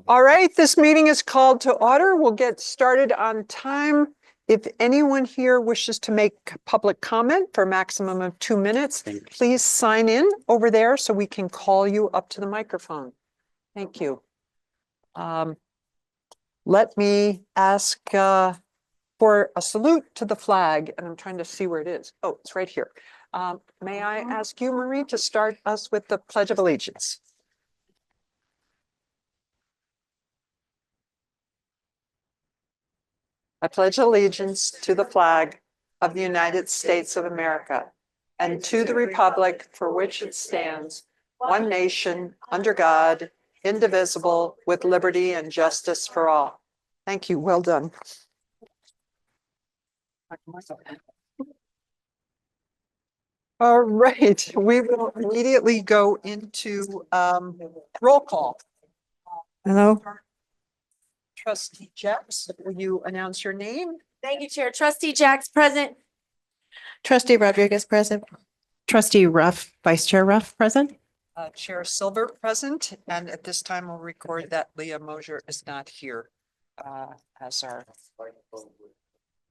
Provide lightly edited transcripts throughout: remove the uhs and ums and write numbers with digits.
All right, this meeting is called to order. We'll get started on time. If anyone here wishes to make public comment for a maximum of 2 minutes, please sign in over there so we can call you up to the microphone. Thank you. Let me ask for a salute to the flag, and I'm trying to see where it is. Oh, it's right here. May I ask you, Marie, to start us with the Pledge of Allegiance? I pledge allegiance to the flag of the United States of America and to the republic for which it stands, one nation, under God, indivisible, with liberty and justice for all. Thank you. Well done. All right, we will immediately go into roll call. Hello. Trustee Jacks, will you announce your name? Thank you, Chair. Trustee Jacks, present. Trustee Rodriguez, present. Trustee Ruff, Vice Chair Ruff, present. Chair Silver, present. And at this time, we'll record that Leah Mosier is not here as our.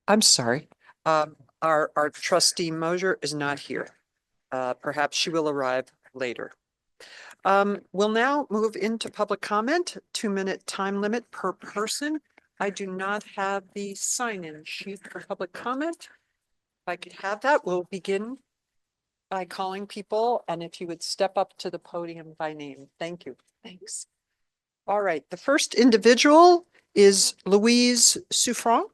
I'm sorry. Our trustee Mosier is not here. Perhaps she will arrive later. We'll now move into public comment, 2-minute time limit per person. I do not have the sign-in sheet for public comment. If I could have that, we'll begin by calling people, and if you would step up to the podium by name. Thank you. Thanks. All right, the first individual is Louise Souffron.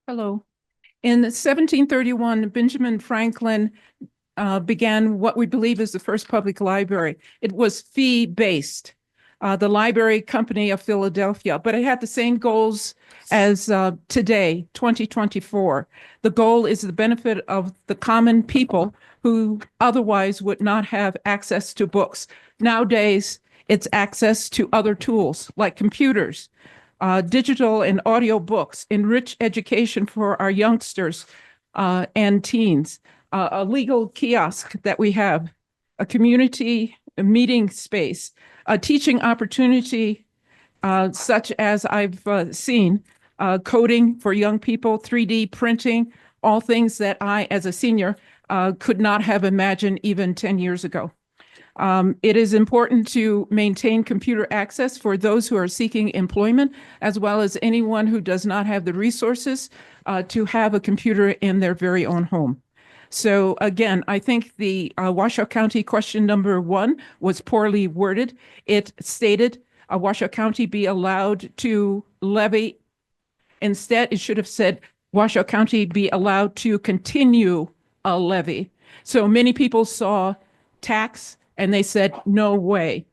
Hello. In 1731, Benjamin Franklin began what we believe is the first public library. It was fee-based, the Library Company of Philadelphia, but it had the same goals as today, 2024. The goal is the benefit of the common people who otherwise would not have access to books. Nowadays, it's access to other tools like computers, digital and audio books, enrich education for our youngsters and teens, a legal kiosk that we have, a community meeting space, a teaching opportunity such as I've seen, coding for young people, 3D printing, all things that I, as a senior, could not have imagined even 10 years ago. It is important to maintain computer access for those who are seeking employment, as well as anyone who does not have the resources to have a computer in their very own home. So again, I think the Washoe County question number 1 was poorly worded. It stated Washoe County be allowed to levy. Instead, it should have said Washoe County be allowed to continue a levy. So many people saw tax and they said, no way.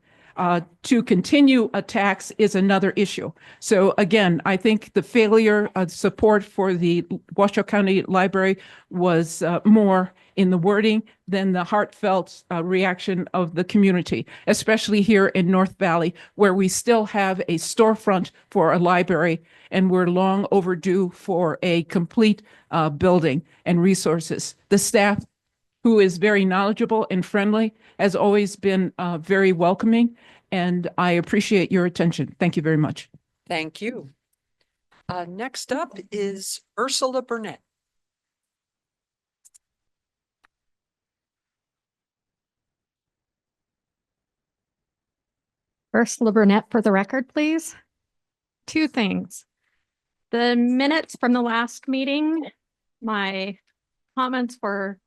To continue a tax is another issue. So again, I think the failure of support for the Washoe County Library was more in the wording than the heartfelt reaction of the community, especially here in North Valley, where we still have a storefront for a library and we're long overdue for a complete building and resources. The staff, who is very knowledgeable and friendly, has always been very welcoming, and I appreciate your attention. Thank you very much. Thank you. Next up is Ursula Burnett. Ursula Burnett for the record, please. 2 things. The minutes from the last meeting, my comments were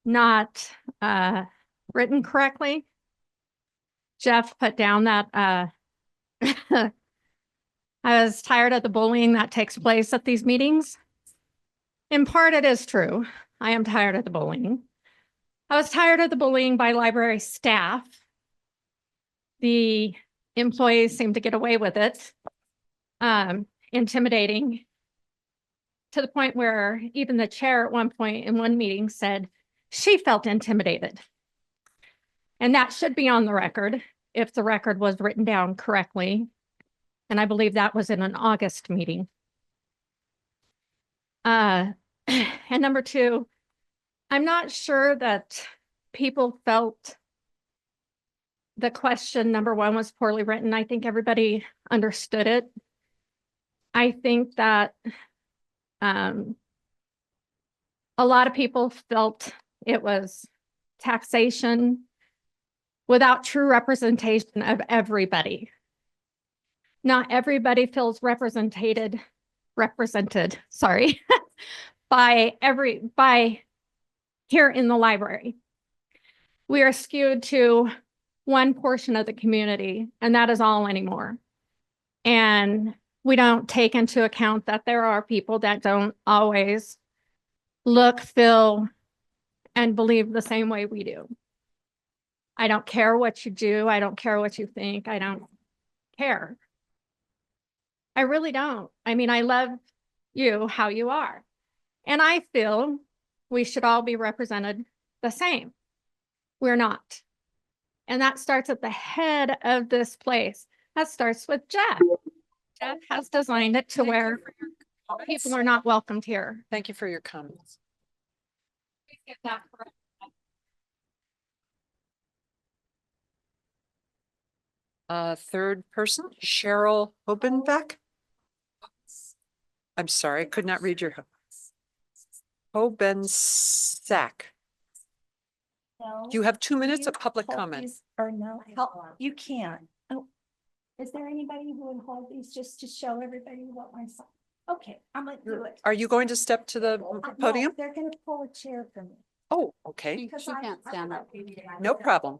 not written correctly. Jeff put down that I was tired of the bullying that takes place at these meetings. In part, it is true. I am tired of the bullying. I was tired of the bullying by library staff. The employees seem to get away with it, intimidating, to the point where even the chair at one point in one meeting said she felt intimidated. And that should be on the record if the record was written down correctly. And I believe that was in an August meeting. And number two, I'm not sure that people felt the question, number one, was poorly written. I think everybody understood it. I think that a lot of people felt it was taxation without true representation of everybody. Not everybody feels represented, sorry, by here in the library. We are skewed to one portion of the community, and that is all anymore. And we don't take into account that there are people that don't always look, feel, and believe the same way we do. I don't care what you do. I don't care what you think. I don't care. I really don't. I mean, I love you how you are. And I feel we should all be represented the same. We're not. And that starts at the head of this place. That starts with Jeff. Jeff has designed it to where people are not welcomed here. Thank you for your comments. Third person, Cheryl Hobenbeck. I'm sorry, I could not read your. Hobensack. You have 2 minutes of public comment. Or no, help, you can't. Oh, is there anybody who would hold these just to show everybody what my son? Okay, I'm gonna do it. Are you going to step to the No, podium? they're gonna pull a chair for me. Oh, okay, Because I can't stand up. no problem.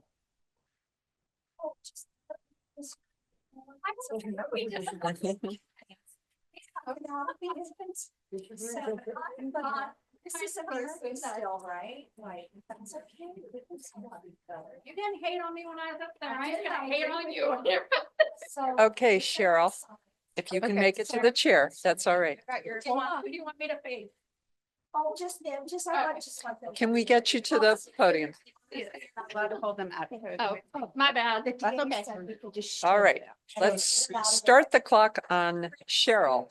This is American still, right? Like, that's okay. You didn't hate on me when I was up there. I ain't gonna hate on you. So. Okay, Cheryl, if you can Okay, make it to the chair, that's all right. Who do you want me to face? Oh, just them, just I just want them. Can we get you to the podium? Allowed to hold them out. Oh, my bad. That's okay. All right, let's start the clock on Cheryl.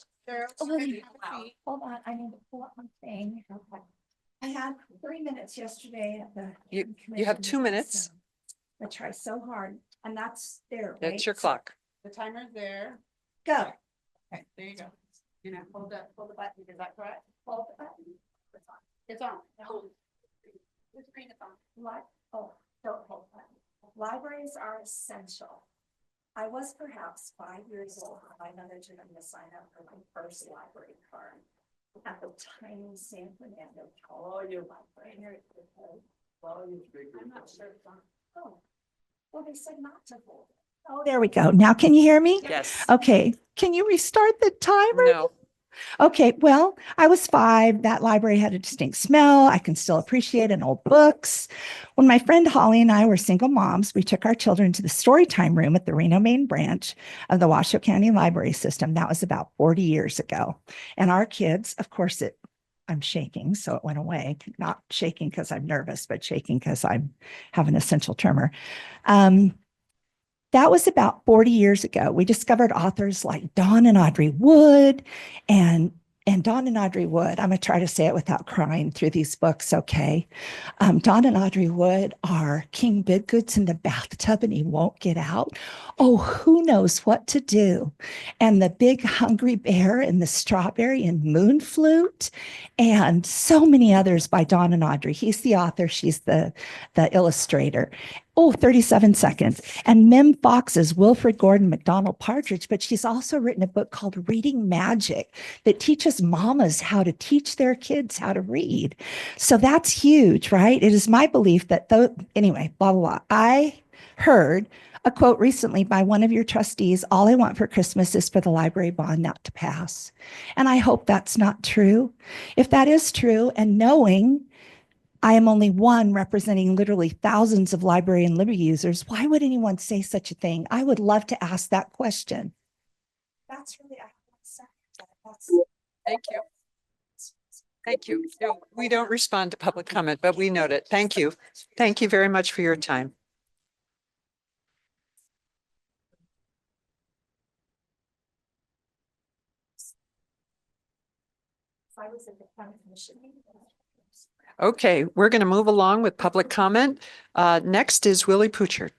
Hold on, I need to pull up my thing. Okay. I had 3 minutes yesterday at the. You have 2 minutes. I try so hard, and that's there, right? That's your clock. The timer's there. Go. Okay, there you go. You know, hold the button, is that correct? Hold the button. It's on. The screen is on. What? Oh, don't hold the button. Libraries are essential. I was perhaps 5 years old when my mother took me to sign up for my first library card at the tiny San Fernando. Oh, your library. I'm not sure it's on. Oh, well, they said not to hold it. Oh, there we go. Now can you hear me? Yes. Okay, can you restart the timer? No, Okay, well, I was 5. That library had a distinct smell. I can still appreciate an old books. When my friend Holly and I were single moms, we took our children to the story time room at the Reno Main branch of the Washoe County Library System. That was about 40 years ago. And our kids, of course, I'm shaking, so it went away. Not shaking because I'm nervous, but shaking because I have an essential tremor. That was about 40 years ago. We discovered authors like Dawn and Audrey Wood and Dawn and Audrey Wood. I'm going to try to say it without crying through these books, okay? Dawn and Audrey Wood are King Bidgood's in the bathtub and he won't get out. Oh, who knows what to do? And the Big Hungry Bear and the Strawberry and Moon Flute and so many others by Dawn and Audrey. He's the author. She's the illustrator. Oh, 37 seconds. And Mem Fox's Wilfred Gordon McDonald Partridge, but she's also written a book called Reading Magic that teaches mamas how to teach their kids how to read. So that's huge, right? It is my belief that anyway, blah, blah, blah. I heard a quote recently by one of your trustees, all I want for Christmas is for the library bond not to pass. And I hope that's not true. If that is true, and knowing I am only one representing literally thousands of library and library users, why would anyone say such a thing? I would love to ask that question. That's really, thank you. Thank you. No, we don't respond to public comment, but we note it. Thank you. Thank you very much for your time. Okay, we're going to move along with public comment. Next is Willie Poocher.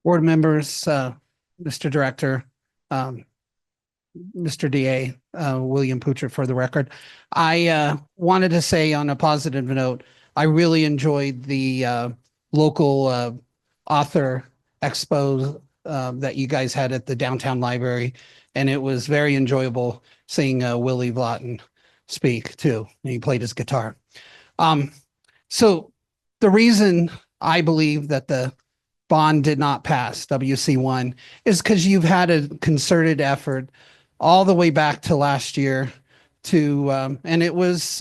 Board members, Mr. Director, Mr. DA, William Poocher for the record. I wanted to say on a positive note, I really enjoyed the local author expo that you guys had at the downtown library. And it was very enjoyable seeing Willie Vlotten speak too. He played his guitar. So the reason I believe that the bond did not pass, WC1, is because you've had a concerted effort all the way back to last year to, and it was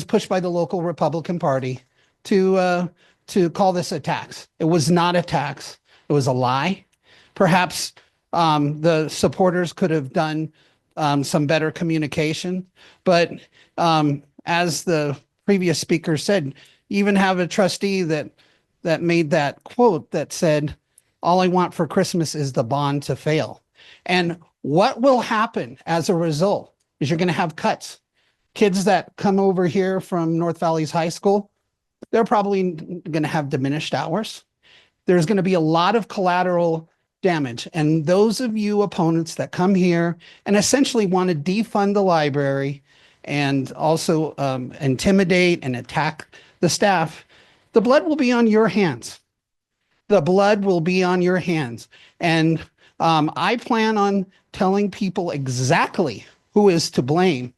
pushed by the local Republican Party to call this a tax. It was not a tax. It was a lie. Perhaps the supporters could have done some better communication, but as the previous speaker said, you even have a trustee that made that quote that said, "All I want for Christmas is the bond to fail." And what will happen as a result is you're going to have cuts. Kids that come over here from North Valley's high school, they're probably going to have diminished hours. There's going to be a lot of collateral damage. And those of you opponents that come here and essentially want to defund the library and also intimidate and attack the staff, the blood will be on your hands. The blood will be on your hands. And I plan on telling people exactly who is to blame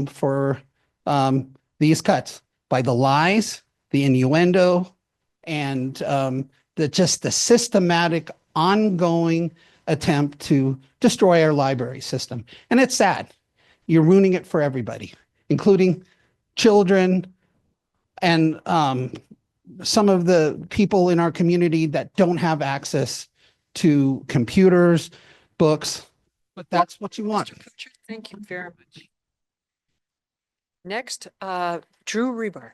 for these cuts by the lies, the innuendo, and the systematic ongoing attempt to destroy our library system. And it's sad. You're ruining it for everybody, including children and some of the people in our community that don't have access to computers, books, but that's what you want. Mr. Poocher, thank you very much. Next, Drew Rebar.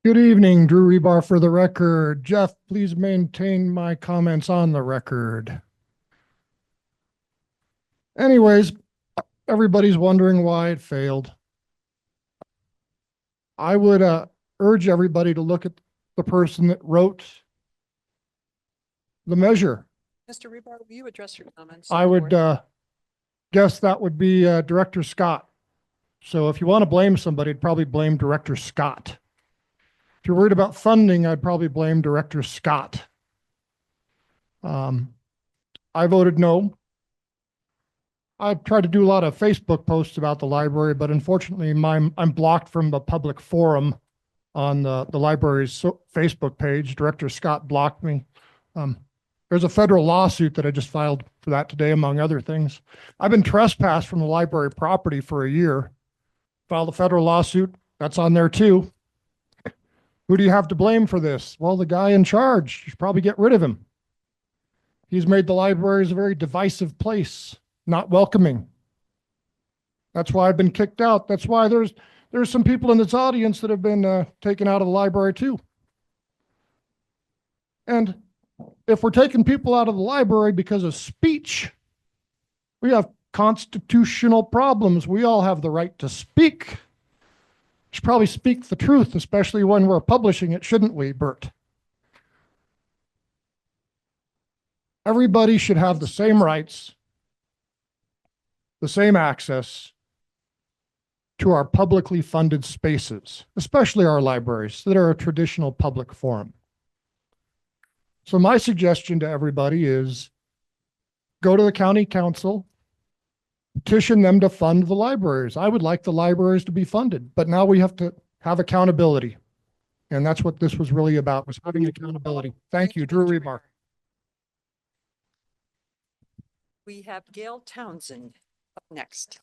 Good evening, Drew Rebar for the record. Jeff, please maintain my comments on the record. Anyways, everybody's wondering why it failed. I would urge everybody to look at the person that wrote the measure. Mr. Rebar, will you address your comments? I would guess that would be Director Scott. So if you want to blame somebody, I'd probably blame Director Scott. If you're worried about funding, I'd probably blame Director Scott. I voted no. I've tried to do a lot of Facebook posts about the library, but unfortunately I'm blocked from the public forum on the library's Facebook page. Director Scott blocked me. There's a federal lawsuit that I just filed for that today, among other things. I've been trespassed from the library property for a year. Filed a federal lawsuit. That's on there too. Who do you have to blame for this? Well, the guy in charge. You should probably get rid of him. He's made the libraries a very divisive place, not welcoming. That's why I've been kicked out. That's why there's some people in this audience that have been taken out of the library too. And if we're taking people out of the library because of speech, we have constitutional problems. We all have the right to speak. We should probably speak the truth, especially when we're publishing it, shouldn't we, Bert? Everybody should have the same rights, the same access to our publicly funded spaces, especially our libraries that are a traditional public forum. So my suggestion to everybody is go to the county council, petition them to fund the libraries. I would like the libraries to be funded, but now we have to have accountability. And that's what this was really about, was having accountability. Thank you, Drew Rebar. We have Gail Townsend up next.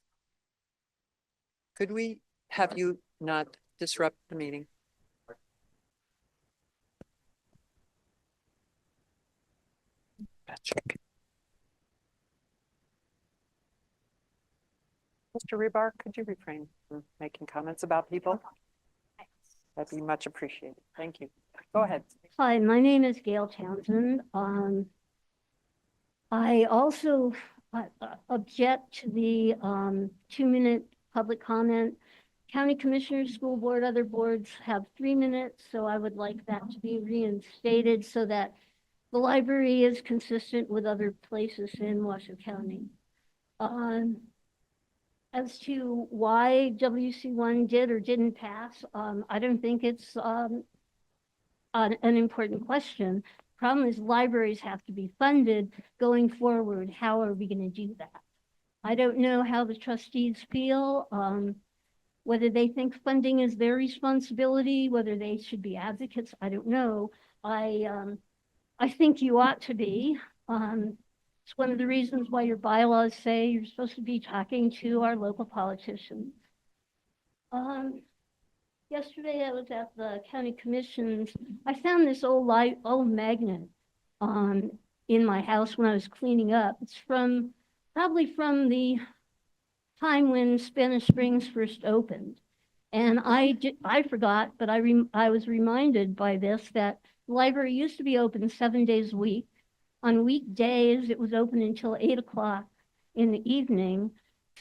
Could we have you not disrupt the meeting? Patrick. Mr. Rebar, could you refrain from making comments about people? That'd be much appreciated. Thank you. Go ahead. Hi, my name is Gail Townsend. I also object to the 2-minute public comment. County commissioners, school board, other boards have 3 minutes, so I would like that to be reinstated so that the library is consistent with other places in Washoe County. As to why WC1 did or didn't pass, I don't think it's an important question. Problem is libraries have to be funded going forward. How are we going to do that? I don't know how the trustees feel, whether they think funding is their responsibility, whether they should be advocates. I don't know. I think you ought to be. It's one of the reasons why your bylaws say you're supposed to be talking to our local politicians. Yesterday I was at the county commissions. I found this old magnet in my house when I was cleaning up. It's probably from the time when Spanish Springs first opened. And I forgot, but I was reminded by this that the library used to be open 7 days a week. On weekdays, it was open until 8 o'clock in the evening.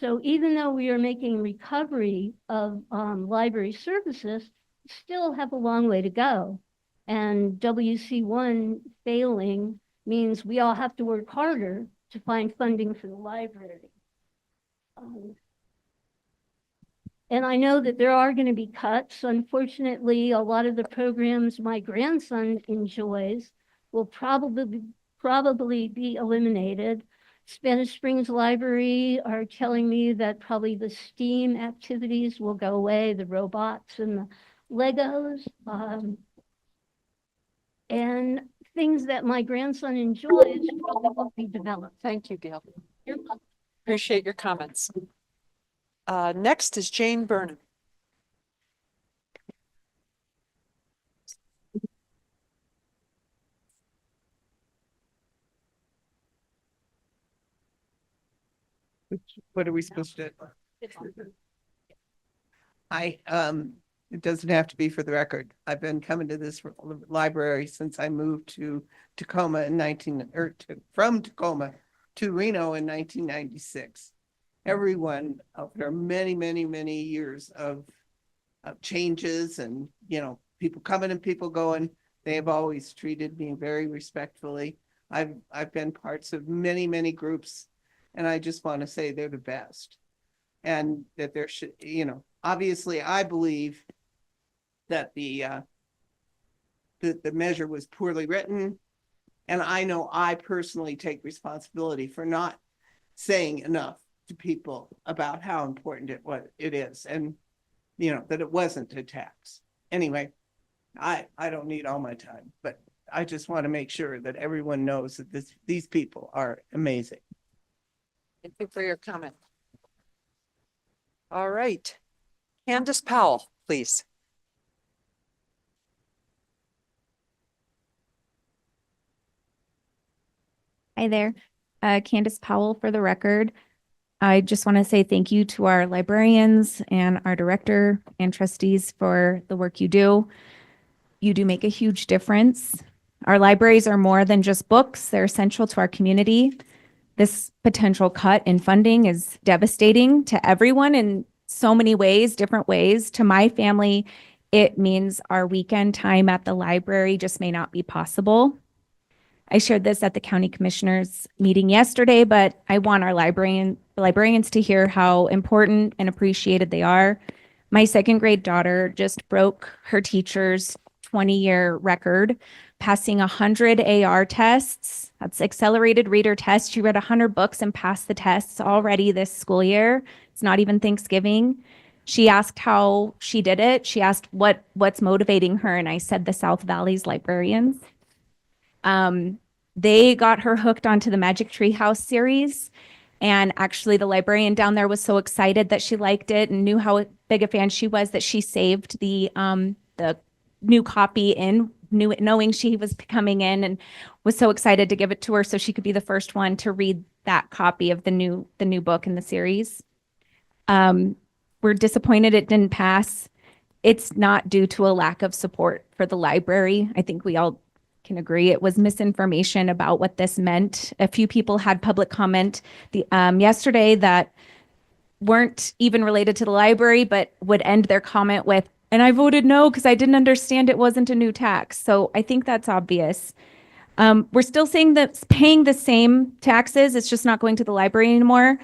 So even though we are making recovery of library services, still have a long way to go. And WC1 failing means we all have to work harder to find funding for the library. And I know that there are going to be cuts. Unfortunately, a lot of the programs my grandson enjoys will probably be eliminated. Spanish Springs Library are telling me that probably the STEAM activities will go away, the robots and the Legos, and things that my grandson enjoys probably won't be developed. Thank you, Gail. You're welcome. Appreciate your comments. Next is Jane Burnham. What are we supposed to do? It doesn't have to be for the record. I've been coming to this library since I moved to Tacoma from Tacoma to Reno in 1996. Everyone, after many, many, many years of changes and, people coming and people going, they have always treated me very respectfully. I've been parts of many, many groups, and I just want to say they're the best. And that there should, obviously I believe that the measure was poorly written. And I know I personally take responsibility for not saying enough to people about how important it is, and that it wasn't a tax. Anyway, I don't need all my time, but I just want to make sure that everyone knows that these people are amazing. Thank you for your comment. All right. Candace Powell, please. Hi there, Candace Powell for the record. I just want to say thank you to our librarians and our director and trustees for the work you do. You do make a huge difference. Our libraries are more than just books. They're essential to our community. This potential cut in funding is devastating to everyone in so many ways, different ways. To my family, it means our weekend time at the library just may not be possible. I shared this at the county commissioners meeting yesterday, but I want our librarians to hear how important and appreciated they are. My 2nd grade daughter just broke her teacher's 20-year record, passing 100 AR tests. That's accelerated reader tests. She read 100 books and passed the tests already this school year. It's not even Thanksgiving. She asked how she did it. She asked what's motivating her, and I said the South Valley's librarians. They got her hooked onto the Magic Tree House series, And actually, the librarian down there was so excited that she liked it and knew how big a fan she was that she saved the new copy in, knowing she was coming in, and was so excited to give it to her so she could be the first one to read that copy of the new book in the series. We're disappointed it didn't pass. It's not due to a lack of support for the library. I think we all can agree it was misinformation about what this meant. A few people had public comment yesterday that weren't even related to the library, but would end their comment with, "And I voted no because I didn't understand it wasn't a new tax." So I think that's obvious. We're still saying that paying the same taxes, it's just not going to the library anymore.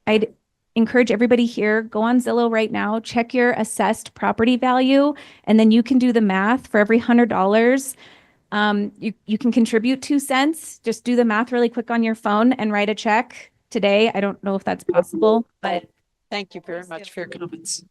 I'd encourage everybody here, go on Zillow right now, check your assessed property value, and then you can do the math. For every $100, you can contribute 2 cents. Just do the math really quick on your phone and write a check today. I don't know if that's possible, but Thank you very much for your comments.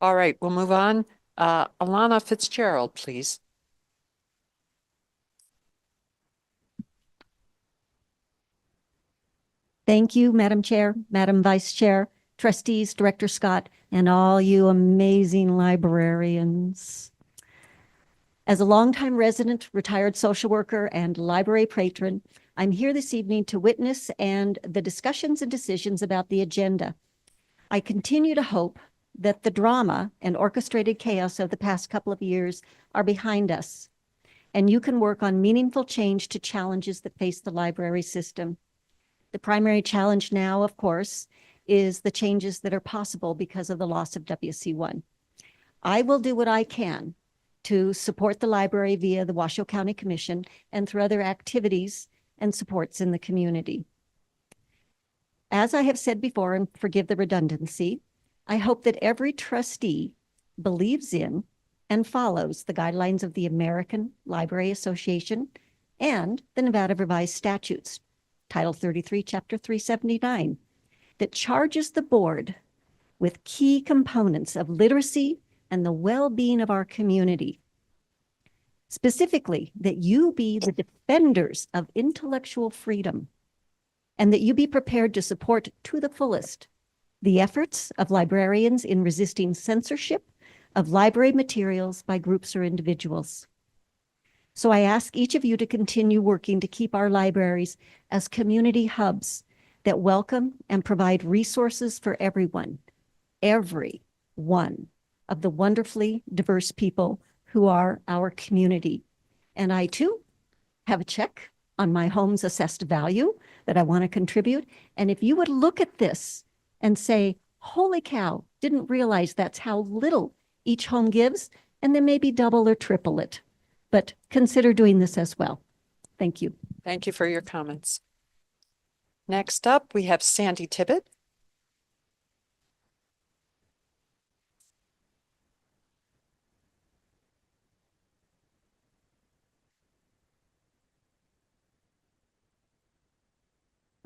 All right, we'll move on. Alana Fitzgerald, please. Thank you, Madam Chair, Madam Vice Chair, trustees, Director Scott, and all you amazing librarians. As a longtime resident, retired social worker, and library patron, I'm here this evening to witness the discussions and decisions about the agenda. I continue to hope that the drama and orchestrated chaos of the past couple of years are behind us, and you can work on meaningful change to challenges that face the library system. The primary challenge now, of course, is the changes that are possible because of the loss of WC1. I will do what I can to support the library via the Washoe County Commission and through other activities and supports in the community. As I have said before, and forgive the redundancy, I hope that every trustee believes in and follows the guidelines of the American Library Association and the Nevada Revised Statutes, Title 33, Chapter 379, that charges the board with key components of literacy and the well-being of our community. Specifically, that you be the defenders of intellectual freedom and that you be prepared to support to the fullest the efforts of librarians in resisting censorship of library materials by groups or individuals. So I ask each of you to continue working to keep our libraries as community hubs that welcome and provide resources for everyone, every one of the wonderfully diverse people who are our community. And I too have a check on my home's assessed value that I want to contribute. And if you would look at this and say, holy cow, didn't realize that's how little each home gives, and then maybe double or triple it. But consider doing this as well. Thank you. Thank you for your comments. Next up, we have Sandy Tibbet.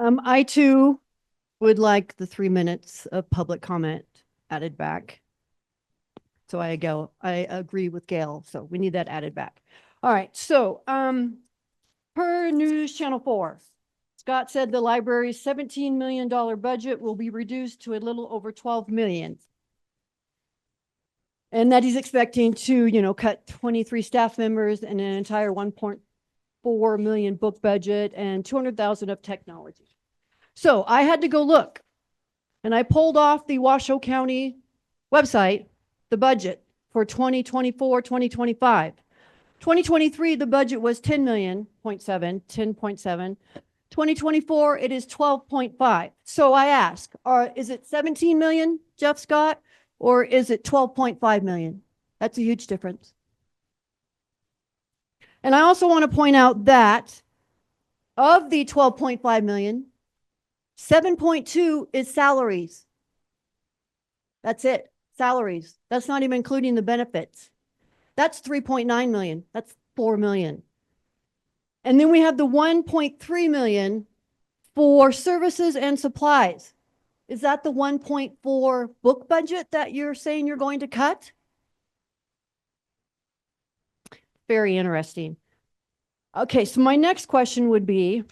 I too would like the 3 minutes of public comment added back. So I agree with Gail. So we need that added back. All right. So, per News Channel 4, Scott said the library's $17 million budget will be reduced to a little over 12 million. And that he's expecting to, cut 23 staff members and an entire 1.4 million book budget and 200,000 of technology. So I had to go look, and I pulled off the Washoe County website, the budget for 2024, 2025. 2023, the budget was 10.7. 2024, it is 12.5. So I ask, is it 17 million, Jeff Scott, or is it 12.5 million? That's a huge difference. And I also want to point out that of the 12.5 million, 7.2 is salaries. That's it, salaries. That's not even including the benefits. That's 3.9 million. That's 4 million. And then we have the 1.3 million for services and supplies. Is that the 1.4 book budget that you're saying you're going to cut? Very interesting. Okay, so my next question would be,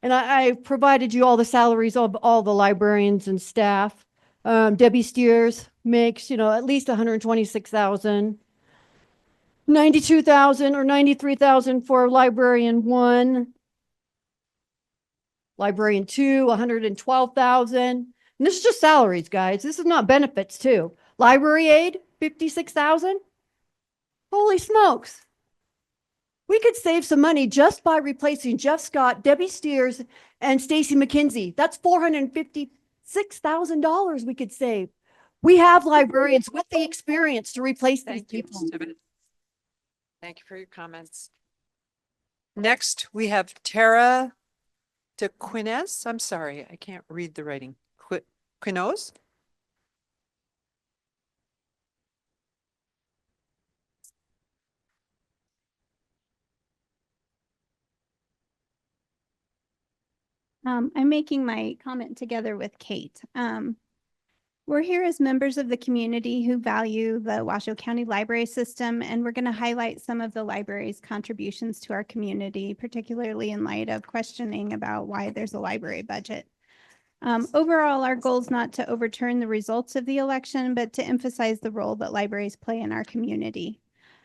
and I provided you all the salaries of all the librarians and staff. Debbie Steers makes, at least 126,000. 92,000 or 93,000 for librarian one. Librarian two, 112,000. And this is just salaries, guys. This is not benefits too. Library aid, 56,000. Holy smokes. We could save some money just by replacing Jeff Scott, Debbie Steers, and Stacy McKenzie. That's $456,000 we could save. We have librarians with the experience to replace these Thank you, people. Ms. Tibbet. Thank you for your comments. Next, we have Tara DeQuinez. I'm sorry, I can't read the writing. Quinoz? I'm making my comment together with Kate. We're here as members of the community who value the Washoe County Library System, and we're going to highlight some of the library's contributions to our community, particularly in light of questioning about why there's a library budget. Overall, our goal is not to overturn the results of the election, but to emphasize the role that libraries play in our community.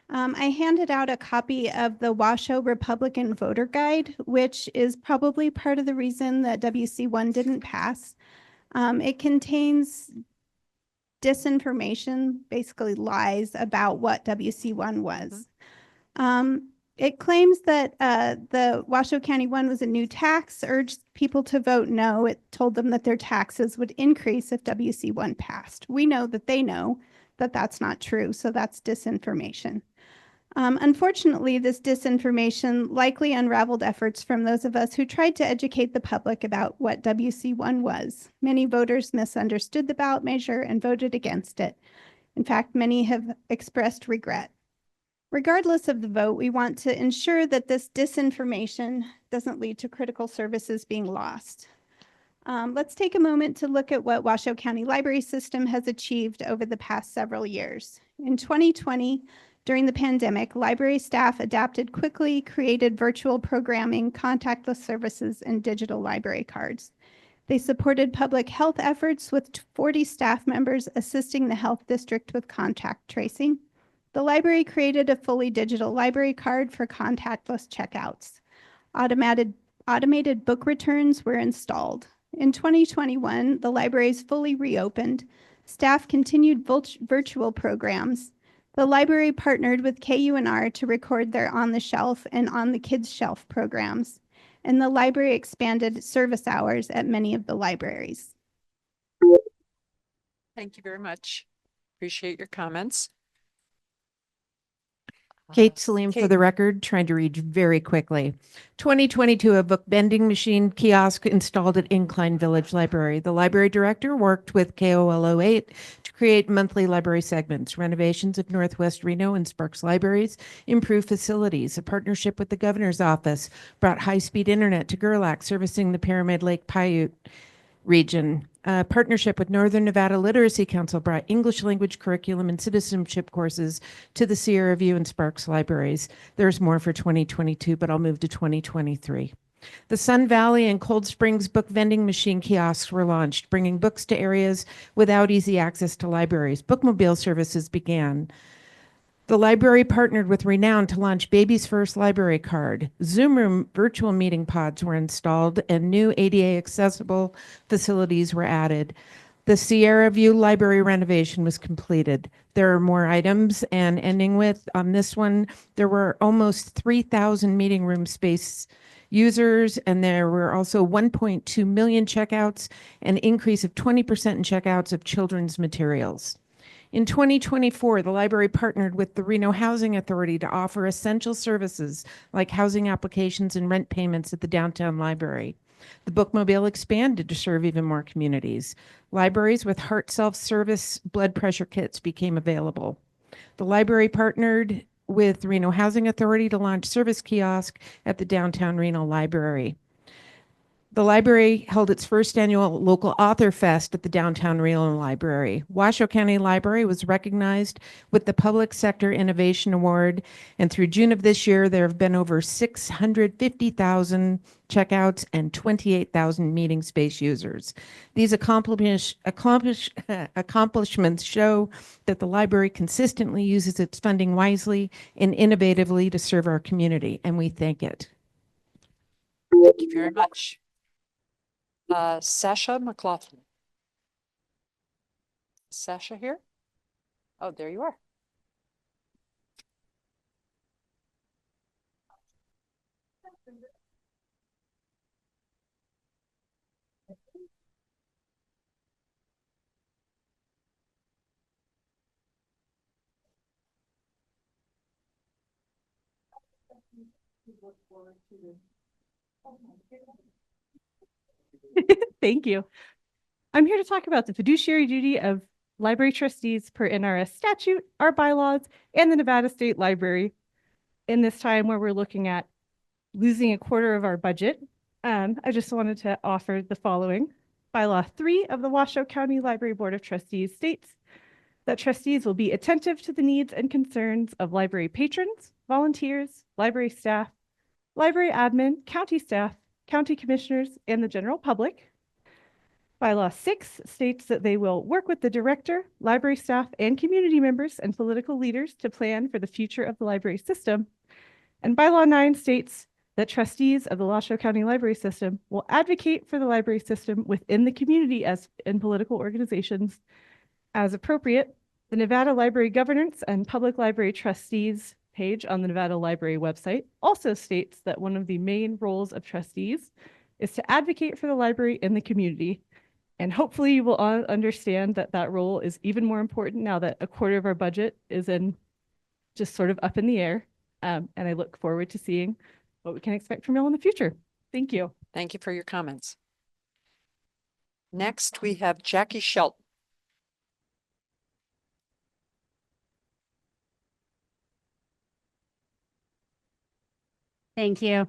I handed out a copy of the Washoe Republican Voter Guide, which is probably part of the reason that WC1 didn't pass. It contains disinformation, basically lies about what WC1 was. It claims that the Washoe County one was a new tax, urged people to vote no. It told them that their taxes would increase if WC1 passed. We know that they know that that's not true, so that's disinformation. Unfortunately, this disinformation likely unraveled efforts from those of us who tried to educate the public about what WC1 was. Many voters misunderstood the ballot measure and voted against it. In fact, many have expressed regret. Regardless of the vote, we want to ensure that this disinformation doesn't lead to critical services being lost. Let's take a moment to look at what Washoe County Library System has achieved over the past several years. In 2020, during the pandemic, library staff adapted quickly, created virtual programming, contactless services, and digital library cards. They supported public health efforts with 40 staff members assisting the health district with contact tracing. The library created a fully digital library card for contactless checkouts. Automated book returns were installed. In 2021, the library is fully reopened. Staff continued virtual programs. The library partnered with KUNR to record their On the Shelf and On the Kids Shelf programs, and the library expanded service hours at many of the libraries. Thank you very much. Appreciate your comments. Kate Salim for Kate. the record, trying to read very quickly. 2022, a book vending machine kiosk installed at Incline Village Library. The library director worked with KOL08 to create monthly library segments, renovations of Northwest Reno and Sparks Libraries, improved facilities. A partnership with the governor's office brought high-speed internet to Gerlach, servicing the Pyramid Lake Paiute region. A partnership with Northern Nevada Literacy Council brought English language curriculum and citizenship courses to the Sierra View and Sparks libraries. There's more for 2022, but I'll move to 2023. The Sun Valley and Cold Springs book vending machine kiosks were launched, bringing books to areas without easy access to libraries. Bookmobile services began. The library partnered with Renown to launch Baby's First Library Card. Zoom Room virtual meeting pods were installed and new ADA accessible facilities were added. The Sierra View Library renovation was completed. There are more items, and ending with, on this one, there were almost 3,000 meeting room space users, and there were also 1.2 million checkouts, an increase of 20% in checkouts of children's materials. In 2024, the library partnered with the Reno Housing Authority to offer essential services like housing applications and rent payments at the downtown library. The bookmobile expanded to serve even more communities. Libraries with heart self-service blood pressure kits became available. The library partnered with Reno Housing Authority to launch service kiosk at the downtown Reno Library. The library held its first annual local author fest at the downtown Reno Library. Washoe County Library was recognized with the Public Sector Innovation Award, and through June of this year, there have been over 650,000 checkouts and 28,000 meeting space users. These accomplishments show that the library consistently uses its funding wisely and innovatively to serve our community, and we thank it. Thank you very much. Sasha McLaughlin. Sasha here? Oh, there you are. Thank you. I'm here to talk about the fiduciary duty of library trustees per NRS statute, our bylaws, and the Nevada State Library in this time where we're looking at losing a quarter of our budget. I just wanted to offer the following. Bylaw 3 of the Washoe County Library Board of Trustees states that trustees will be attentive to the needs and concerns of library patrons, volunteers, library staff, library admin, county staff, county commissioners, and the general public. Bylaw 6 states that they will work with the director, library staff, and community members and political leaders to plan for the future of the library system. And Bylaw 9 states that trustees of the Washoe County Library System will advocate for the library system within the community as in political organizations as appropriate. The Nevada Library Governance and Public Library Trustees page on the Nevada Library website also states that one of the main roles of trustees is to advocate for the library in the community. And hopefully you will all understand that that role is even more important now that a quarter of our budget is in just sort of up in the air. And I look forward to seeing what we can expect from y'all in the future. Thank you. Thank you for your comments. Next, we have Jackie Shelton. Thank you.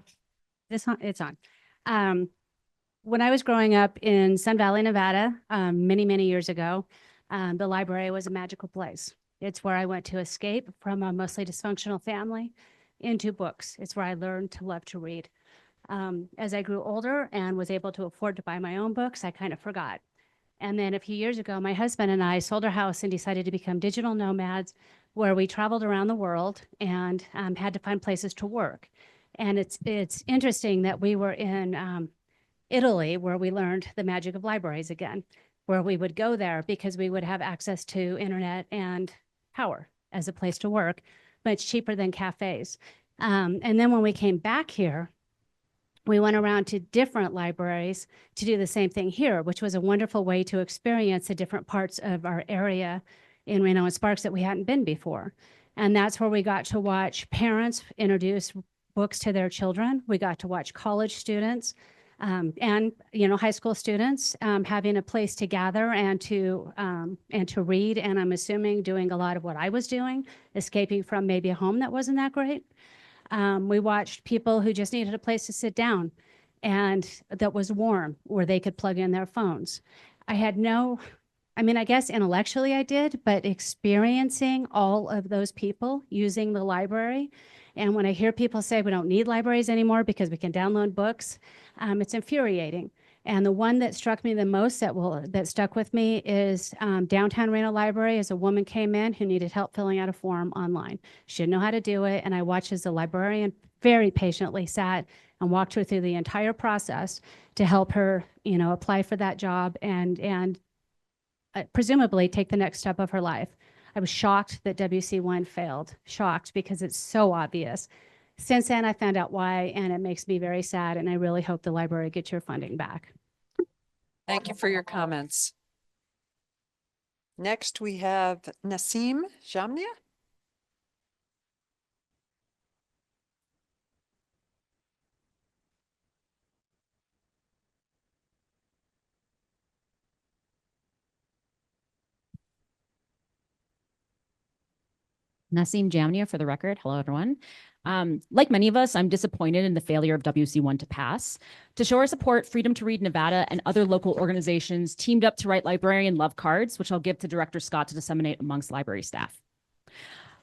It's on. When I was growing up in Sun Valley, Nevada, many, many years ago, the library was a magical place. It's where I went to escape from a mostly dysfunctional family into books. It's where I learned to love to read. As I grew older and was able to afford to buy my own books, I kind of forgot. And then a few years ago, my husband and I sold our house and decided to become digital nomads, where we traveled around the world and had to find places to work. And it's interesting that we were in Italy, where we learned the magic of libraries again, where we would go there because we would have access to internet and power as a place to work, much cheaper than cafes. And then when we came back here, we went around to different libraries to do the same thing here, which was a wonderful way to experience the different parts of our area in Reno and Sparks that we hadn't been before. And that's where we got to watch parents introduce books to their children. We got to watch college students and high school students having a place to gather and to read. And I'm assuming doing a lot of what I was doing, escaping from maybe a home that wasn't that great. We watched people who just needed a place to sit down and that was warm, where they could plug in their phones. I guess intellectually I did, but experiencing all of those people using the library. And when I hear people say we don't need libraries anymore because we can download books, it's infuriating. And the one that struck me the most that stuck with me is downtown Reno Library. As a woman came in who needed help filling out a form online. She didn't know how to do it. And I watched as the librarian very patiently sat and walked her through the entire process to help her, apply for that job and presumably take the next step of her life. I was shocked that WC1 failed, shocked because it's so obvious. Since then, I found out why, and it makes me very sad, and I really hope the library gets your funding back. Thank you for your comments. Next, we have Nassim Jamnia. Nassim Jamnia for the record. Hello, everyone. Like many of us, I'm disappointed in the failure of WC1 to pass. To show our support, Freedom to Read Nevada and other local organizations teamed up to write librarian love cards, which I'll give to Director Scott to disseminate amongst library staff.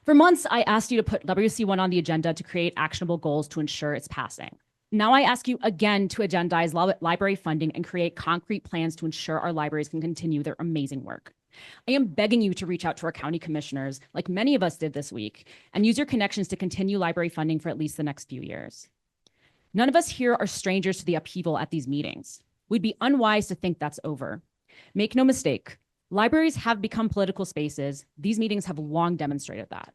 For months, I asked you to put WC1 on the agenda to create actionable goals to ensure its passing. Now I ask you again to agendize library funding and create concrete plans to ensure our libraries can continue their amazing work. I am begging you to reach out to our county commissioners, like many of us did this week, and use your connections to continue library funding for at least the next few years. None of us here are strangers to the upheaval at these meetings. We'd be unwise to think that's over. Make no mistake, libraries have become political spaces. These meetings have long demonstrated that.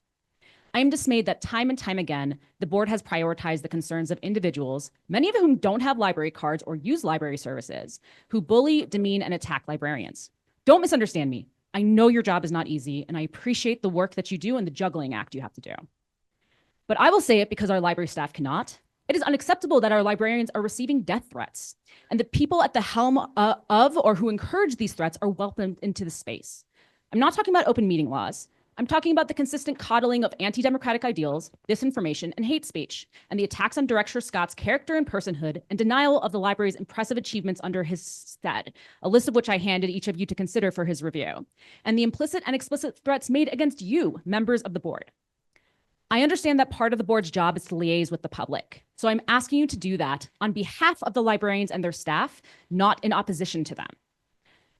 I am dismayed that time and time again, the board has prioritized the concerns of individuals, many of whom don't have library cards or use library services, who bully, demean, and attack librarians. Don't misunderstand me. I know your job is not easy, and I appreciate the work that you do and the juggling act you have to do. But I will say it because our library staff cannot. It is unacceptable that our librarians are receiving death threats, and the people at the helm of or who encourage these threats are welcomed into the space. I'm not talking about open meeting laws. I'm talking about the consistent coddling of anti-democratic ideals, disinformation, and hate speech, and the attacks on Director Scott's character and personhood, and denial of the library's impressive achievements under his stead, a list of which I handed each of you to consider for his review, and the implicit and explicit threats made against you, members of the board. I understand that part of the board's job is to liaise with the public, so I'm asking you to do that on behalf of the librarians and their staff, not in opposition to them.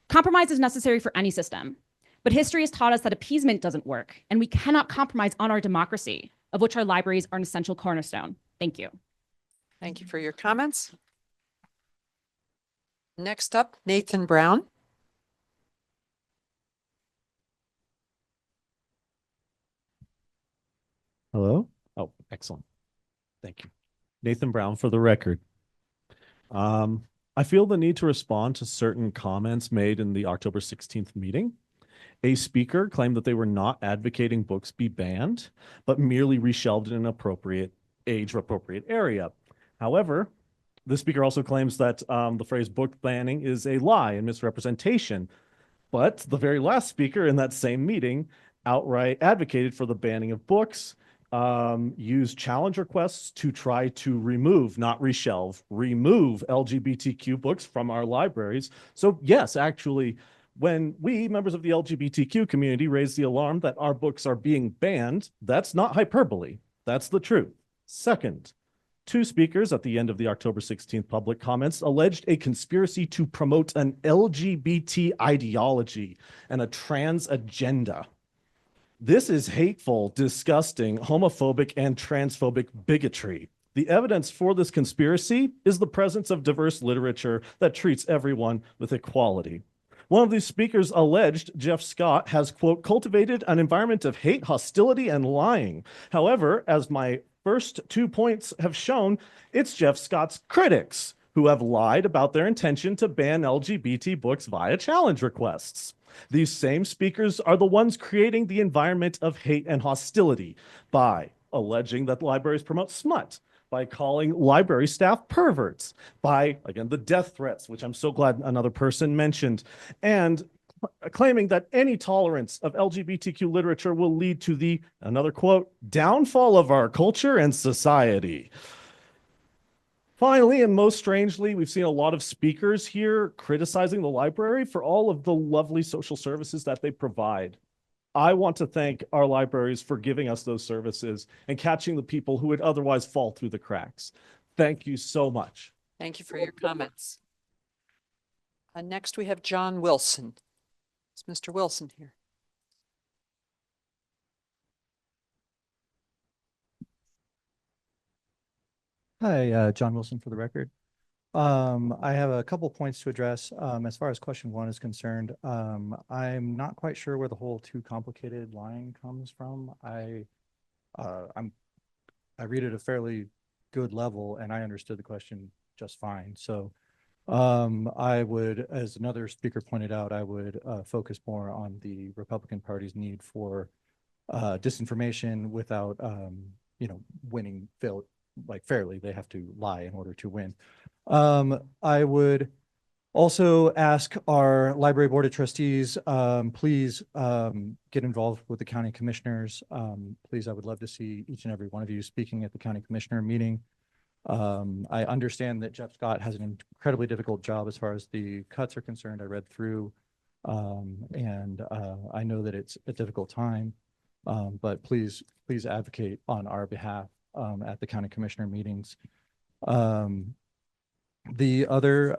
Compromise is necessary for any system. But history has taught us that appeasement doesn't work, and we cannot compromise on our democracy, of which our libraries are an essential cornerstone. Thank you. Thank you for your comments. Next up, Nathan Brown. Hello? Oh, excellent. Thank you. Nathan Brown for the record. I feel the need to respond to certain comments made in the October 16th meeting. A speaker claimed that they were not advocating books be banned, but merely reshelved in an appropriate age-appropriate area. However, the speaker also claims that the phrase book banning is a lie and misrepresentation. But the very last speaker in that same meeting outright advocated for the banning of books, used challenge requests to try to remove, not reshelve, remove LGBTQ books from our libraries. So yes, actually, when we, members of the LGBTQ community, raise the alarm that our books are being banned, that's not hyperbole. That's the truth. Second, two speakers at the end of the October 16th public comments alleged a conspiracy to promote an LGBT ideology and a trans agenda. This is hateful, disgusting, homophobic, and transphobic bigotry. The evidence for this conspiracy is the presence of diverse literature that treats everyone with equality. One of these speakers alleged Jeff Scott has, quote, cultivated an environment of hate, hostility, and lying. However, as my first 2 points have shown, it's Jeff Scott's critics who have lied about their intention to ban LGBT books via challenge requests. These same speakers are the ones creating the environment of hate and hostility by alleging that libraries promote smut, by calling library staff perverts, by, again, the death threats, which I'm so glad another person mentioned, and claiming that any tolerance of LGBTQ literature will lead to the, another quote, downfall of our culture and society. Finally, and most strangely, we've seen a lot of speakers here criticizing the library for all of the lovely social services that they provide. I want to thank our libraries for giving us those services and catching the people who would otherwise fall through the cracks. Thank you so much. Thank you for your comments. Next, we have John Wilson. Is Mr. Wilson here? Hi, John Wilson for the record. I have a couple points to address. As far as question one is concerned, I'm not quite sure where the whole too complicated line comes from. I read at a fairly good level and I understood the question just fine. So I would, as another speaker pointed out, I would focus more on the Republican Party's need for disinformation without, winning fairly. They have to lie in order to win. I would Also ask our library board of trustees, please get involved with the county commissioners. Please, I would love to see each and every one of you speaking at the county commissioner meeting. I understand that Jeff Scott has an incredibly difficult job as far as the cuts are concerned. I read through, and I know that it's a difficult time, but please advocate on our behalf at the county commissioner meetings. The other,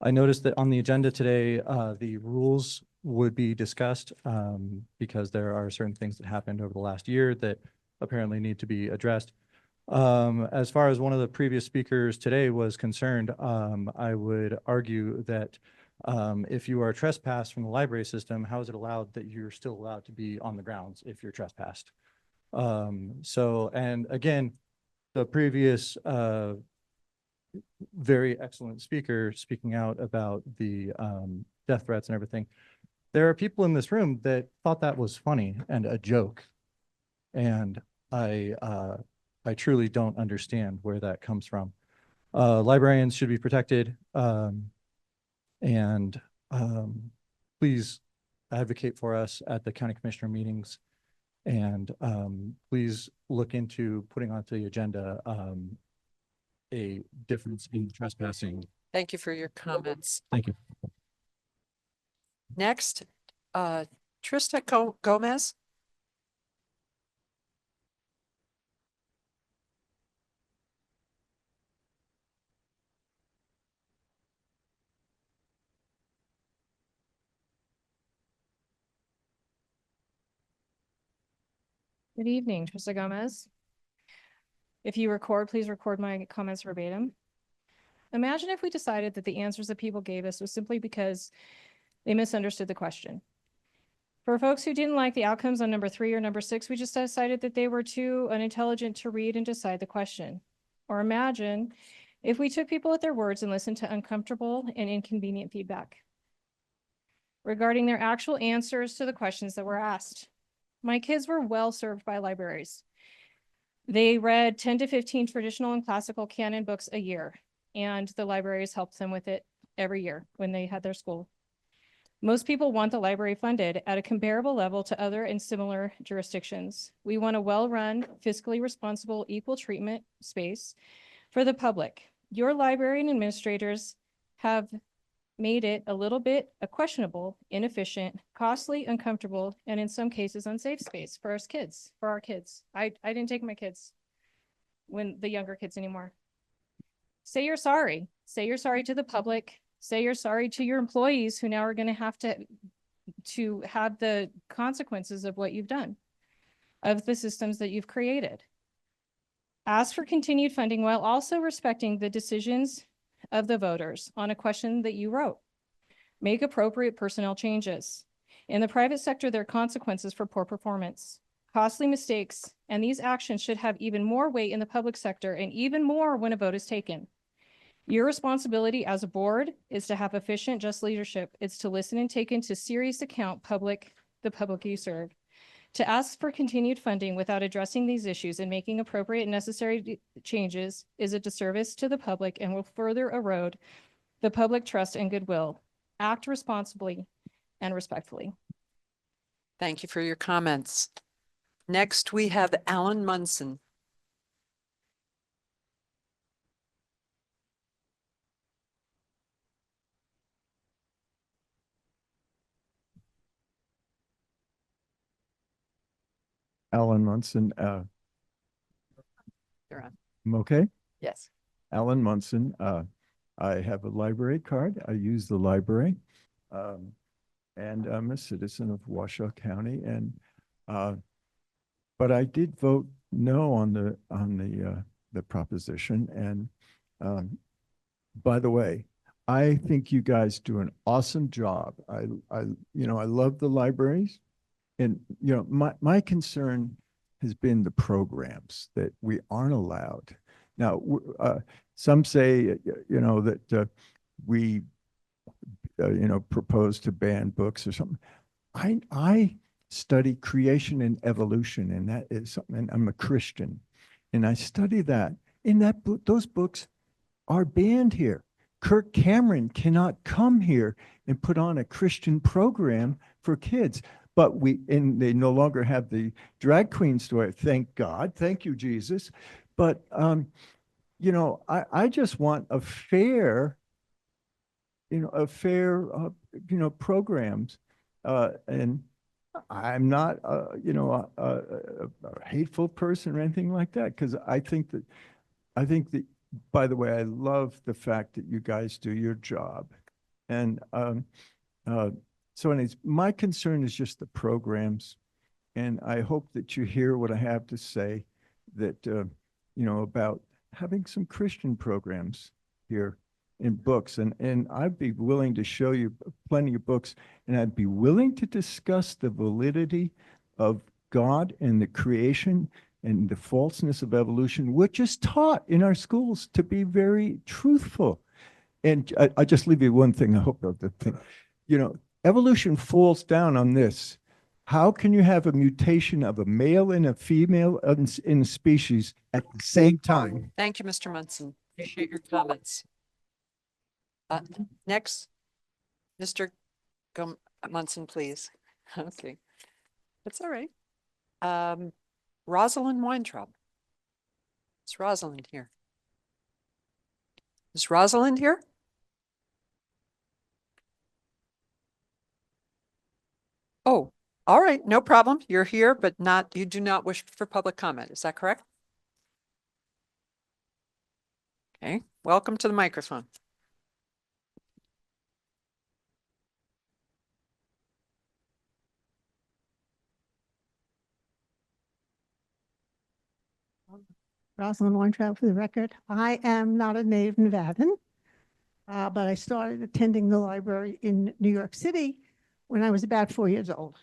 I noticed that on the agenda today, the rules would be discussed because there are certain things that happened over the last year that apparently need to be addressed. As far as one of the previous speakers today was concerned, I would argue that if you are trespassed from the library system, how is it allowed that you're still allowed to be on the grounds if you're trespassed? And again, the previous very excellent speaker speaking out about the death threats and everything. There are people in this room that thought that was funny and a joke. And I truly don't understand where that comes from. Librarians should be protected. Please advocate for us at the county commissioner meetings. And please look into putting onto the agenda a difference in trespassing. Thank you for your comments. Thank you. Next, Trista Gomez. Good evening, Trista Gomez. If you record, please record my comments verbatim. Imagine if we decided that the answers that people gave us was simply because they misunderstood the question. For folks who didn't like the outcomes on number 3 or number 6, we just decided that they were too unintelligent to read and decide the question. Or imagine if we took people at their words and listened to uncomfortable and inconvenient feedback regarding their actual answers to the questions that were asked. My kids were well served by libraries. They read 10 to 15 traditional and classical canon books a year, and the libraries helped them with it every year when they had their school. Most people want the library funded at a comparable level to other and similar jurisdictions. We want a well-run, fiscally responsible, equal treatment space for the public. Your library and administrators have made it a little bit a questionable, inefficient, costly, uncomfortable, and in some cases unsafe space for our kids. I didn't take my kids when the younger kids anymore. Say you're sorry. Say you're sorry to the public. Say you're sorry to your employees who now are going to have the consequences of what you've done, of the systems that you've created. Ask for continued funding while also respecting the decisions of the voters on a question that you wrote. Make appropriate personnel changes. In the private sector, there are consequences for poor performance, costly mistakes, and these actions should have even more weight in the public sector and even more when a vote is taken. Your responsibility as a board is to have efficient, just leadership. It's to listen and take into serious account the public you serve. To ask for continued funding without addressing these issues and making appropriate and necessary changes is a disservice to the public and will further erode the public trust and goodwill. Act responsibly and respectfully. Thank you for your comments. Next, we have Alan Munson. Alan Munson. You're on. I'm okay? Yes. Alan Munson. I have a library card. I use the library. And I'm a citizen of Washoe County. And but I did vote no on the proposition. And by the way, I think you guys do an awesome job. I love the libraries. And, my concern has been the programs that we aren't allowed. Now, some say, that we, propose to ban books or something. I study creation and evolution, and that is something, and I'm a Christian, and I study that. In that book, those books are banned here. Kirk Cameron cannot come here and put on a Christian program for kids. But they no longer have the drag queen story. Thank God. Thank you, Jesus. But, you know, I just want a fair, programs. And I'm not, a hateful person or anything like that, because I think that, by the way, I love the fact that you guys do your job. And so anyways, my concern is just the programs. And I hope that you hear what I have to say, that, about having some Christian programs here in books. And I'd be willing to show you plenty of books, and I'd be willing to discuss the validity of God and the creation and the falseness of evolution, which is taught in our schools to be very truthful. And I just leave you one thing. I hope the thing, evolution falls down on this. How can you have a mutation of a male and a female in a species at the same time? Thank you, Mr. Munson. Appreciate your comments. Next, Mr. Munson, please. Okay, that's all right. Rosalind Weintraub. Is Rosalind here? Is Rosalind here? Oh, all right, no problem. You're here, but you do not wish for public comment. Is that correct? Okay, welcome to the microphone. Rosalind Weintraub for the record. I am not a native Nevadan, but I started attending the library in New York City when I was about 4 years old.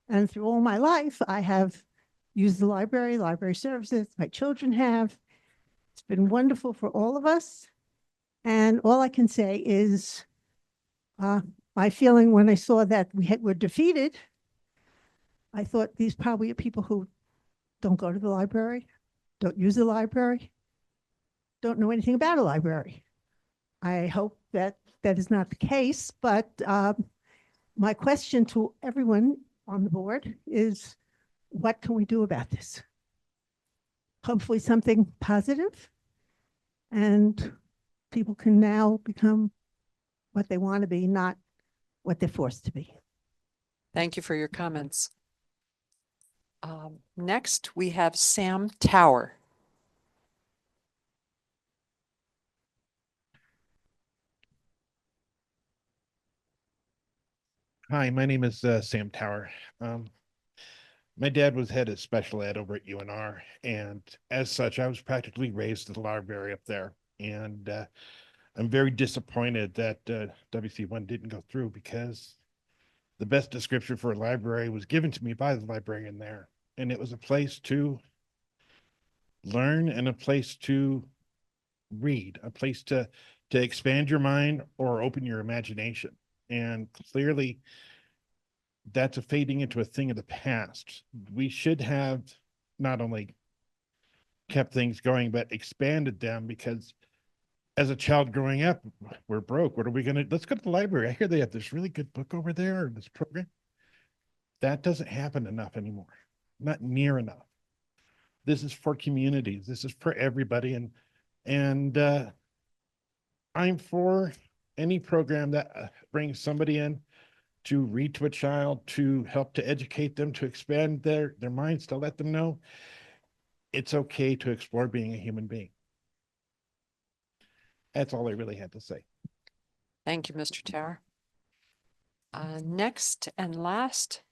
And through all my life, I have used the library services. My children have. It's been wonderful for all of us. And all I can say is my feeling when I saw that were defeated, I thought these probably are people who don't go to the library, don't use the library, don't know anything about a library. I hope that that is not the case, but my question to everyone on the board is, what can we do about this? Hopefully something positive, and people can now become what they want to be, not what they're forced to be. Thank you for your comments. Next, we have Sam Tower. Hi, my name is Sam Tower. My dad was head of special ed over at UNR, and as such, I was practically raised at the library up there. And I'm very disappointed that WC1 didn't go through, because the best description for a library was given to me by the librarian there. And it was a place to learn and a place to read, a place to expand your mind or open your imagination. And clearly, that's a fading into a thing of the past. We should have not only kept things going, but expanded them, because as a child growing up, we're broke. What are we going to, let's go to the library. I hear they have this really good book over there, or this program. That doesn't happen enough anymore. Not near enough. This is for communities. This is for everybody. And I'm for any program that brings somebody in to read to a child, to help to educate them, to expand their minds, to let them know it's okay to explore being a human being. That's all I really had to say. Thank you, Mr. Tower. Next and last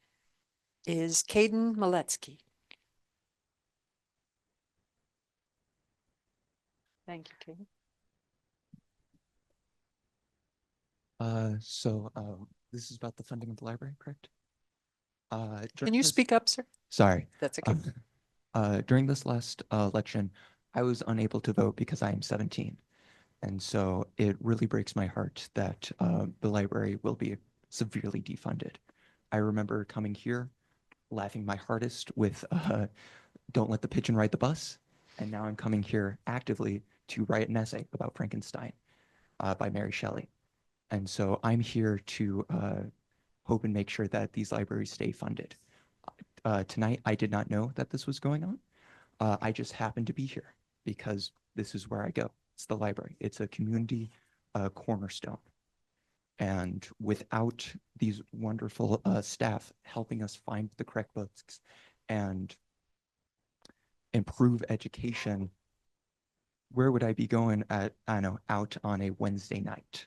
is Caden Maletsky. Thank you, Caden. This is about the funding of the library, correct? Can you speak up, sir? Sorry. That's okay. During this last election, I was unable to vote because I am 17. And so it really breaks my heart that the library will be severely defunded. I remember coming here, laughing my hardest with don't let the pigeon ride the bus. And now I'm coming here actively to write an essay about Frankenstein. by Mary Shelley. And so I'm here to hope and make sure that these libraries stay funded. Tonight, I did not know that this was going on. I just happened to be here because this is where I go. It's the library. It's a community cornerstone. And without these wonderful staff helping us find the correct books and improve education, where would I be going at, I don't know, out on a Wednesday night?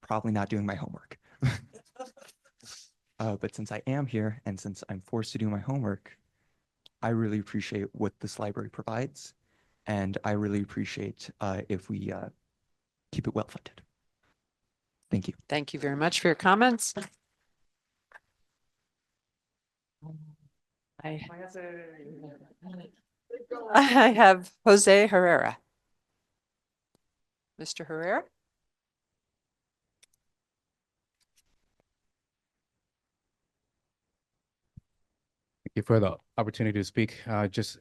Probably not doing my homework. But since I am here and since I'm forced to do my homework, I really appreciate what this library provides. And I really appreciate if we keep it well funded. Thank you. Thank you very much for your comments. I have Jose Herrera. Mr. Herrera? Thank you for the opportunity to speak. Just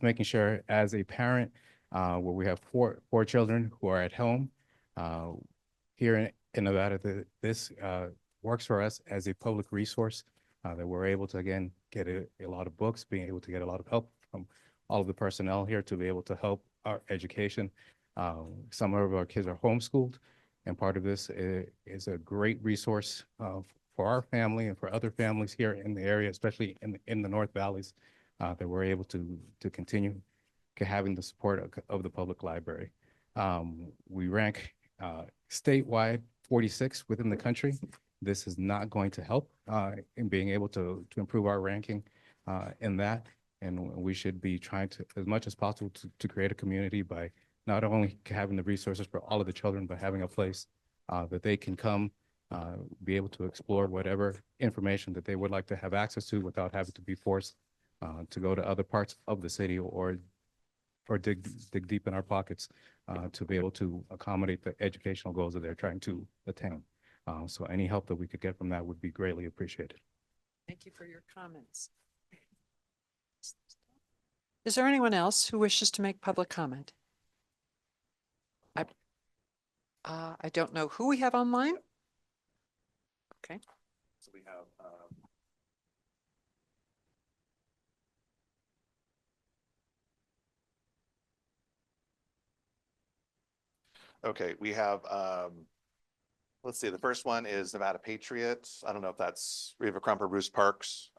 making sure, as a parent, where we have four children who are at home here in Nevada, this works for us as a public resource, that we're able to, again, get a lot of books, being able to get a lot of help from all of the personnel here to be able to help our education. Some of our kids are homeschooled, and part of this is a great resource for our family and for other families here in the area, especially in the North Valleys, that we're able to continue having the support of the public library. We rank statewide 46 within the country. This is not going to help in being able to improve our ranking in that. And we should be trying to, as much as possible, to create a community by not only having the resources for all of the children, but having a place that they can come, be able to explore whatever information that they would like to have access to without having to be forced to go to other parts of the city or dig deep in our pockets to be able to accommodate the educational goals that they're trying to attain. So any help that we could get from that would be greatly appreciated. Thank you for your comments. Is there anyone else who wishes to make public comment? I don't know who we have online. Okay. So we have okay, we have let's see, the first one is Nevada Patriots. I don't know if that's Reva Crump or Bruce Parks.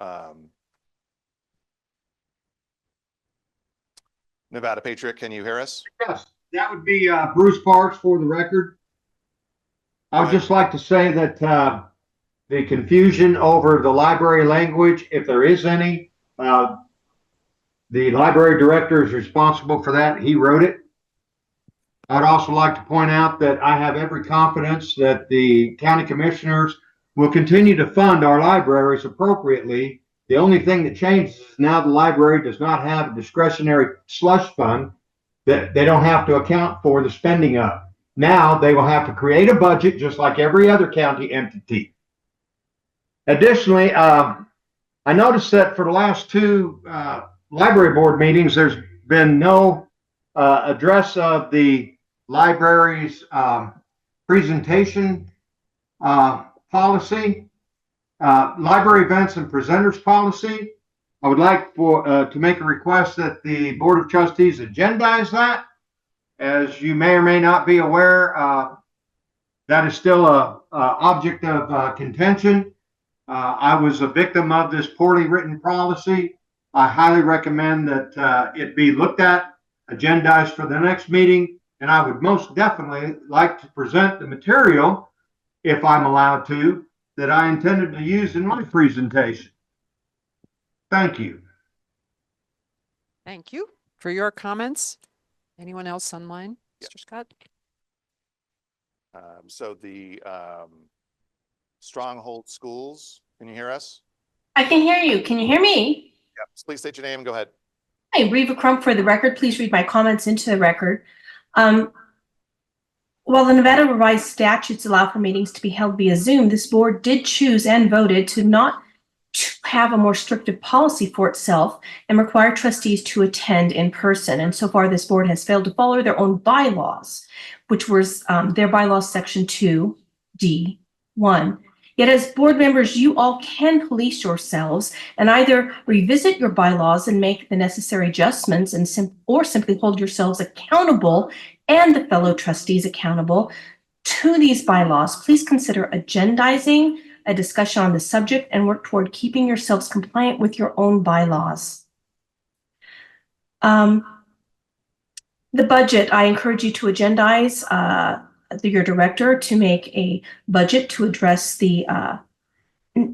Nevada Patriot, can you hear us? Yes, that would be Bruce Parks for the record. I would just like to say that the confusion over the library language, if there is any, the library director is responsible for that. He wrote it. I'd also like to point out that I have every confidence that the county commissioners will continue to fund our libraries appropriately. The only thing that changes is now the library does not have a discretionary slush fund that they don't have to account for the spending of. Now they will have to create a budget just like every other county entity. Additionally, I noticed that for the last two library board meetings, there's been no address of the library's presentation policy, library events and presenters policy. I would like to make a request that the Board of Trustees agendize that. As you may or may not be aware, that is still a object of contention. I was a victim of this poorly written policy. I highly recommend that it be looked at, agendized for the next meeting, and I would most definitely like to present the material, if I'm allowed to, that I intended to use in my presentation. Thank you. Thank you for your comments. Anyone else online, Mr. Scott? So the Stronghold Schools, can you hear us? I can hear you. Can you hear me? Yep. Please state your name and go ahead. Hi, Reva Crump for the record. Please read my comments into the record. While the Nevada revised statutes allow for meetings to be held via Zoom, this board did choose and voted to not have a more restrictive policy for itself and require trustees to attend in person. And so far, this board has failed to follow their own bylaws, which was their bylaws section 2D1. Yet as board members, you all can police yourselves and either revisit your bylaws and make the necessary adjustments or simply hold yourselves accountable and the fellow trustees accountable to these bylaws. Please consider agendizing a discussion on the subject and work toward keeping yourselves compliant with your own bylaws. The budget, I encourage you to agendize your director to make a budget to address the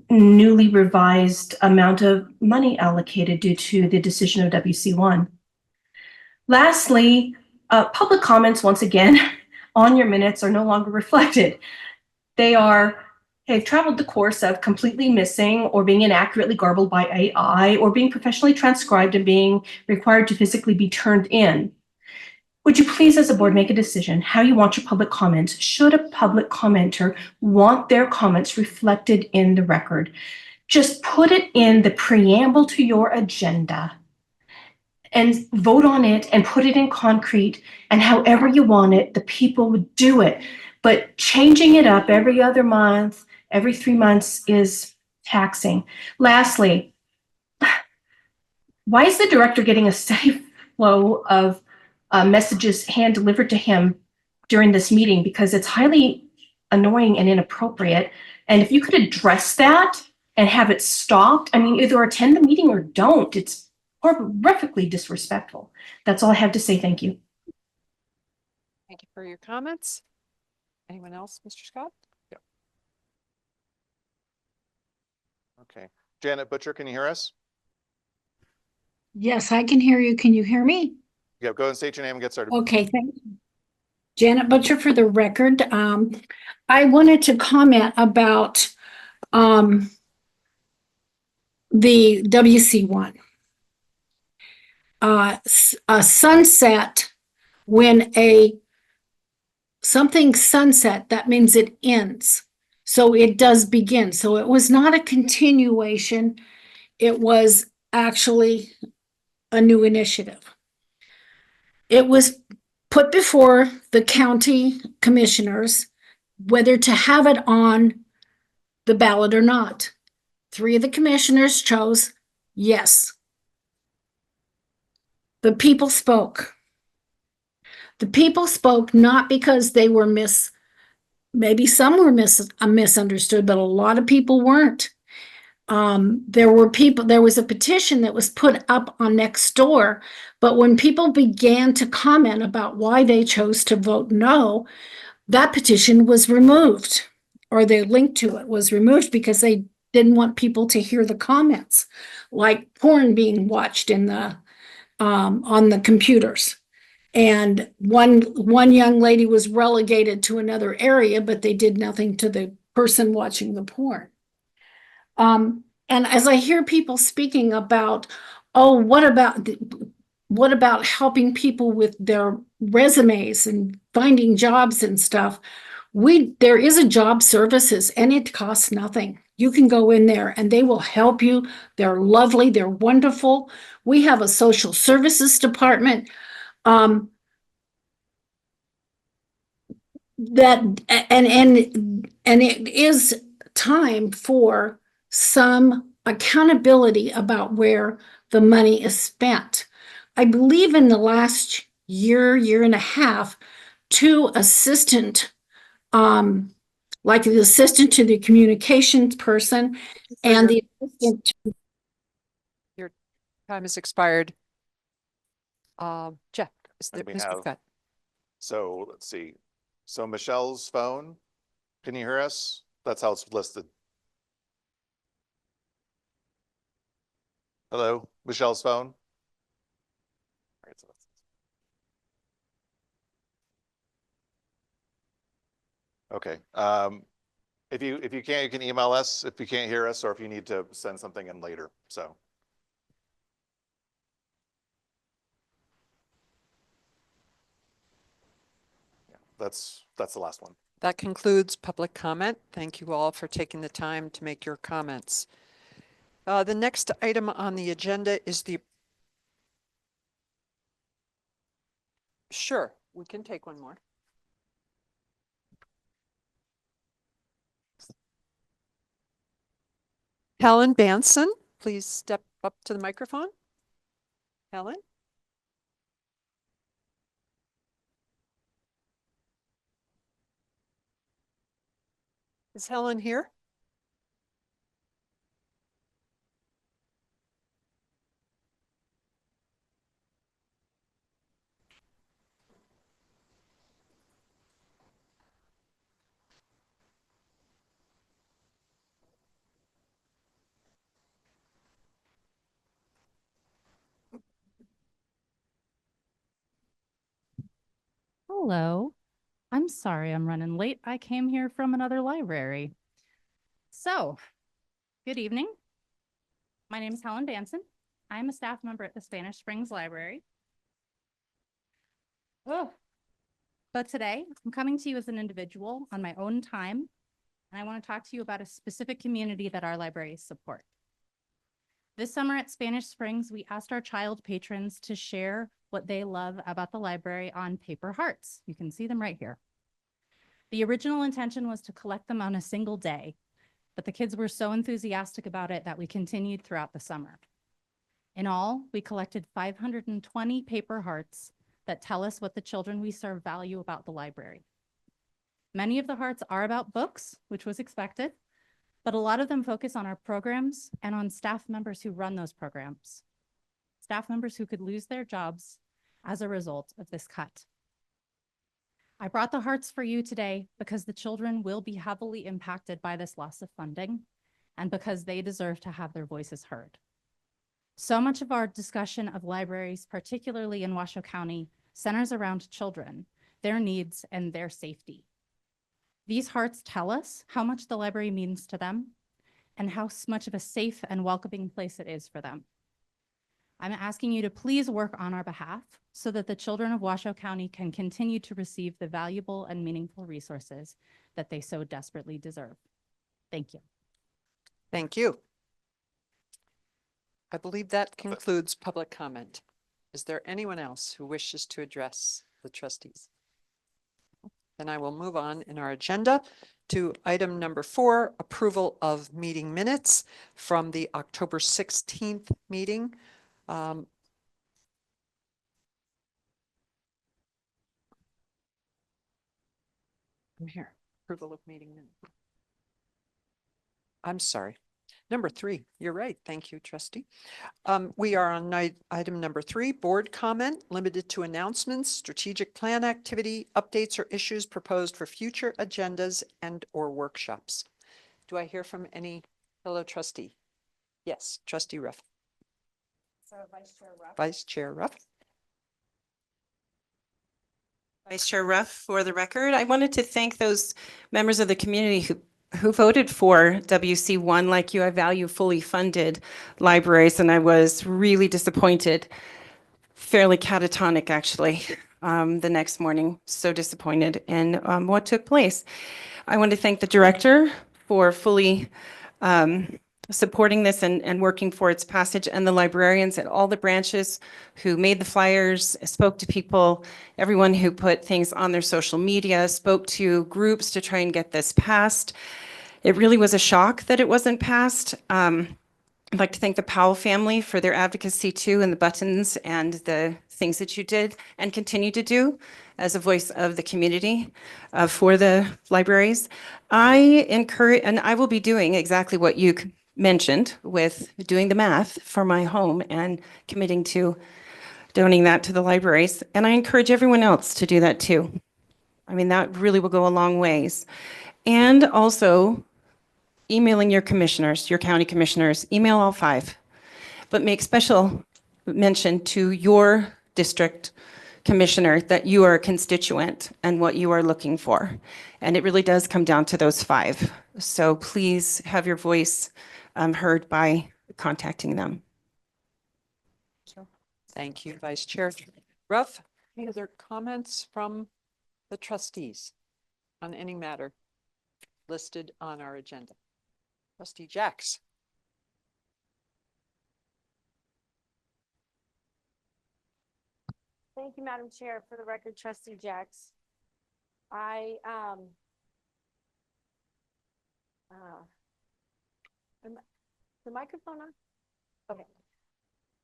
newly revised amount of money allocated due to the decision of WC1. Lastly, public comments, once again, on your minutes are no longer reflected. They've traveled the course of completely missing or being inaccurately garbled by AI or being professionally transcribed and being required to physically be turned in. Would you please, as a board, make a decision how you want your public comments? Should a public commenter want their comments reflected in the record? Just put it in the preamble to your agenda and vote on it and put it in concrete, and however you want it, the people would do it. But changing it up every other month, every 3 months is taxing. Lastly, why is the director getting a steady flow of messages hand delivered to him during this meeting? Because it's highly annoying and inappropriate. And if you could address that and have it stopped, I mean, either attend the meeting or don't. It's horrifically disrespectful. That's all I have to say. Thank you. Thank you for your comments. Anyone else, Mr. Scott? Yeah. Okay. Janet Butcher, can you hear us? Yes, I can hear you. Can you hear me? Yeah, go and state your name and get started. Okay, thank you. Janet Butcher for the record. I wanted to comment about the WC1. A sunset, when something sunset, that means it ends. So it does begin. So it was not a continuation. It was actually a new initiative. It was put before the county commissioners whether to have it on the ballot or not. 3 of the commissioners chose yes. The people spoke. The people spoke not because they were maybe some were misunderstood, but a lot of people weren't. There was a petition that was put up on Nextdoor, but when people began to comment about why they chose to vote no, that petition was removed, or the link to it was removed because they didn't want people to hear the comments, like porn being watched in the on the computers. And one young lady was relegated to another area, but they did nothing to the person watching the porn. And as I hear people speaking about, oh, what about helping people with their resumes and finding jobs and stuff? There is a job services and it costs nothing. You can go in there and they will help you. They're lovely. They're wonderful. We have a social services department. And it is time for some accountability about where the money is spent. I believe in the last year and a half, 2 assistant, like the assistant to the communications person and the assistant to Your time has expired. Jeff, is there, We Mr. have- Scott? So let's see. So Michelle's phone, can you hear us? That's how it's listed. Hello, Michelle's phone. All right, so that's- Okay. If you can't, you can email us if you can't hear us, or if you need to send something in later. So. Yeah, that's the last one. That concludes public comment. Thank you all for taking the time to make your comments. The next item on the agenda is sure, we can take one more. Helen Banson, please step up to the microphone. Helen? Is Helen here? Hello. I'm sorry I'm running late. I came here from another library. So, good evening. My name is Helen Banson. I'm a staff member at the Spanish Springs Library. Oh. But today, I'm coming to you as an individual on my own time, and I want to talk to you about a specific community that our libraries support. This summer at Spanish Springs, we asked our child patrons to share what they love about the library on paper hearts. You can see them right here. The original intention was to collect them on a single day, but the kids were so enthusiastic about it that we continued throughout the summer. In all, we collected 520 paper hearts that tell us what the children we serve value about the library. Many of the hearts are about books, which was expected, but a lot of them focus on our programs and on staff members who run those programs. Staff members who could lose their jobs as a result of this cut. I brought the hearts for you today because the children will be heavily impacted by this loss of funding and because they deserve to have their voices heard. So much of our discussion of libraries, particularly in Washoe County, centers around children, their needs, and their safety. These hearts tell us how much the library means to them and how much of a safe and welcoming place it is for them. I'm asking you to please work on our behalf so that the children of Washoe County can continue to receive the valuable and meaningful resources that they so desperately deserve. Thank you. Thank you. I believe that concludes public comment. Is there anyone else who wishes to address the trustees? Then I will move on in our agenda to item number 4, approval of meeting minutes from the October 16th meeting. I'm here. Approval of meeting minutes. I'm sorry. Number 3, you're right. Thank you, trustee. We are on item number 3, board comment limited to announcements, strategic plan activity, updates or issues proposed for future agendas and or workshops. Do I hear from any fellow trustee? Yes, trustee Ruff. So Vice Chair Ruff. Vice Chair Ruff. Vice Chair Ruff, for the record, I wanted to thank those members of the community who voted for WC1. Like you, I value fully funded libraries, and I was really disappointed, fairly catatonic actually, the next morning. So disappointed in what took place. I want to thank the director for fully supporting this and working for its passage, and the librarians at all the branches who made the flyers, spoke to people, everyone who put things on their social media, spoke to groups to try and get this passed. It really was a shock that it wasn't passed. I'd like to thank the Powell family for their advocacy too, and the buttons and the things that you did and continue to do as a voice of the community for the libraries. I encourage, and I will be doing exactly what you mentioned with doing the math for my home and committing to donating that to the libraries. And I encourage everyone else to do that too. I mean, that really will go a long ways. And also emailing your commissioners, your county commissioners, email all 5, but make special mention to your district commissioner that you are a constituent and what you are looking for. And it really does come down to those 5. So please have your voice heard by contacting them. Thank you, Vice Chair Ruff. Any other comments from the trustees on any matter listed on our agenda? Trustee Jacks. Thank you, Madam Chair. For the record, Trustee Jacks. The microphone on? Okay.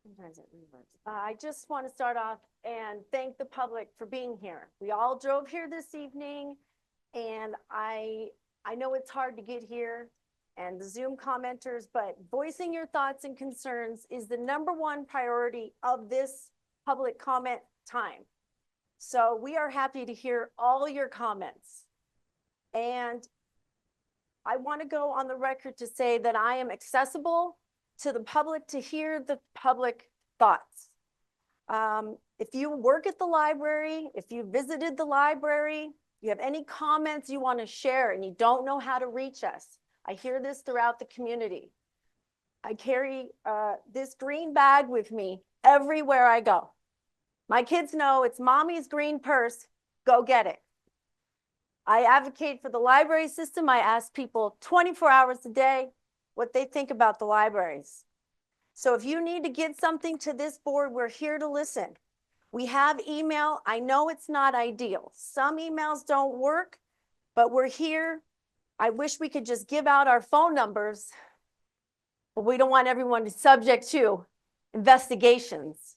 Sometimes it reverts. I just want to start off and thank the public for being here. We all drove here this evening, and I know it's hard to get here and the Zoom commenters, but voicing your thoughts and concerns is the #1 priority of this public comment time. So we are happy to hear all your comments. And I want to go on the record to say that I am accessible to the public to hear the public thoughts. If you work at the library, if you visited the library, you have any comments you want to share and you don't know how to reach us, I hear this throughout the community. I carry this green bag with me everywhere I go. My kids know it's mommy's green purse, go get it. I advocate for the library system. I ask people 24 hours a day what they think about the libraries. So if you need to get something to this board, we're here to listen. We have email. I know it's not ideal. Some emails don't work, but we're here. I wish we could just give out our phone numbers, but we don't want everyone to subject to investigations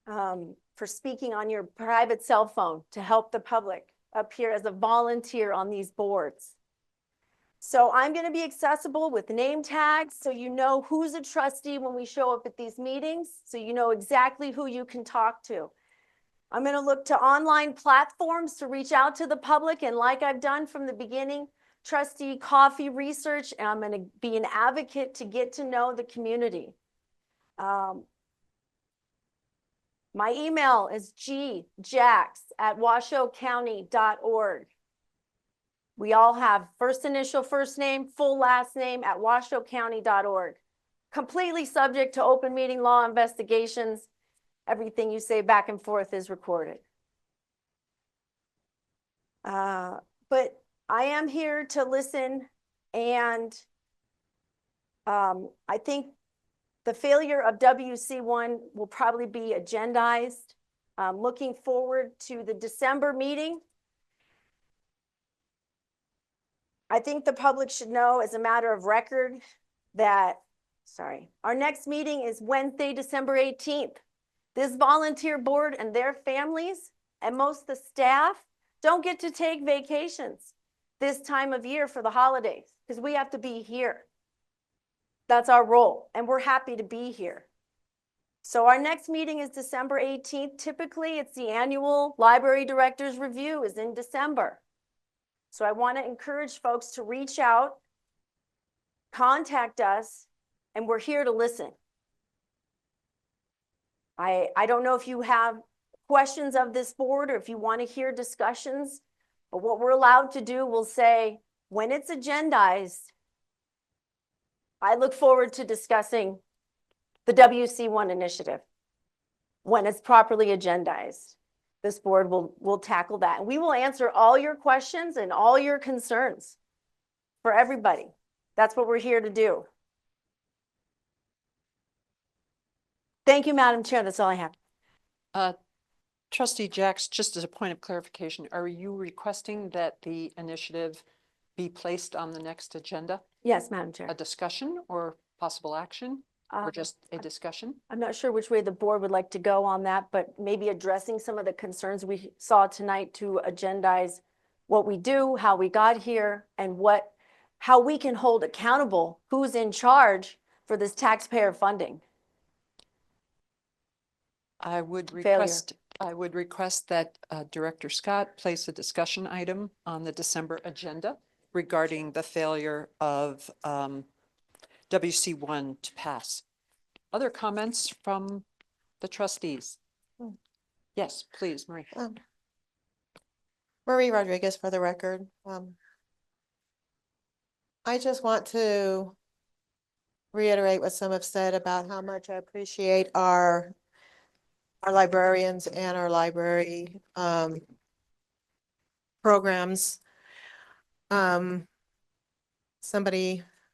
for speaking on your private cell phone to help the public up here as a volunteer on these boards. So I'm going to be accessible with name tags so you know who's a trustee when we show up at these meetings, so you know exactly who you can talk to. I'm going to look to online platforms to reach out to the public, and like I've done from the beginning, trustee coffee research, and I'm going to be an advocate to get to know the community. My email is gjacks@washoecounty.org. We all have first initial, first name, full last name at washoecounty.org. Completely subject to open meeting law investigations. Everything you say back and forth is recorded. But I am here to listen, and I think the failure of WC1 will probably be agendized. Looking forward to the December meeting. I think the public should know, as a matter of record, that, our next meeting is Wednesday, December 18th. This volunteer board and their families and most of the staff don't get to take vacations this time of year for the holidays because we have to be here. That's our role, and we're happy to be here. So our next meeting is December 18th. Typically, it's the annual library directors review is in December. So I want to encourage folks to reach out, contact us, and we're here to listen. I don't know if you have questions of this board or if you want to hear discussions, but what we're allowed to do, we'll say, when it's agendized, I look forward to discussing the WC1 initiative. When it's properly agendized, this board will tackle that. And we will answer all your questions and all your concerns for everybody. That's what we're here to do. Thank you, Madam Chair. That's all I have. Trustee Jacks, just as a point of clarification, are you requesting that the initiative be placed on the next agenda? Yes, Madam Chair. A discussion or possible action, or just a discussion? I'm not sure which way the board would like to go on that, but maybe addressing some of the concerns we saw tonight to agendize what we do, how we got here, and how we can hold accountable who's in charge for this taxpayer funding. I would request that Director Scott place a discussion item on the December agenda regarding the failure of WC1 to pass. Other comments from the trustees? Yes, please, Marie. Marie Rodriguez for the record. I just want to reiterate what some have said about how much I appreciate our librarians and our library programs.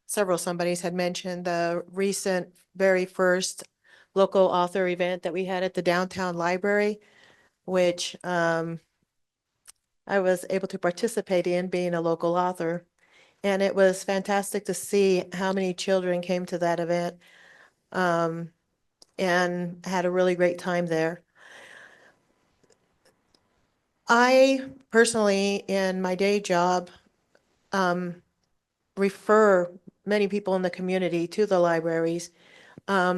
Several somebodies had mentioned the recent very first local author event that we had at the downtown library, which I was able to participate in being a local author. And it was fantastic to see how many children came to that event and had a really great time there. I personally, in my day job, refer many people in the community to the libraries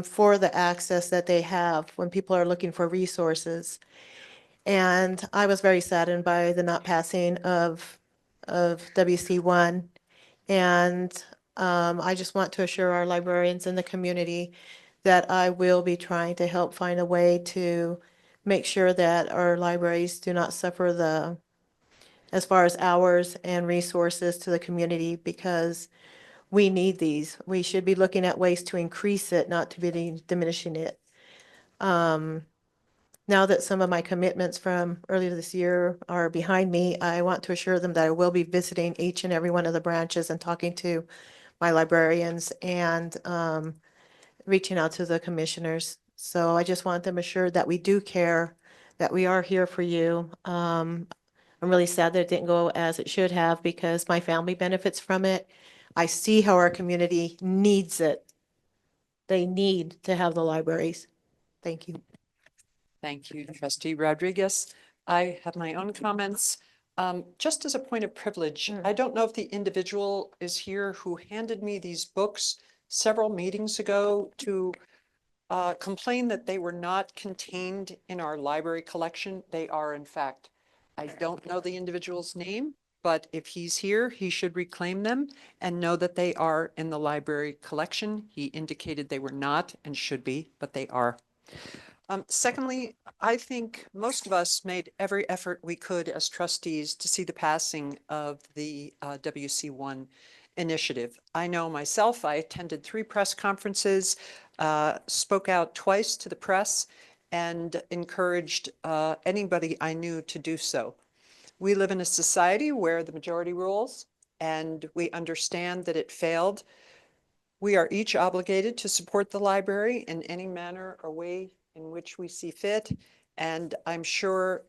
for the access that they have when people are looking for resources. And I was very saddened by the not passing of WC1. And I just want to assure our librarians in the community that I will be trying to help find a way to make sure that our libraries do not suffer as far as hours and resources to the community, because we need these. We should be looking at ways to increase it, not to be diminishing it. Now that some of my commitments from earlier this year are behind me, I want to assure them that I will be visiting each and every one of the branches and talking to my librarians and reaching out to the commissioners. So I just want them assured that we do care, that we are here for you. I'm really sad that it didn't go as it should have because my family benefits from it. I see how our community needs it. They need to have the libraries. Thank you. Thank you, Trustee Rodriguez. I have my own comments. Just as a point of privilege, I don't know if the individual is here who handed me these books several meetings ago to complain that they were not contained in our library collection. They are, in fact. I don't know the individual's name, but if he's here, he should reclaim them and know that they are in the library collection. He indicated they were not and should be, but they are. Secondly, I think most of us made every effort we could as trustees to see the passing of the WC1 initiative. I know myself, I attended 3 press conferences, spoke out twice to the press, and encouraged anybody I knew to do so. We live in a society where the majority rules, and we understand that it failed. We are each obligated to support the library in any manner or way in which we see fit. And I'm sure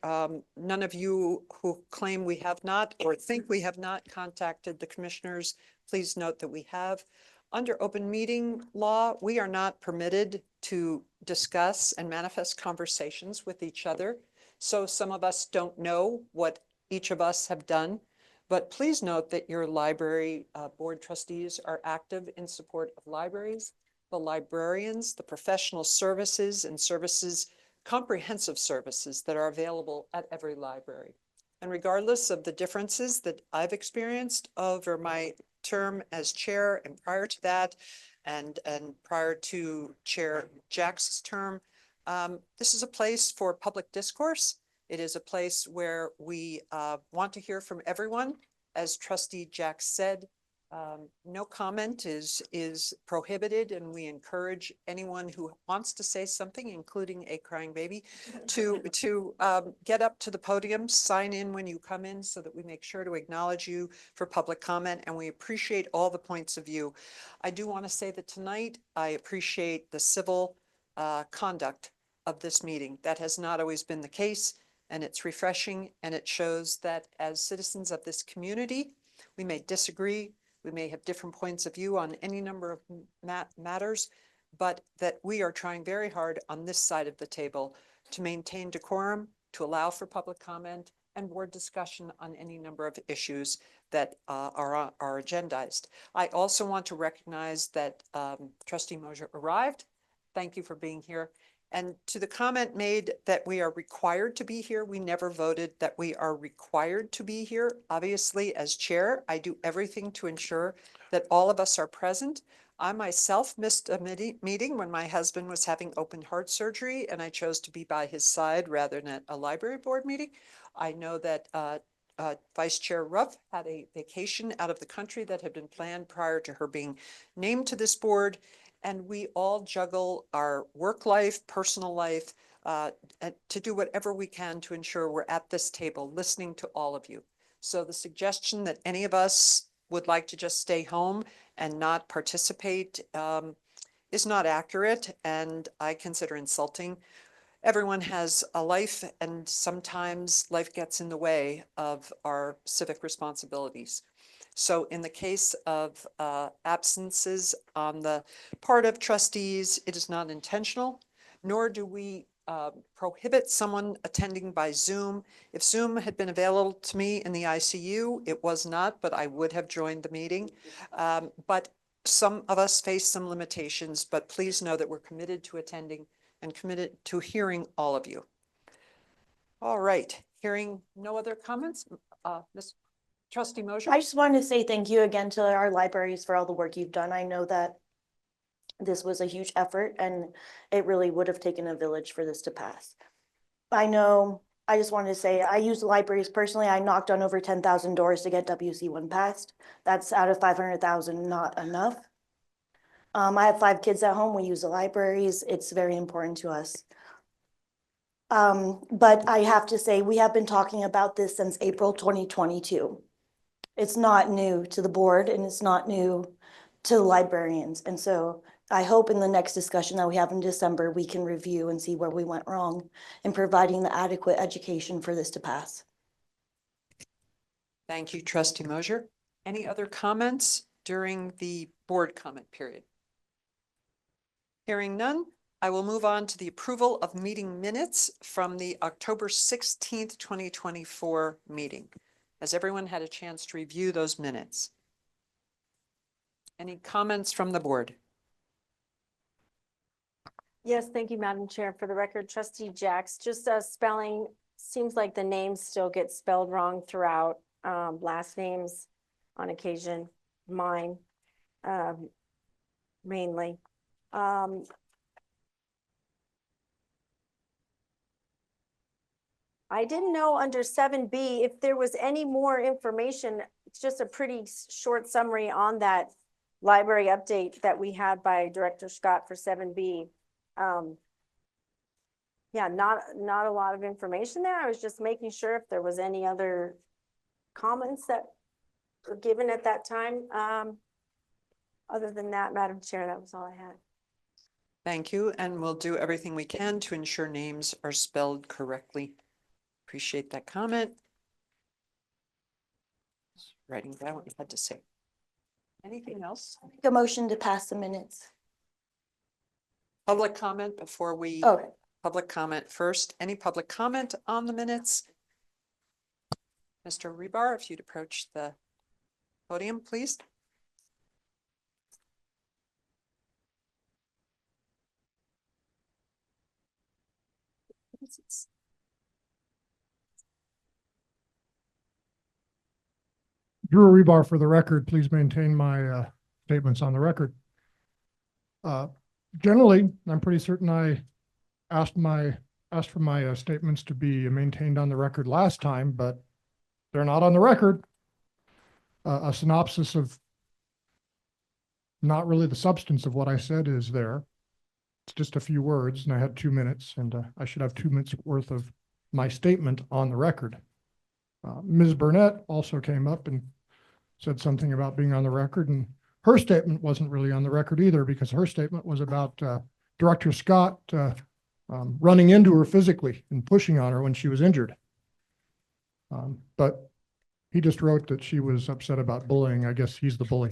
none of you who claim we have not or think we have not contacted the commissioners, please note that we have. Under open meeting law, we are not permitted to discuss and manifest conversations with each other. So some of us don't know what each of us have done. But please note that your library board trustees are active in support of libraries, the librarians, the professional services and services, comprehensive services that are available at every library. And regardless of the differences that I've experienced over my term as chair and prior to that, and prior to Chair Jack's term, this is a place for public discourse. It is a place where we want to hear from everyone. As Trustee Jack said, no comment is prohibited, and we encourage anyone who wants to say something, including a crying baby, to get up to the podium, sign in when you come in so that we make sure to acknowledge you for public comment, and we appreciate all the points of view. I do want to say that tonight I appreciate the civil conduct of this meeting. That has not always been the case. And it's refreshing, and it shows that as citizens of this community, we may disagree, we may have different points of view on any number of matters, but that we are trying very hard on this side of the table to maintain decorum, to allow for public comment and board discussion on any number of issues that are agendized. I also want to recognize that Trustee Mosier arrived. Thank you for being here. And to the comment made that we are required to be here, we never voted that we are required to be here. Obviously, as chair, I do everything to ensure that all of us are present. I myself missed a meeting when my husband was having open heart surgery, and I chose to be by his side rather than at a library board meeting. I know that Vice Chair Ruff had a vacation out of the country that had been planned prior to her being named to this board. And we all juggle our work life, personal life, to do whatever we can to ensure we're at this table listening to all of you. So the suggestion that any of us would like to just stay home and not participate is not accurate and I consider insulting. Everyone has a life and sometimes life gets in the way of our civic responsibilities. So in the case of absences on the part of trustees, it is not intentional, nor do we prohibit someone attending by Zoom. If Zoom had been available to me in the ICU, it was not, but I would have joined the meeting. But some of us face some limitations, but please know that we're committed to attending and committed to hearing all of you. All right, hearing no other comments, Ms. Trustee Mosier? I just wanted to say thank you again to our libraries for all the work you've done. I know that this was a huge effort and it really would have taken a village for this to pass. I just wanted to say, I use the libraries personally. I knocked on over 10,000 doors to get WC1 passed. That's out of 500,000, not enough. I have 5 kids at home. We use the libraries. It's very important to us. But I have to say, we have been talking about this since April 2022. It's not new to the board and it's not new to the librarians. And so I hope in the next discussion that we have in December, we can review and see where we went wrong in providing the adequate education for this to pass. Thank you, Trustee Mosier. Any other comments during the board comment period? Hearing none, I will move on to the approval of meeting minutes from the October 16th, 2024 meeting. Has everyone had a chance to review those minutes? Any comments from the board? Yes, thank you, Madam Chair. For the record, Trustee Jacks, just spelling, seems like the names still get spelled wrong throughout, last names on occasion, mine mainly. I didn't know under 7B if there was any more information. It's just a pretty short summary on that library update that we had by Director Scott for 7B. Yeah, not a lot of information there. I was just making sure if there was any other comments that were given at that time. Other than that, Madam Chair, that was all I had. Thank you, and we'll do everything we can to ensure names are spelled correctly. Appreciate that comment. Just writing down what you had to say. Anything else? Make a motion to pass the minutes. Public comment before we, Okay. Public comment first. Any public comment on the minutes? Mr. Rebar, if you'd approach the podium, please. Drew Rebar for the record, please maintain my statements on the record. Generally, I'm pretty certain I asked for my statements to be maintained on the record last time, but they're not on the record. A synopsis of not really the substance of what I said is there. It's just a few words, and I had 2 minutes, and I should have 2 minutes worth of my statement on the record. Ms. Burnett also came up and said something about being on the record, and her statement wasn't really on the record either, because her statement was about Director Scott running into her physically and pushing on her when she was injured. But he just wrote that she was upset about bullying. I guess he's the bully.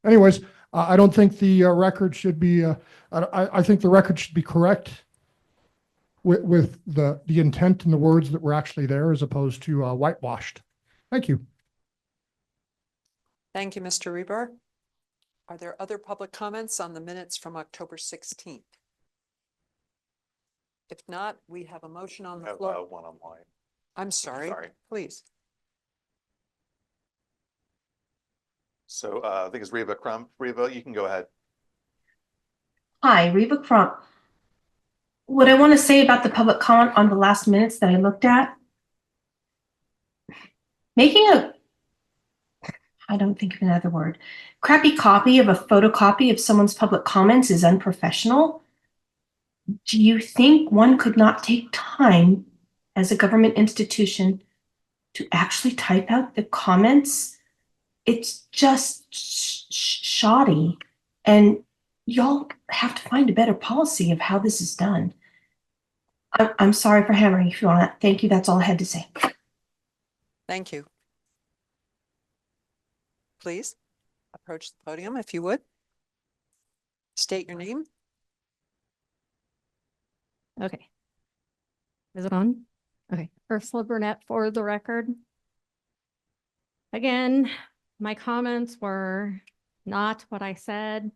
Anyways, I don't think the record should be, I think the record should be correct with the intent and the words that were actually there as opposed to whitewashed. Thank you. Thank you, Mr. Rebar. Are there other public comments on the minutes from October 16th? If not, we have a motion on the floor. One online. I'm sorry. Please. So I think it's Reva Crump. Reva, you can go ahead. Hi, Reva Crump. What I want to say about the public comment on the last minutes that I looked at, making I don't think of another word, crappy copy of a photocopy of someone's public comments is unprofessional. Do you think one could not take time as a government institution to actually type out the comments? It's just shoddy. And y'all have to find a better policy of how this is done. I'm sorry for hammering you on that. Thank you. That's all I had to say. Thank you. Please approach the podium if you would. State your name. Okay. Is it on? Okay. Ursula Burnett for the record. Again, my comments were not what I said.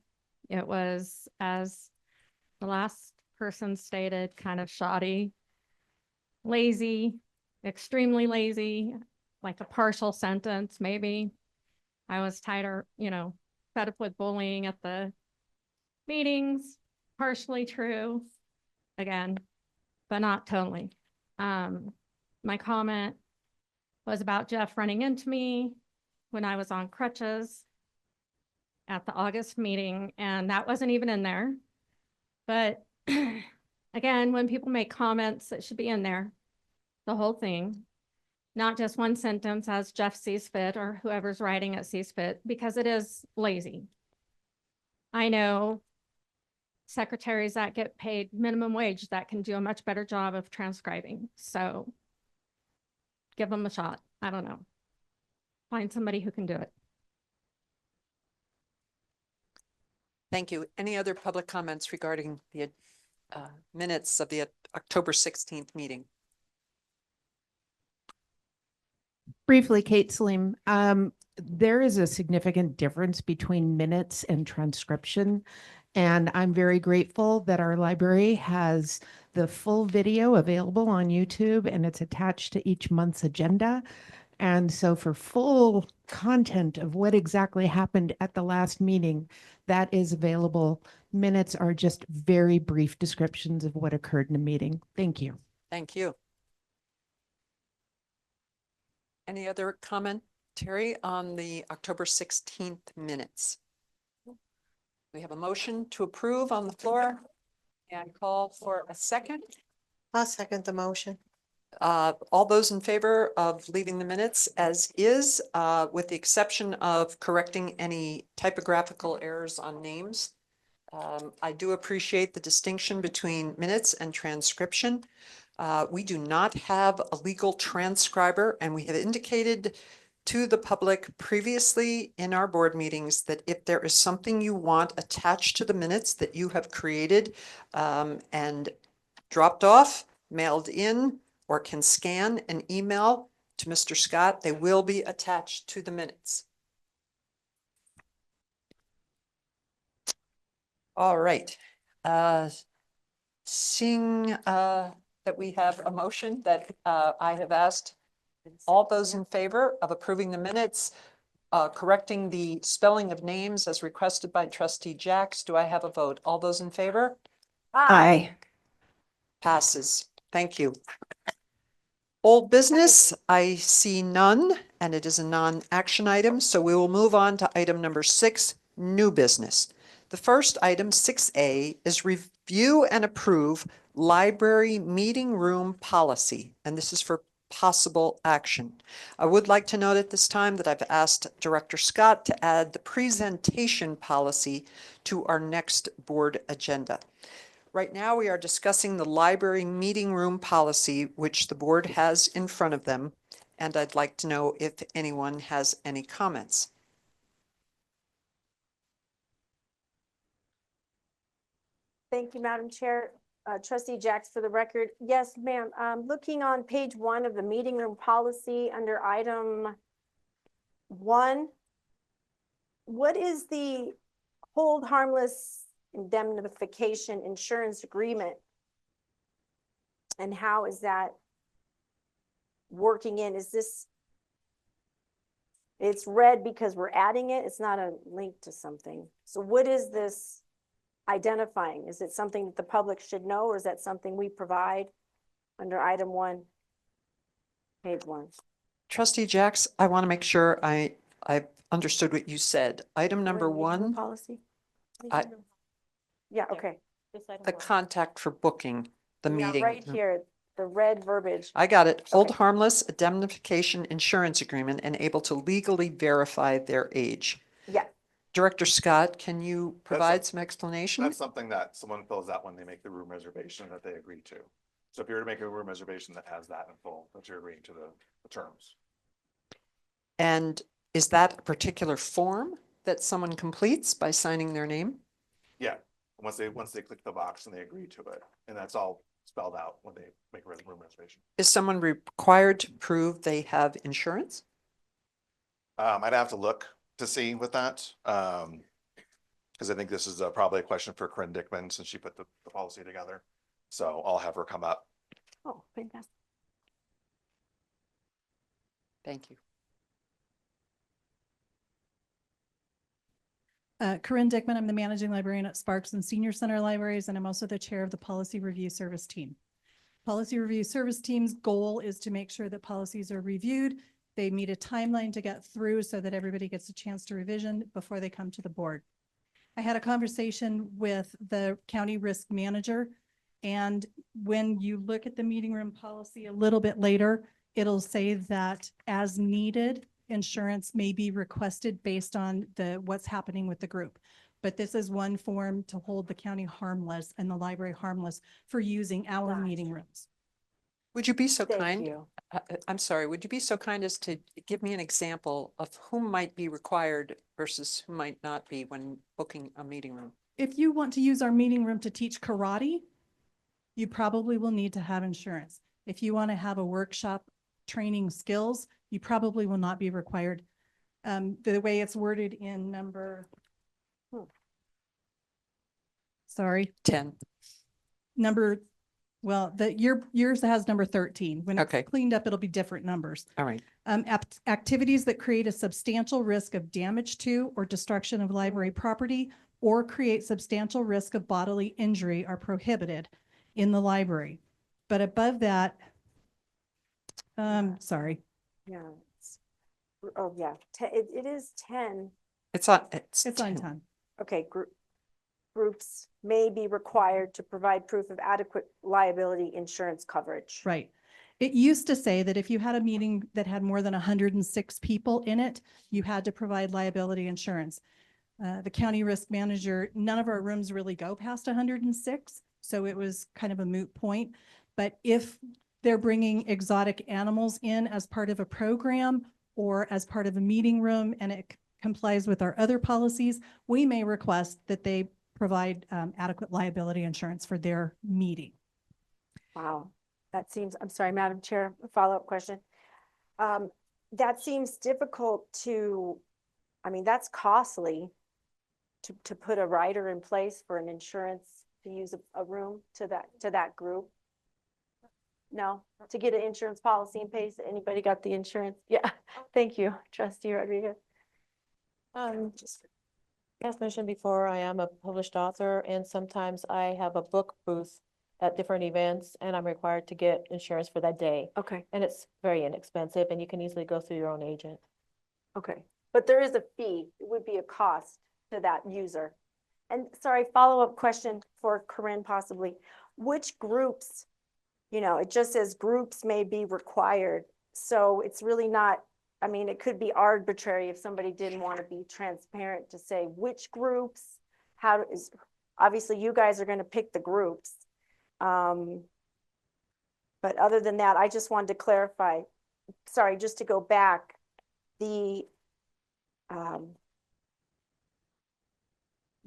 It was, as the last person stated, kind of shoddy, lazy, extremely lazy, like a partial sentence, maybe. I was tired, fed up with bullying at the meetings, partially true, again, but not totally. My comment was about Jeff running into me when I was on crutches at the August meeting, and that wasn't even in there. But again, when people make comments, it should be in there, the whole thing, not just one sentence as Jeff sees fit or whoever's writing it sees fit, because it is lazy. I know secretaries that get paid minimum wage that can do a much better job of transcribing. So give them a shot. I don't know. Find somebody who can do it. Thank you. Any other public comments regarding the minutes of the October 16th meeting? Briefly, Kate Salim, there is a significant difference between minutes and transcription. And I'm very grateful that our library has the full video available on YouTube, and it's attached to each month's agenda. And so for full content of what exactly happened at the last meeting, that is available. Minutes are just very brief descriptions of what occurred in a meeting. Thank you. Thank you. Any other commentary on the October 16th minutes? We have a motion to approve on the floor and call for a second. I'll second the motion. All those in favor of leaving the minutes as is, with the exception of correcting any typographical errors on names. I do appreciate the distinction between minutes and transcription. We do not have a legal transcriber, and we have indicated to the public previously in our board meetings that if there is something you want attached to the minutes that you have created and dropped off, mailed in, or can scan and email to Mr. Scott, they will be attached to the minutes. All right. Seeing that we have a motion that I have asked all those in favor of approving the minutes, correcting the spelling of names as requested by Trustee Jacks, do I have a vote? All those in favor? Aye. Passes. Thank you. Old business, I see none, and it is a non-action item, so we will move on to item number 6, new business. The first item, 6A, is review and approve library meeting room policy, and this is for possible action. I would like to note at this time that I've asked Director Scott to add the presentation policy to our next board agenda. Right now, we are discussing the library meeting room policy, which the board has in front of them, and I'd like to know if anyone has any comments. Thank you, Madam Chair. Trustee Jacks, for the record. Yes, ma'am. Looking on page 1 of the meeting room policy under item 1, what is the hold harmless indemnification insurance agreement? And how is that working in? Is this, it's red because we're adding it. It's not a link to something. So what is this identifying? Is it something that the public should know, or is that something we provide under item 1, page 1? Trustee Jacks, I want to make sure I understood what you said. Item number 1, Policy? I- Yeah, okay. the contact for booking the Yeah, meeting. right here, the red verbiage. I got it. Hold Okay. harmless indemnification insurance agreement and able to legally verify their age. Yeah. Director Scott, can you provide a- some explanation? That's something that someone fills out when they make the room reservation that they agree to. So if you're to make a room reservation that has that in full, that you're agreeing to the terms. And is that a particular form that someone completes by signing their name? Yeah, once they click the box and they agree to it, and that's all spelled out when they make a room reservation. Is someone required to prove they have insurance? I'd have to look to see with that. Because I think this is probably a question for Corinne Dickman since she put the policy together. So I'll have her come up. Oh, fantastic. Thank you. Corinne Dickman, I'm the managing librarian at Sparks and Senior Center Libraries, and I'm also the chair of the Policy Review Service Team. Policy Review Service Team's goal is to make sure that policies are reviewed. They meet a timeline to get through so that everybody gets a chance to revision before they come to the board. I had a conversation with the county risk manager, and when you look at the meeting room policy a little bit later, it'll say that as needed, insurance may be requested based on what's happening with the group. But this is one form to hold the county harmless and the library harmless for using our meeting rooms. Would you be so Thank kind? you. I'm sorry, would you be so kind as to give me an example of whom might be required versus who might not be when booking a meeting room? If you want to use our meeting room to teach karate, you probably will need to have insurance. If you want to have a workshop training skills, you probably will not be required. The way it's worded in number, sorry, 10. Yours has number 13. When Okay. it's cleaned up, it'll be different numbers. All right. Activities that create a substantial risk of damage to or destruction of library property or create substantial risk of bodily injury are prohibited in the library. But above that, sorry, Yeah. Oh, yeah. It is 10. It's on 10. Okay, groups may be required to provide proof of adequate liability insurance coverage. Right. It used to say that if you had a meeting that had more than 106 people in it, you had to provide liability insurance. The county risk manager, none of our rooms really go past 106, so it was kind of a moot point. But if they're bringing exotic animals in as part of a program or as part of a meeting room and it complies with our other policies, we may request that they provide adequate liability insurance for their meeting. Wow. That seems, I'm sorry, Madam Chair, a follow-up question. That seems difficult that's costly to put a rider in place for an insurance to use a room to that group. No, to get an insurance policy in place, anybody got the insurance? Yeah, thank you, Trustee Rodriguez. As mentioned before, I am a published author and sometimes I have a book booth at different events and I'm required to get insurance for that day. Okay. And it's very inexpensive and you can easily go through your own agent. Okay, but there is a fee. It would be a cost to that user. And sorry, follow-up question for Corinne possibly. Which groups, it just says groups may be required. So it's really not, it could be arbitrary if somebody didn't want to be transparent to say which groups, obviously you guys are going to pick the groups. But other than that, I just wanted to clarify, sorry, just to go back, the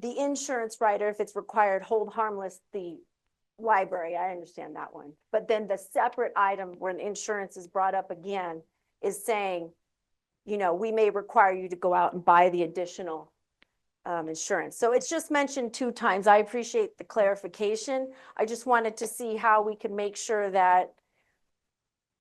insurance rider, if it's required, hold harmless the library. I understand that one. But then the separate item when insurance is brought up again is saying, we may require you to go out and buy the additional insurance. So it's just mentioned 2 times. I appreciate the clarification. I just wanted to see how we can make sure that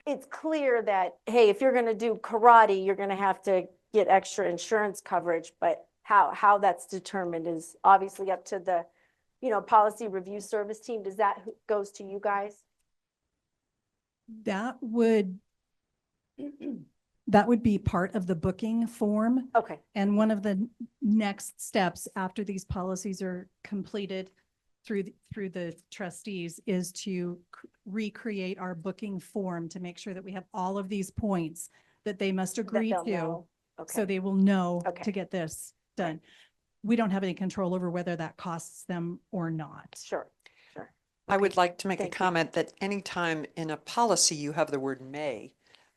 it's clear that, hey, if you're going to do karate, you're going to have to get extra insurance coverage, but how that's determined is obviously up to the, policy review service team. Does that goes to you guys? That would be part of the booking form. Okay. And one of the next steps after these policies are completed through the trustees is to recreate our booking form to make sure that we have all of these points that they must agree they'll to. know. Okay. So they will know Okay. to get this done. we don't have any control over whether that costs them or not. Sure, sure. I would Okay, like to make a thank you. comment that anytime in a policy you have the word may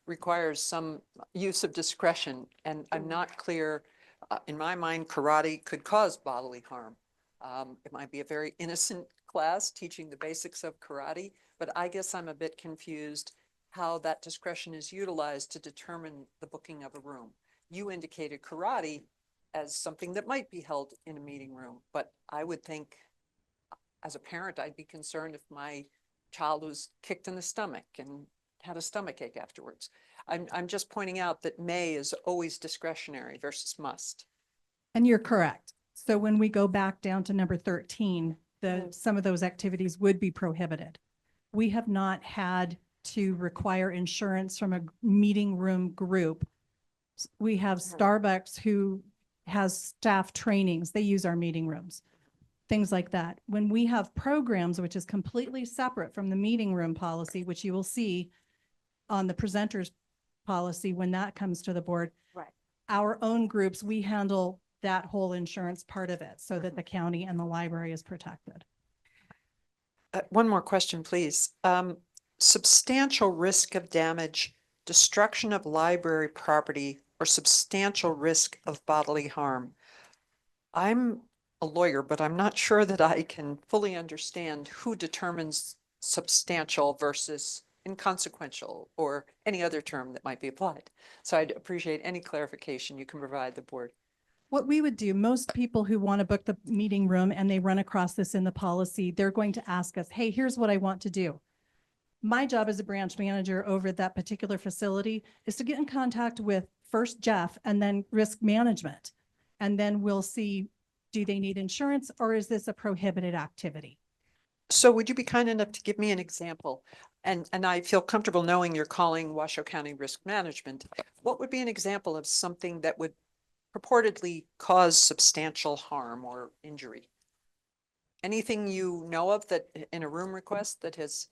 requires some use of discretion, and I'm not clear, in my mind, karate could cause bodily harm. It might be a very innocent class teaching the basics of karate, but I guess I'm a bit confused how that discretion is utilized to determine the booking of a room. You indicated karate as something that might be held in a meeting room, but I would think as a parent, I'd be concerned if my child was kicked in the stomach and had a stomach ache afterwards. I'm just pointing out that may is always discretionary versus must. And you're correct. So when we go back down to number 13, Mm. some of those activities would be prohibited. We have not had to require insurance from a meeting room group. We have Starbucks who has staff trainings. They use our meeting rooms, things like that. When we have programs, which is completely separate from the meeting room policy, which you will see on the presenters policy when that comes to the board. Right. Our own groups, we handle that whole insurance part of it so that the county and the library is protected. One more question, please. Substantial risk of damage, destruction of library property, or substantial risk of bodily harm. I'm a lawyer, but I'm not sure that I can fully understand who determines substantial versus inconsequential or any other term that might be applied. So I'd appreciate any clarification you can provide the board. What we would do, most people who want to book the meeting room and they run across this in the policy, they're going to ask us, hey, here's what I want to do. My job as a branch manager over at that particular facility is to get in contact with first Jeff and then risk management. And then we'll see, do they need insurance or is this a prohibited activity? So would you be kind enough to give me an example? And I feel comfortable knowing you're calling Washoe County Risk Management. What would be an example of something that would purportedly cause substantial harm or injury? Anything you know of that in a room request that has?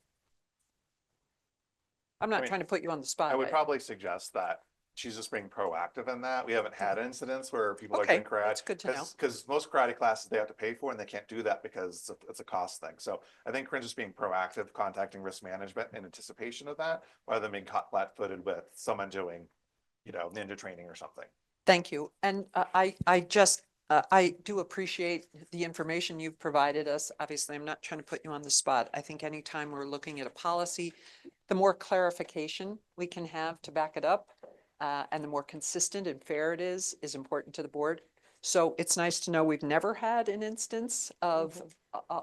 I'm not mean, trying to put you on the spot. I would probably suggest that she's just being proactive in that. We haven't had incidents where people are Okay, doing karate. that's good to know. Because most karate classes they have to pay for and they can't do that because it's a cost thing. So I think Corinne's just being proactive, contacting risk management in anticipation of that, rather than being caught flat-footed with someone doing, ninja training or something. Thank you. And I do appreciate the information you've provided us. Obviously, I'm not trying to put you on the spot. I think anytime we're looking at a policy, the more clarification we can have to back it up, and the more consistent and fair it is important to the board. So it's nice to know we've never had an instance of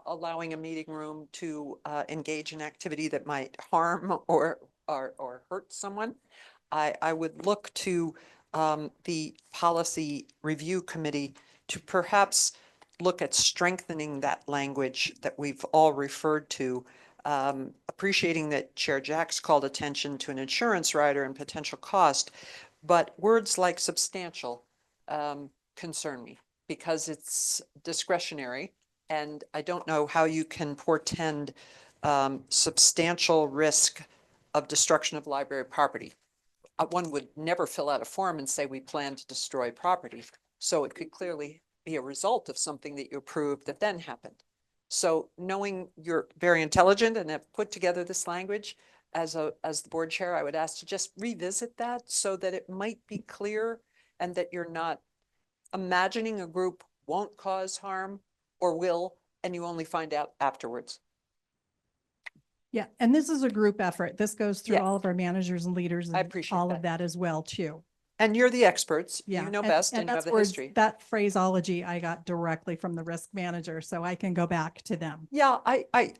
allowing a meeting room to engage in activity that might harm or hurt someone. I would look to the policy review committee to perhaps look at strengthening that language that we've all referred to, appreciating that Chair Jacks called attention to an insurance rider and potential cost, but words like substantial concern me because it's discretionary, and I don't know how you can portend substantial risk of destruction of library property. One would never fill out a form and say we plan to destroy property. So it could clearly be a result of something that you approved that then happened. So knowing you're very intelligent and have put together this language as the board chair, I would ask to just revisit that so that it might be clear and that you're not imagining a group won't cause harm or will, and you only find out afterwards. Yeah, and this is a group effort. This goes through Yeah. all of our managers and leaders I and appreciate all of that as well too. And you're the experts. Yeah. You know best and you have that's the words- history. That phraseology I got directly from the risk manager, so I can go back to them. Yeah, I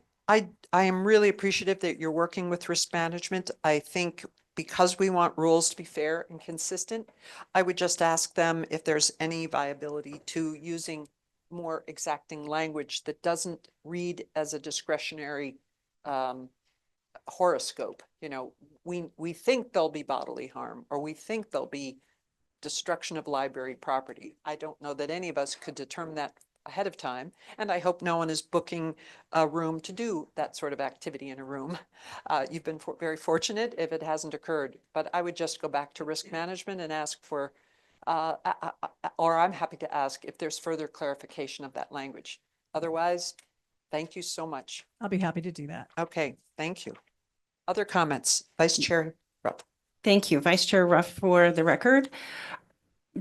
am really appreciative that you're working with risk management. I think because we want rules to be fair and consistent, I would just ask them if there's any viability to using more exacting language that doesn't read as a discretionary horoscope. We think there'll be bodily harm, or we think there'll be destruction of library property. I don't know that any of us could determine that ahead of time, and I hope no one is booking a room to do that sort of activity in a room. You've been very fortunate if it hasn't occurred, but I would just go back to risk management and ask for Or I'm happy to ask if there's further clarification of that language. Otherwise, thank you so much. I'll be happy to do that. Okay, thank you. Other comments? Vice Chair Rupp. Thank you, Vice Chair Ruff, for the record.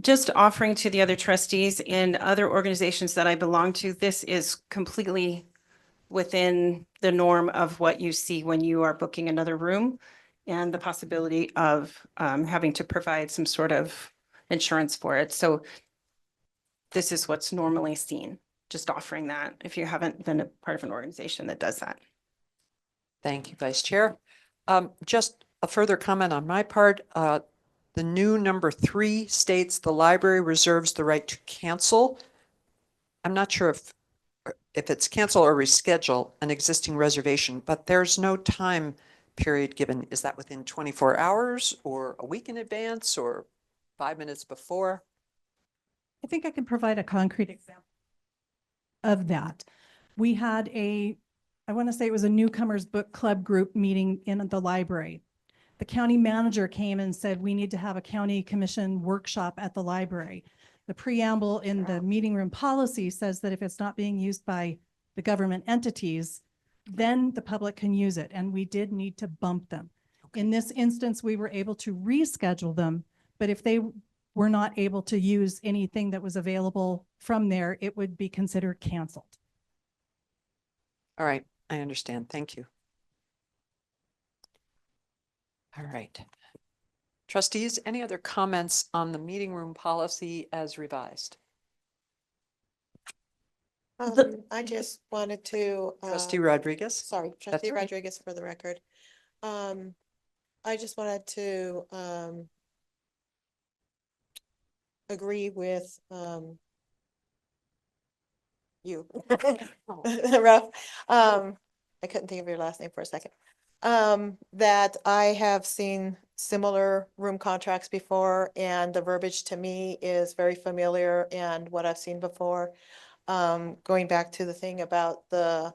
Just offering to the other trustees and other organizations that I belong to, this is completely within the norm of what you see when you are booking another room and the possibility of having to provide some sort of insurance for it. So this is what's normally seen, just offering that if you haven't been a part of an organization that does that. Thank you, Vice Chair. Just a further comment on my part. The new number 3 states the library reserves the right to cancel. I'm not sure if it's cancel or reschedule an existing reservation, but there's no time period given. Is that within 24 hours or a week in advance or 5 minutes before? I think I can provide a concrete example of that. We had I want to say it was a newcomers book club group meeting in the library. The county manager came and said, we need to have a county commission workshop at the library. The preamble in the meeting room policy says that if it's not being used by the government entities, then the public can use it. And we did need to bump them. In this instance, we were able to reschedule them, but if they were not able to use anything that was available from there, it would be considered canceled. All right, I understand. Thank you. All right. Trustees, any other comments on the meeting room policy as revised? I just wanted to. Trustee Rodriguez? Sorry, That's Trustee all right. Rodriguez for the record. I just wanted to agree with you, Ralph. I couldn't think of your last name for a second. That I have seen similar room contracts before, and the verbiage to me is very familiar and what I've seen before. Going back to the thing about the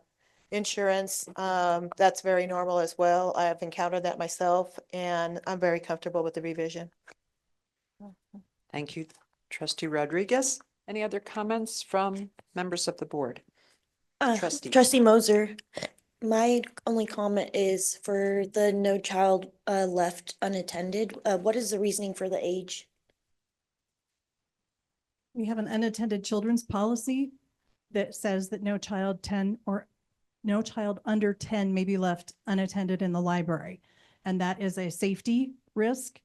insurance, that's very normal as well. I have encountered that myself, and I'm very comfortable with the revision. Thank you, Trustee Rodriguez. Any other comments from members of the board? Trustees. Trustee Moser, my only comment is for the no child left unattended. What is the reasoning for the age? We have an unattended children's policy that says that no child under 10 may be left unattended in the library. And that is a safety risk.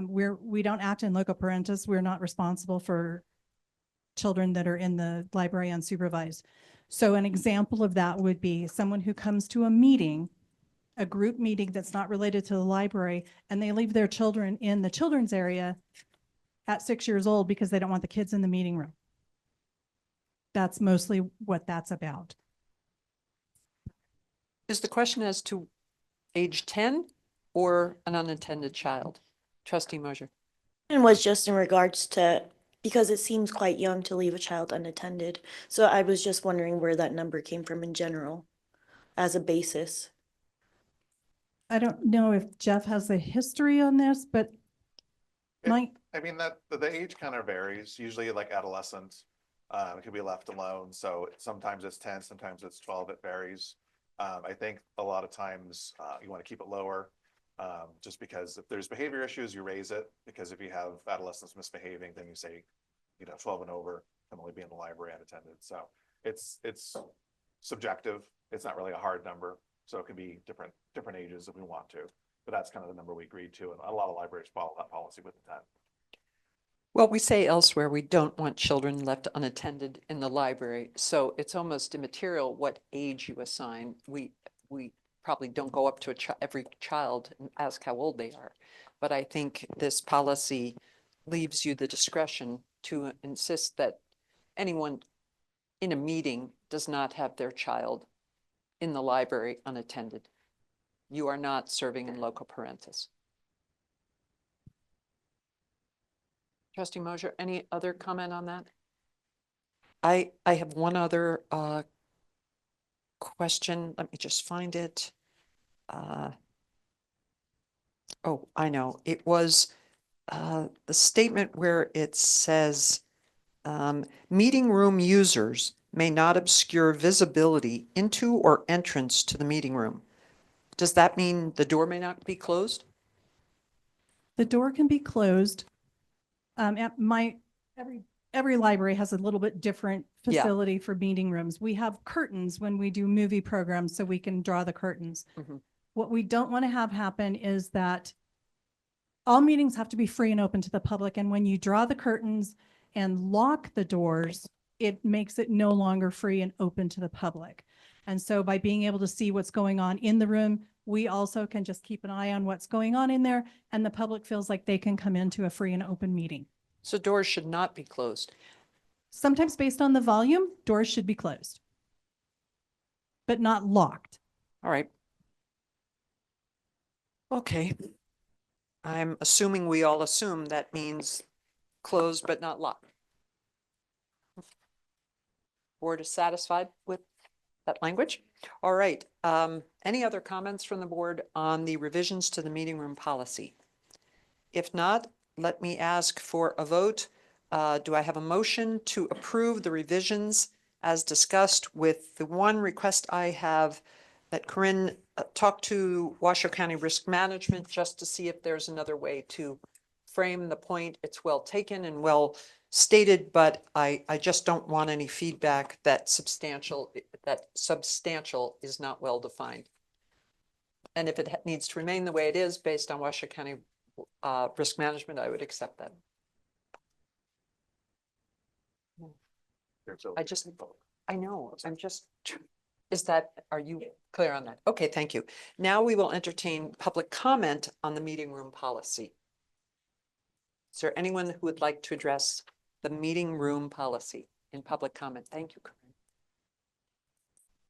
We don't act in loco parentis. We're not responsible for children that are in the library unsupervised. So an example of that would be someone who comes to a meeting, a group meeting that's not related to the library, and they leave their children in the children's area at 6 years old because they don't want the kids in the meeting room. That's mostly what that's about. Is the question as to age 10 or an unattended child? Trustee Mosier. And was just in regards to, because it seems quite young to leave a child unattended. So I was just wondering where that number came from in general as a basis. I don't know if Jeff has a history on this, but I mean, that the age kind of varies, usually like adolescents. It can be left alone. So sometimes it's 10, sometimes it's 12, it varies. I think a lot of times you want to keep it lower. Just because if there's behavior issues, you raise it, because if you have adolescents misbehaving, then you say, 12 and over can only be in the library unattended. So it's subjective. It's not really a hard number. So it can be different ages if we want to, but that's kind of the number we agreed to. And a lot of libraries follow that policy with the 10. Well, we say elsewhere, we don't want children left unattended in the library. So it's almost immaterial what age you assign. We probably don't go up to every child and ask how old they are. But I think this policy leaves you the discretion to insist that anyone in a meeting does not have their child in the library unattended. You are not serving in loco parentis. Trustee Mosier, any other comment on that? I have one other question. Let me just find it. Oh, I know. It was the statement where it says, meeting room users may not obscure visibility into or entrance to the meeting room. Does that mean the door may not be closed? The door can be closed. Every library has a little bit different Yeah. facility for meeting rooms. We have curtains when we do movie programs, so we can draw the curtains. Mhm. What we don't want to have happen is that all meetings have to be free and open to the public. And when you draw the curtains and lock the doors, it makes it no longer free and open to the public. And so by being able to see what's going on in the room, we also can just keep an eye on what's going on in there, and the public feels like they can come into a free and open meeting. So doors should not be closed. Sometimes based on the volume, doors should be closed, but not locked. All right. Okay. I'm assuming we all assume that means closed but not locked. Board is satisfied with that language? All right. Any other comments from the board on the revisions to the meeting room policy? If not, let me ask for a vote. Do I have a motion to approve the revisions as discussed, with the one request I have that Corinne talk to Washoe County Risk Management just to see if there's another way to frame the point. It's well taken and well stated, but I just don't want any feedback that substantial is not well defined. And if it needs to remain the way it is based on Washoe County Risk Management, I would accept that. I know, are you clear on that? Okay, thank you. Now we will entertain public comment on the meeting room policy. Is there anyone who would like to address the meeting room policy in public comment? Thank you, Corinne.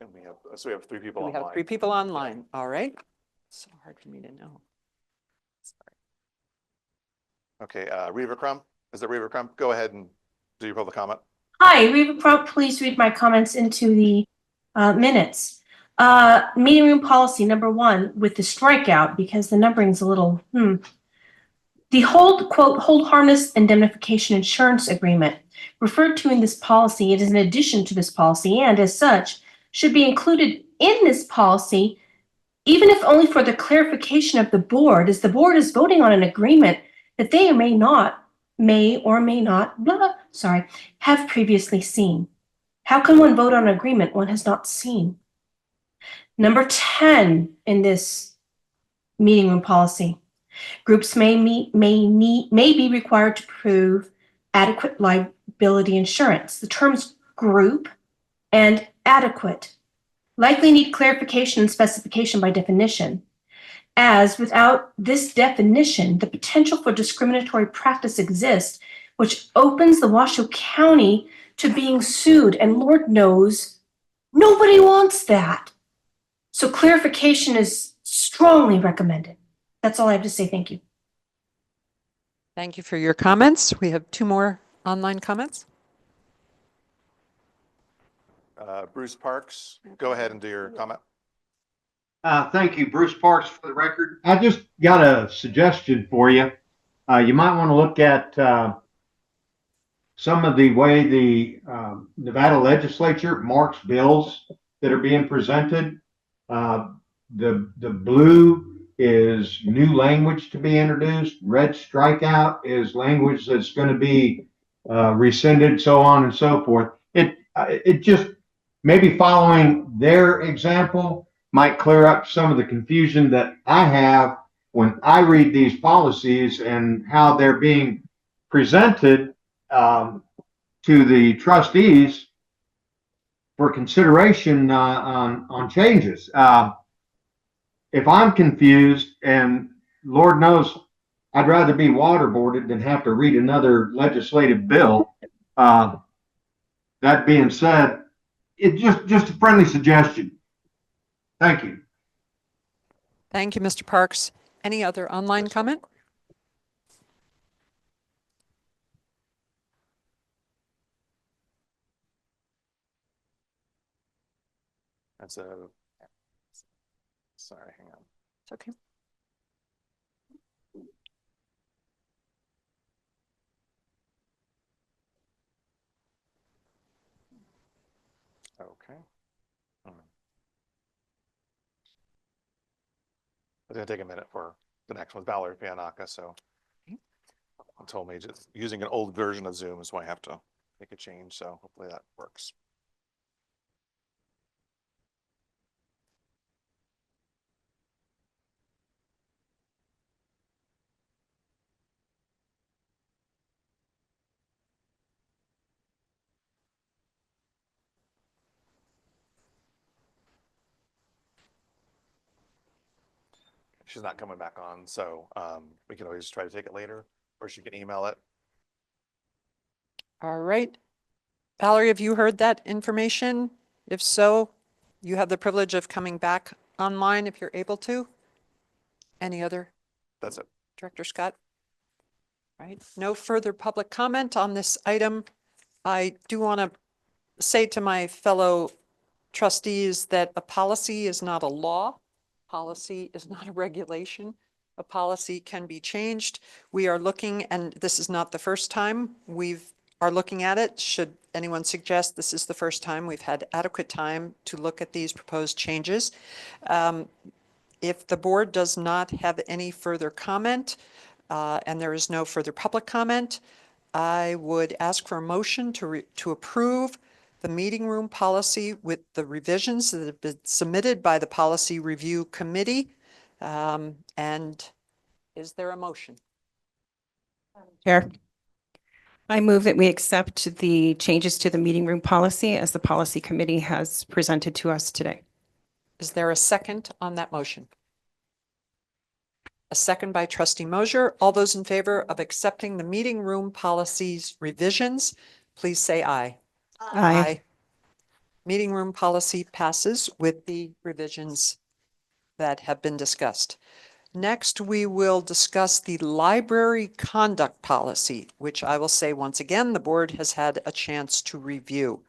And we have 3 people We online. have 3 people online. All right. So hard for me to know. Okay, Reva Crum, is it Reva Crum? Go ahead and do your public comment. Hi, Reva Crump, please read my comments into the minutes. Meeting room policy number 1 with the strikeout, because the numbering's a little, The hold harmless indemnification insurance agreement referred to in this policy, it is an addition to this policy, and as such, should be included in this policy, even if only for the clarification of the board, as the board is voting on an agreement that they may or may not, have previously seen. How can one vote on an agreement one has not seen? Number 10 in this meeting room policy. Groups may be required to prove adequate liability insurance. The terms group and adequate likely need clarification and specification by definition, as without this definition, the potential for discriminatory practice exists, which opens the Washoe County to being sued, and Lord knows nobody wants that. So clarification is strongly recommended. That's all I have to say. Thank you. Thank you for your comments. We have 2 more online comments. Bruce Parks, go ahead and do your comment. Thank you, Bruce Parks, for the record. I just got a suggestion for you. You might want to look at some of the way the Nevada legislature marks bills that are being presented. The blue is new language to be introduced. Red strikeout is language that's going to be rescinded, so on and so forth. It just maybe following their example might clear up some of the confusion that I have when I read these policies and how they're being presented to the trustees for consideration on changes. If I'm confused, and Lord knows I'd rather be waterboarded than have to read another legislative bill. That being said, it's just a friendly suggestion. Thank you. Thank you, Mr. Parks. Any other online comment? That's a, sorry, hang on. It's okay. Okay. It's gonna take a minute for the next one, Valerie Pianaka, so. Told me just using an old version of Zoom is why I have to make a change, so hopefully that works. She's not coming back on, so we can always try to take it later, or she can email it. All right. Valerie, have you heard that information? If so, you have the privilege of coming back online if you're able to. Any other? That's it. Director Scott? Right. No further public comment on this item. I do want to say to my fellow trustees that a policy is not a law. Policy is not a regulation. A policy can be changed. We are looking, and this is not the first time are looking at it. Should anyone suggest this is the first time, we've had adequate time to look at these proposed changes. If the board does not have any further comment, and there is no further public comment, I would ask for a motion to approve the meeting room policy with the revisions that have been submitted by the Policy Review Committee. And is there a motion? Chair, I move that we accept the changes to the meeting room policy as the policy committee has presented to us today. Is there a second on that motion? A second by Trustee Mosier. All those in favor of accepting the meeting room policies revisions, please say aye. Aye. Meeting room policy passes with the revisions that have been discussed. Next, we will discuss the library conduct policy, which I will say once again, the board has had a chance to review.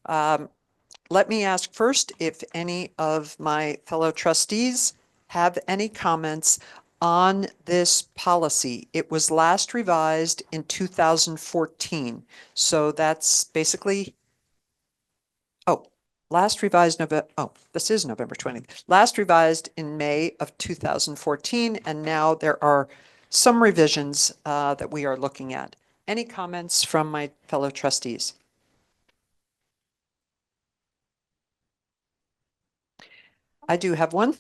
Let me ask first if any of my fellow trustees have any comments on this policy. It was last revised in 2014. So that's basically, last revised November, this is November 20th. Last revised in May of 2014, and now there are some revisions that we are looking at. Any comments from my fellow trustees? I do have one.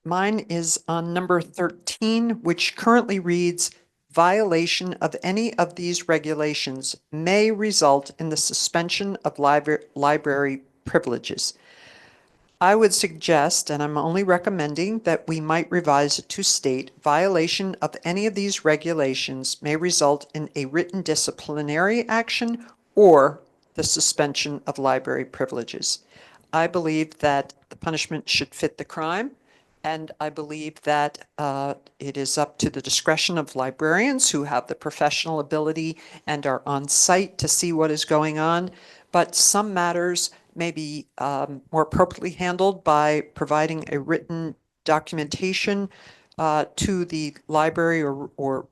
Mine is on number 13, which currently reads, violation of any of these regulations may result in the suspension of library privileges. I would suggest, and I'm only recommending, that we might revise it to state violation of any of these regulations may result in a written disciplinary action or the suspension of library privileges. I believe that the punishment should fit the crime, and I believe that it is up to the discretion of librarians who have the professional ability and are on site to see what is going on. But some matters may be more appropriately handled by providing a written documentation to the library or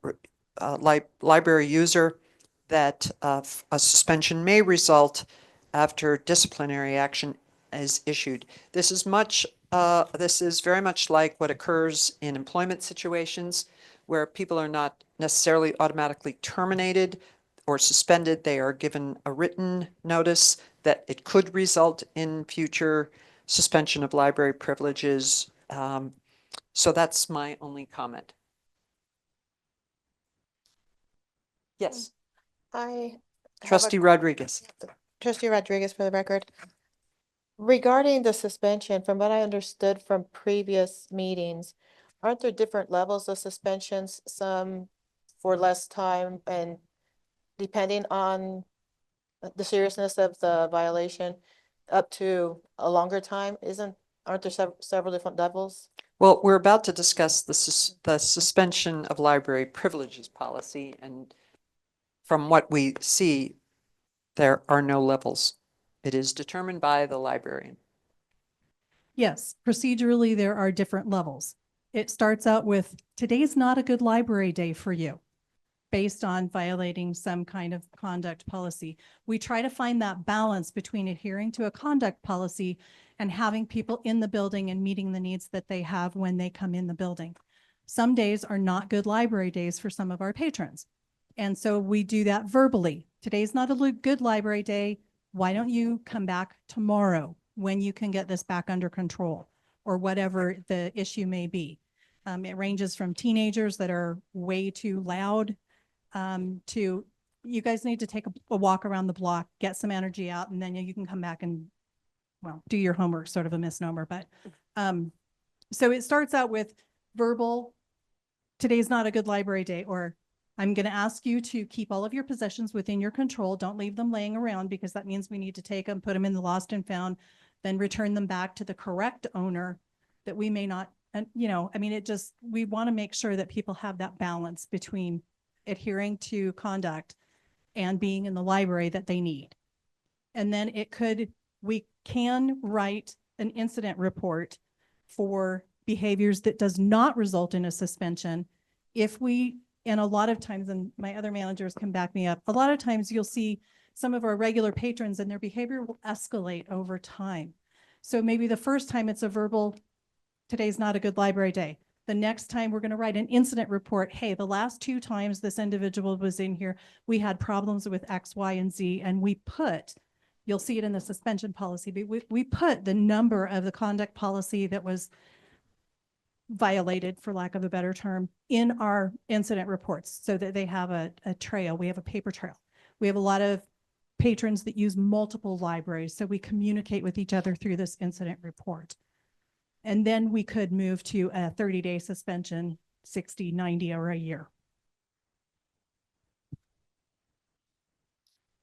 library user that a suspension may result after disciplinary action is issued. This is very much like what occurs in employment situations where people are not necessarily automatically terminated or suspended. They are given a written notice that it could result in future suspension of library privileges. So that's my only comment. Yes. Trustee Rodriguez. Trustee Rodriguez, for the record. Regarding the suspension, from what I understood from previous meetings, aren't there different levels of suspensions, some for less time and depending on the seriousness of the violation, up to a longer time? Aren't there several different levels? Well, we're about to discuss the suspension of library privileges policy, and from what we see, there are no levels. It is determined by the librarian. Yes, procedurally, there are different levels. It starts out with, today's not a good library day for you. based on violating some kind of conduct policy. We try to find that balance between adhering to a conduct policy and having people in the building and meeting the needs that they have when they come in the building. Some days are not good library days for some of our patrons. And so we do that verbally. Today's not a good library day. Why don't you come back tomorrow when you can get this back under control, or whatever the issue may be. It ranges from teenagers that are way too loud to you guys need to take a walk around the block, get some energy out, and then you can come back and, well, do your homework, sort of a misnomer. But so it starts out with verbal, today's not a good library day, or I'm going to ask you to keep all of your possessions within your control. Don't leave them laying around, because that means we need to take them, put them in the lost and found, then return them back to the correct owner that we may not, and I mean, we want to make sure that people have that balance between adhering to conduct and being in the library that they need. And then we can write an incident report for behaviors that does not result in a suspension. And a lot of times, and my other managers can back me up, a lot of times you'll see some of our regular patrons and their behavior will escalate over time. So maybe the first time it's a verbal, today's not a good library day. The next time we're going to write an incident report. Hey, the last 2 times this individual was in here, we had problems with X, Y, and Z. And you'll see it in the suspension policy, but we put the number of the conduct policy that was violated, for lack of a better term, in our incident reports, so that they have a trail. We have a paper trail. We have a lot of patrons that use multiple libraries, so we communicate with each other through this incident report. And then we could move to a 30-day suspension, 60, 90, or a year.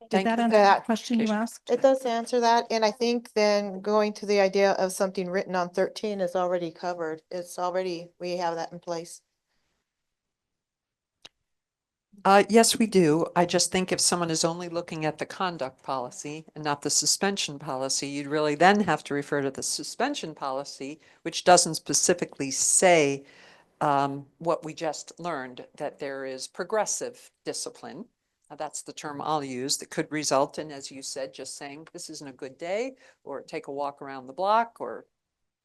Did that answer the question you asked? It does answer that. And I think then going to the idea of something written on 13 is already covered. We have that in place. Yes, we do. I just think if someone is only looking at the conduct policy and not the suspension policy, you'd really then have to refer to the suspension policy, which doesn't specifically say what we just learned, that there is progressive discipline. That's the term I'll use, that could result in, as you said, just saying this isn't a good day, or take a walk around the block, or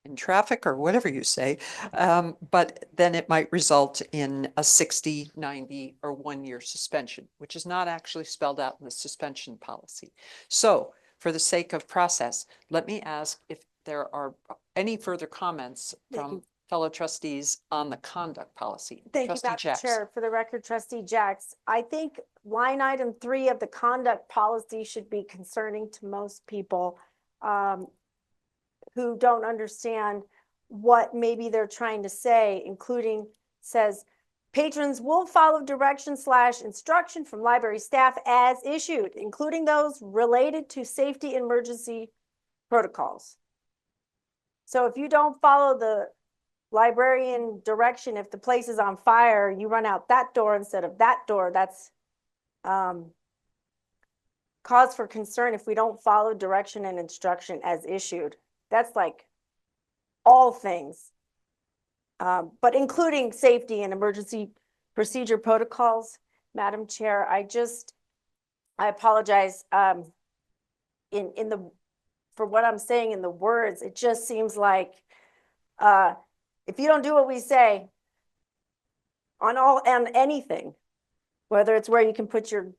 in traffic, or whatever you say. But then it might result in a 60, 90, or 1-year suspension, which is not actually spelled out in the suspension policy. So for the sake of process, let me ask if there are any further comments from fellow trustees on the conduct policy. Thank you, Trustee Madam Jacks. Chair. For the record, Trustee Jacks, I think line item 3 of the conduct policy should be concerning to most people who don't understand what maybe they're trying to say, including says, patrons will follow direction/instruction from library staff as issued, including those related to safety and emergency protocols. So if you don't follow the librarian direction, if the place is on fire, you run out that door instead of that door, that's cause for concern if we don't follow direction and instruction as issued. That's like all things, but including safety and emergency procedure protocols. Madam Chair, I apologize for what I'm saying in the words. It just seems like if you don't do what we say on anything, whether it's where you can put your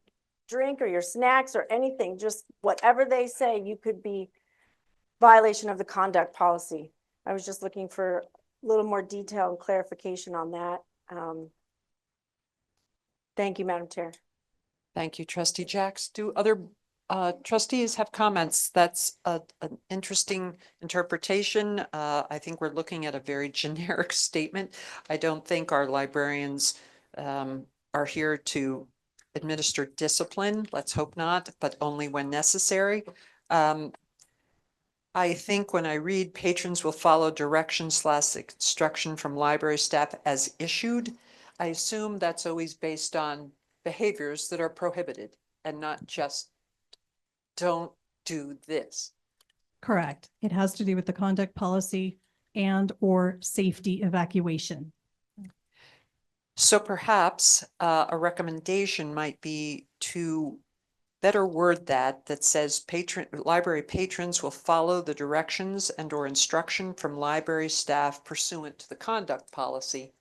drink or your snacks or anything, just whatever they say, you could be violation of the conduct policy. I was just looking for a little more detail and clarification on that. Thank you, Madam Chair. Thank you, Trustee Jacks. Do other trustees have comments? That's an interesting interpretation. I think we're looking at a very generic statement. I don't think our librarians are here to administer discipline. Let's hope not, but only when necessary. I think when I read patrons will follow direction/instruction from library staff as issued, I assume that's always based on behaviors that are prohibited and not just don't do this. Correct. It has to do with the conduct policy and or safety evacuation. So perhaps a recommendation might be to better word that says library patrons will follow the directions and or instruction from library staff pursuant to the conduct policy,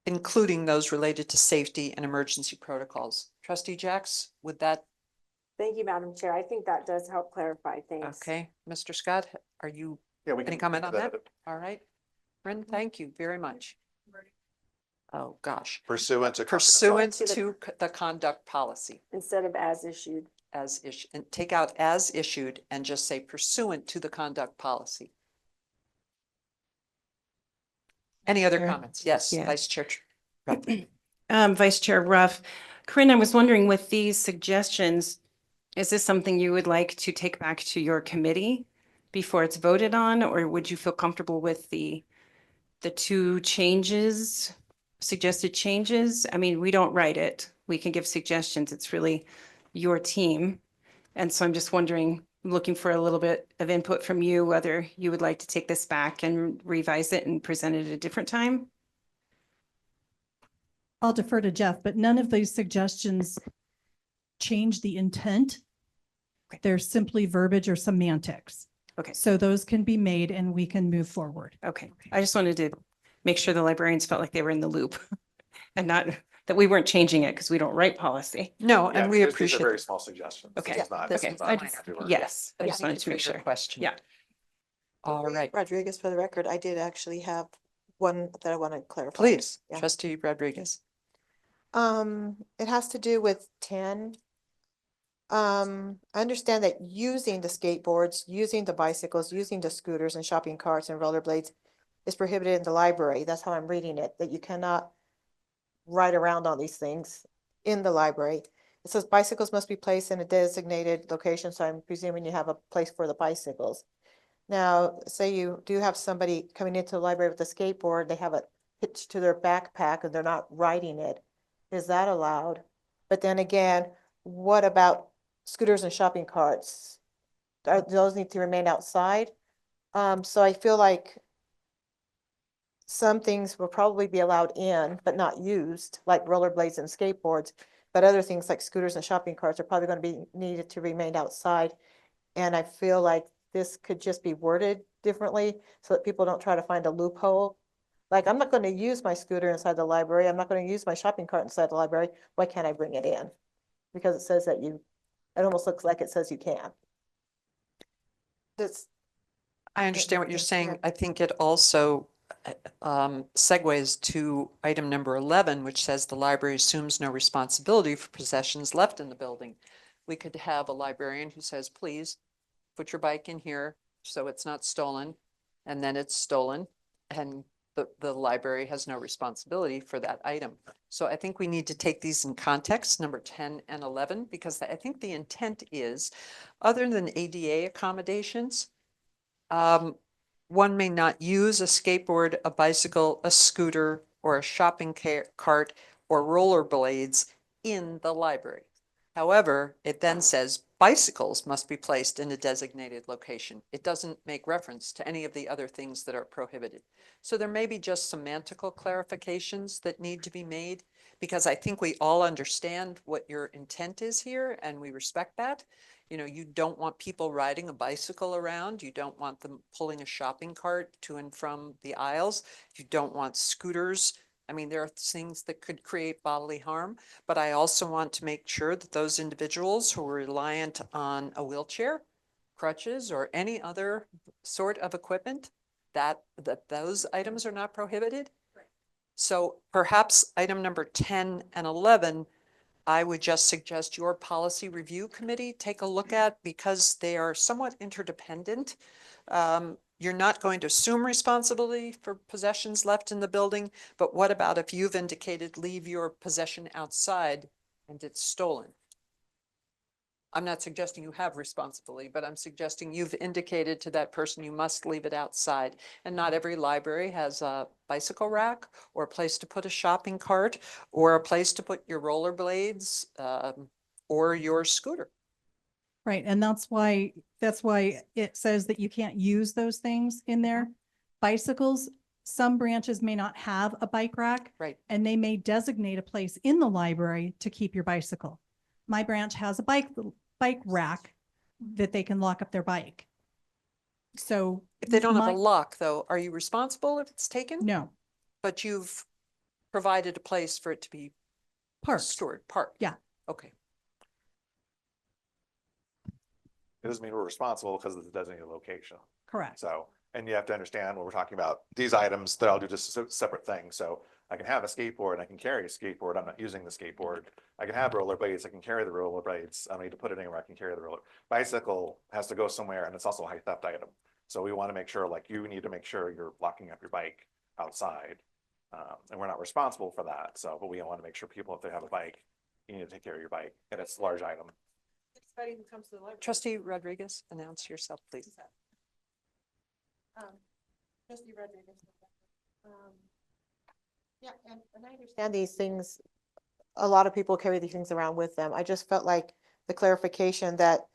including those related to safety and emergency protocols. Trustee Jacks, would that, Thank you, Madam Chair. I think that does help clarify things. okay, Mr. Scott, are you, Yeah, we any can comment make on that? edit. All right. Bryn, thank you very much. Oh, gosh. Pursuant to. Pursuant to the- to the conduct policy. Instead of as issued. As issued, and take out as issued and just say pursuant to the conduct policy. Any other Chair? comments? Yes, Yeah. Vice Chair. Vice Chair Ruff, Corinne, I was wondering with these suggestions, is this something you would like to take back to your committee before it's voted on, or would you feel comfortable with the two changes, suggested changes? I mean, we don't write it. We can give suggestions. It's really your team. And so I'm just wondering, looking for a little bit of input from you, whether you would like to take this back and revise it and present it at a different time? I'll defer to Jeff, but none of these suggestions change the intent. Okay. They're simply verbiage or semantics. Okay. So those can be made and we can move forward. Okay, I just wanted to make sure the librarians felt like they were in the loop and not that we weren't changing it because we don't write policy. No, Yeah, and we these are appreciate. very small suggestions. Okay. This is not- This this Okay, is I not just, every word. yes, I Yeah, just wanted to make for your sure. question. Yeah. All right, Rodriguez, for the record, I did actually have one that I want to clarify. please, Yeah. Trustee Rodriguez. It has to do with 10. I understand that using the skateboards, using the bicycles, using the scooters and shopping carts and rollerblades is prohibited in the library. That's how I'm reading it, that you cannot ride around on these things in the library. It says bicycles must be placed in a designated location, so I'm presuming you have a place for the bicycles. Now, say you do have somebody coming into the library with a skateboard, they have it hitched to their backpack and they're not riding it. Is that allowed? But then again, what about scooters and shopping carts? Those need to remain outside. So I feel like some things will probably be allowed in, but not used, like rollerblades and skateboards. But other things like scooters and shopping carts are probably going to be needed to remain outside. And I feel like this could just be worded differently so that people don't try to find a loophole. Like, I'm not going to use my scooter inside the library. I'm not going to use my shopping cart inside the library. Why can't I bring it in? Because it says that it almost looks like it says you can. That's, I understand what you're yeah. saying. I think it also segues to item number 11, which says the library assumes no responsibility for possessions left in the building. We could have a librarian who says, please put your bike in here so it's not stolen, and then it's stolen, and the library has no responsibility for that item. So I think we need to take these in context, number 10 and 11, because I think the intent is, other than ADA accommodations, one may not use a skateboard, a bicycle, a scooter, or a shopping cart or rollerblades in the library. However, it then says bicycles must be placed in a designated location. It doesn't make reference to any of the other things that are prohibited. So there may be just semantical clarifications that need to be made, because I think we all understand what your intent is here and we respect that. You know, you don't want people riding a bicycle around. You don't want them pulling a shopping cart to and from the aisles. You don't want scooters. I mean, there are things that could create bodily harm, but I also want to make sure that those individuals who are reliant on a wheelchair, crutches, or any other sort of equipment, that those items are not prohibited. So perhaps item number 10 and 11, I would just suggest your policy review committee take a look at, because they are somewhat interdependent. You're not going to assume responsibility for possessions left in the building, but what about if you've indicated leave your possession outside and it's stolen? I'm not suggesting you have responsibility, but I'm suggesting you've indicated to that person you must leave it outside. And not every library has a bicycle rack or a place to put a shopping cart or a place to put your rollerblades or your scooter. Right, and that's why it says that you can't use those things in there. Bicycles Some branches may not have a bike rack. Right. And they may designate a place in the library to keep your bicycle. My branch has a bike rack that they can lock up their bike. So If they don't have my- a lock, though, are you responsible if it's taken? No, But you've provided a place for it to be parked. stored, parked? Yeah. Okay. It doesn't mean we're responsible because it's a designated location. Correct. So, and you have to understand what we're talking about. These items, they'll do just separate things. So I can have a skateboard, I can carry a skateboard. I'm not using the skateboard. I can have rollerblades, I can carry the rollerblades. I don't need to put it anywhere, I can carry the roller. Bicycle has to go somewhere and it's also a high theft item. So we want to make sure, like, you need to make sure you're locking up your bike outside. And we're not responsible for that. So, but we want to make sure people, if they have a bike, you need to take care of your bike and it's a large item. Anybody who comes to the library. Trustee Rodriguez, announce yourself, please. Trustee Rodriguez. Yeah, and I understand these things, a lot of people carry these things around with them. I just felt like the clarification that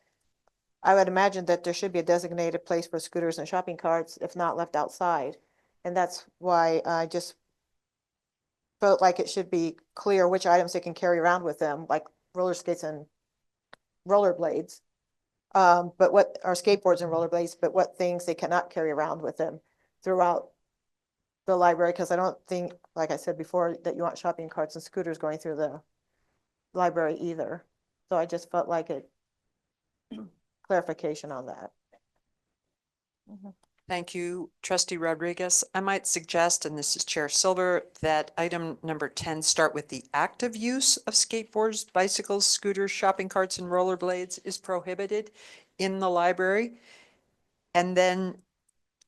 I would imagine that there should be a designated place for scooters and shopping carts, if not left outside. And that's why I just felt like it should be clear which items they can carry around with them, like roller skates and rollerblades. But what are skateboards and rollerblades, but what things they cannot carry around with them throughout the library, because I don't think, like I said before, that you want shopping carts and scooters going through the library either. So I just felt like it clarification on that. Thank you, Trustee Rodriguez. I might suggest, and this is Chair Silver, that item number 10 start with the active use of skateboards, bicycles, scooters, shopping carts, and rollerblades is prohibited in the library. And then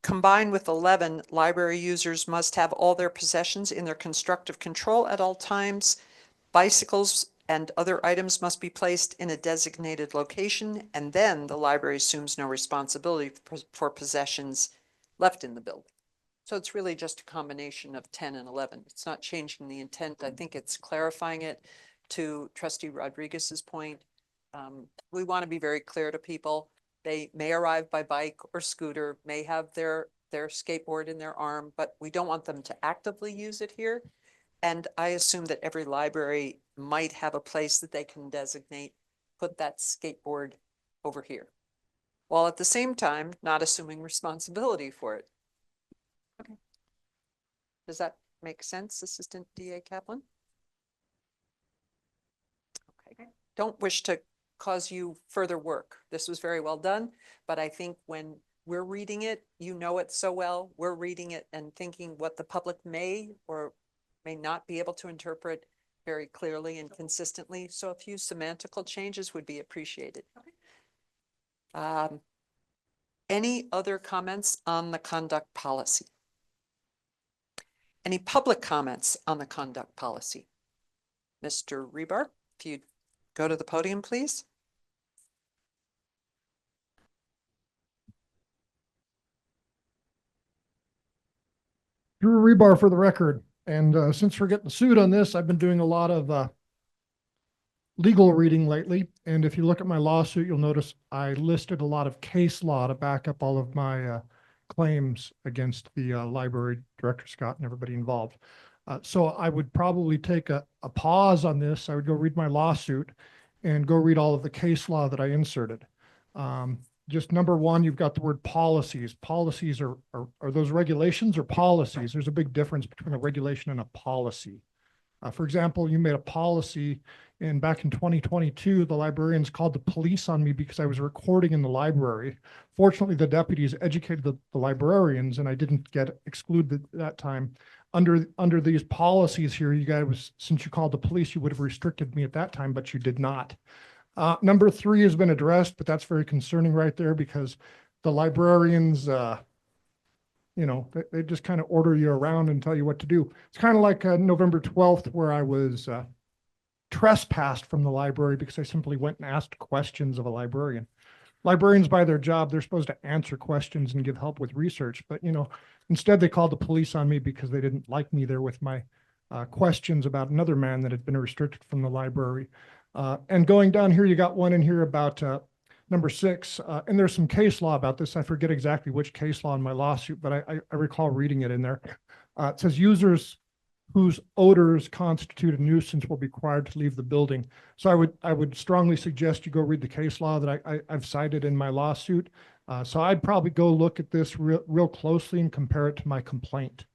combined with 11, library users must have all their possessions in their constructive control at all times. Bicycles and other items must be placed in a designated location, and then the library assumes no responsibility for possessions left in the building. So it's really just a combination of 10 and 11. It's not changing the intent. I think it's clarifying it. To Trustee Rodriguez's point, we want to be very clear to people. They may arrive by bike or scooter, may have their skateboard in their arm, but we don't want them to actively use it here. And I assume that every library might have a place that they can designate, put that skateboard over here, while at the same time, not assuming responsibility for it. Okay. Does that make sense, Assistant DA Kaplan? Okay. Don't wish to cause you further work. This was very well done, but I think when we're reading it, you know it so well, we're reading it and thinking what the public may or may not be able to interpret very clearly and consistently. So a few semantical changes would be appreciated. Okay. Any other comments on the conduct policy? Any public comments on the conduct policy? Mr. Rebar, if you'd go to the podium, please. Drew Rebar for the record. And since we're getting sued on this, I've been doing a lot of legal reading lately. And if you look at my lawsuit, you'll notice I listed a lot of case law to back up all of my claims against the library director, Scott, and everybody involved. So I would probably take a pause on this. I would go read my lawsuit and go read all of the case law that I inserted. Just number one, you've got the word policies. Policies are those regulations or policies? There's a big difference between a regulation and a policy. For example, you made a policy back in 2022, the librarians called the police on me because I was recording in the library. Fortunately, the deputies educated the librarians and I didn't get excluded that time. Under these policies here, you guys, since you called the police, you would have restricted me at that time, but you did not. Number 3 has been addressed, but that's very concerning right there because the librarians, you know, they just kind of order you around and tell you what to do. It's kind of like November 12th where I was trespassed from the library because I simply went and asked questions of a librarian. Librarians, by their job, they're supposed to answer questions and give help with research. But, you know, instead they called the police on me because they didn't like me there with my questions about another man that had been restricted from the library. And going down here, you got one in here about number 6, and there's some case law about this. I forget exactly which case law in my lawsuit, but I recall reading it in there. It says users whose odors constitute a nuisance will be required to leave the building. So I would strongly suggest you go read the case law that I've cited in my lawsuit. So I'd probably go look at this real closely and compare it to my complaint.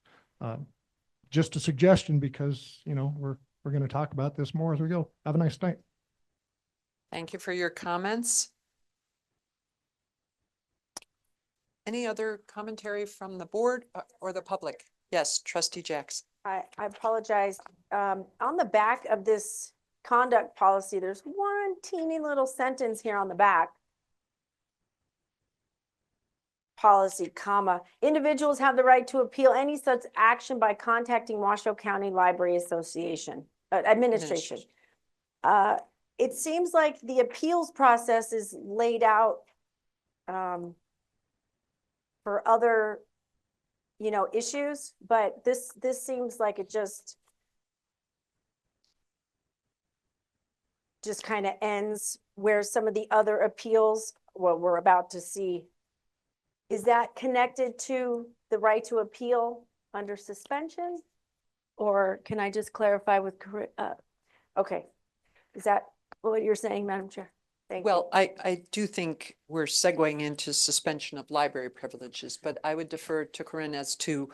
Just a suggestion, because, you know, we're going to talk about this more as we go. Have a nice night. Thank you for your comments. Any other commentary from the board or the public? Yes, Trustee Jacks. I apologize. On the back of this conduct policy, there's one teeny little sentence here on the back. Policy, comma, individuals have the right to appeal any such action by contacting Washoe County Library Association, administration. It seems like the appeals process is laid out for other, you know, issues, but this seems like it just kind of ends where some of the other appeals, what we're about to see. Is that connected to the right to appeal under suspension? Or can I just clarify with, okay. Is that what you're saying, Madam Chair? Thank you. Well, I do think we're segueing into suspension of library privileges, but I would defer to Corinne as to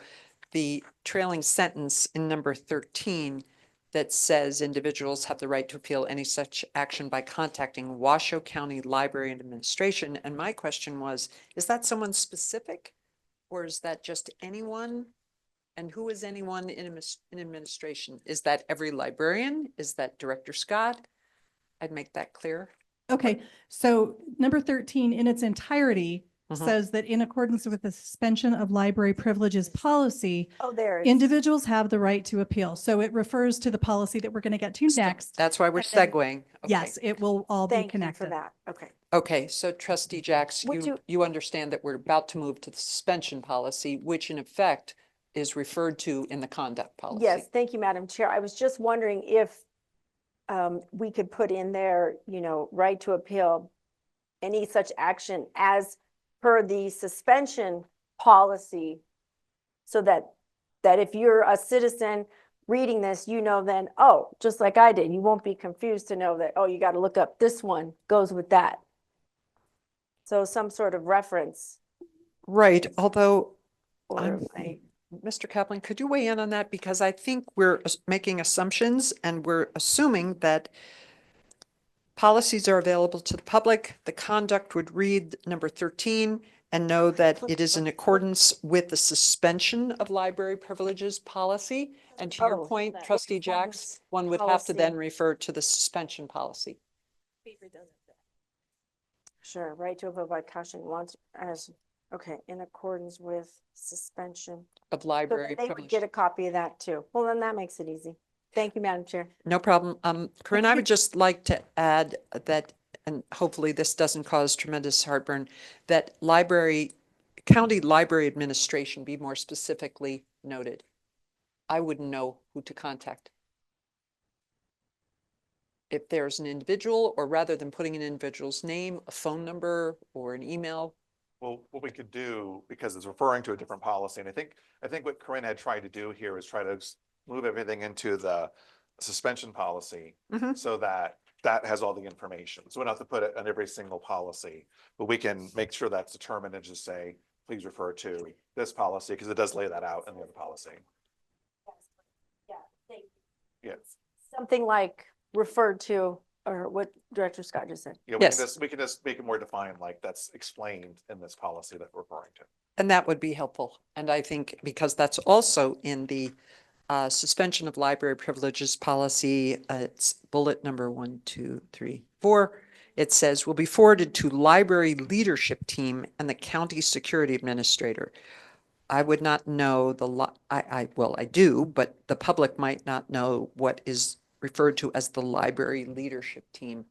the trailing sentence in number 13 that says individuals have the right to appeal any such action by contacting Washoe County Library and Administration. And my question was, is that someone specific or is that just anyone? And who is anyone in administration? Is that every librarian? Is that Director Scott? I'd make that clear. Okay, so number 13 in its entirety says that in accordance with the suspension of library privileges policy, individuals have the right to appeal. So it refers to the policy that we're going to get to next. That's why we're segueing. Okay. Yes, it will all be Thank you connected. for that. Okay. Okay, so Trustee Jacks, Would you understand that we're about to move to the suspension policy, which in effect is referred to in the conduct policy. Yes, thank you, Madam Chair. I was just wondering if we could put in there, you know, right to appeal any such action as per the suspension policy, so that if you're a citizen reading this, you know, then, oh, just like I did, you won't be confused to know that, oh, you got to look up this one goes with that. So some sort of reference. Right, although Or Mr. Kaplan, could you weigh in on that? Because I think we're making assumptions and we're assuming that policies are available to the public. The conduct would read number 13 and know that it is in accordance with the suspension of library privileges policy. And to your point, Trustee Jacks, one would have to then refer to the suspension policy. Sure, right to appeal by caution once as, okay, in accordance with suspension. Of So library they would privilege. get a copy of that too. Well, then that makes it easy. Thank you, Madam Chair. No problem. Corinne, I would just like to add that, and hopefully this doesn't cause tremendous heartburn, that county library administration be more specifically noted. I wouldn't know who to contact. If there's an individual, or rather than putting an individual's name, a phone number or an email. Well, what we could do, because it's referring to a different policy, and I think what Corinne had tried to do here is try to move everything into the suspension policy so that has all the information. So we don't have to put it on every single policy, but we can make sure that's determined and just say, please refer to this policy, because it does lay that out in the other policy. Yeah, thank you. Yeah. Something like referred to, or what Director Scott just said. Yeah, Yes. we can just make it more defined, like that's explained in this policy that we're referring to. And that would be helpful. And I think because that's also in the suspension of library privileges policy, it's bullet number 1, 2, 3, 4. It says will be forwarded to library leadership team and the county security administrator. I would not know well, I do, but the public might not know what is referred to as the library leadership team.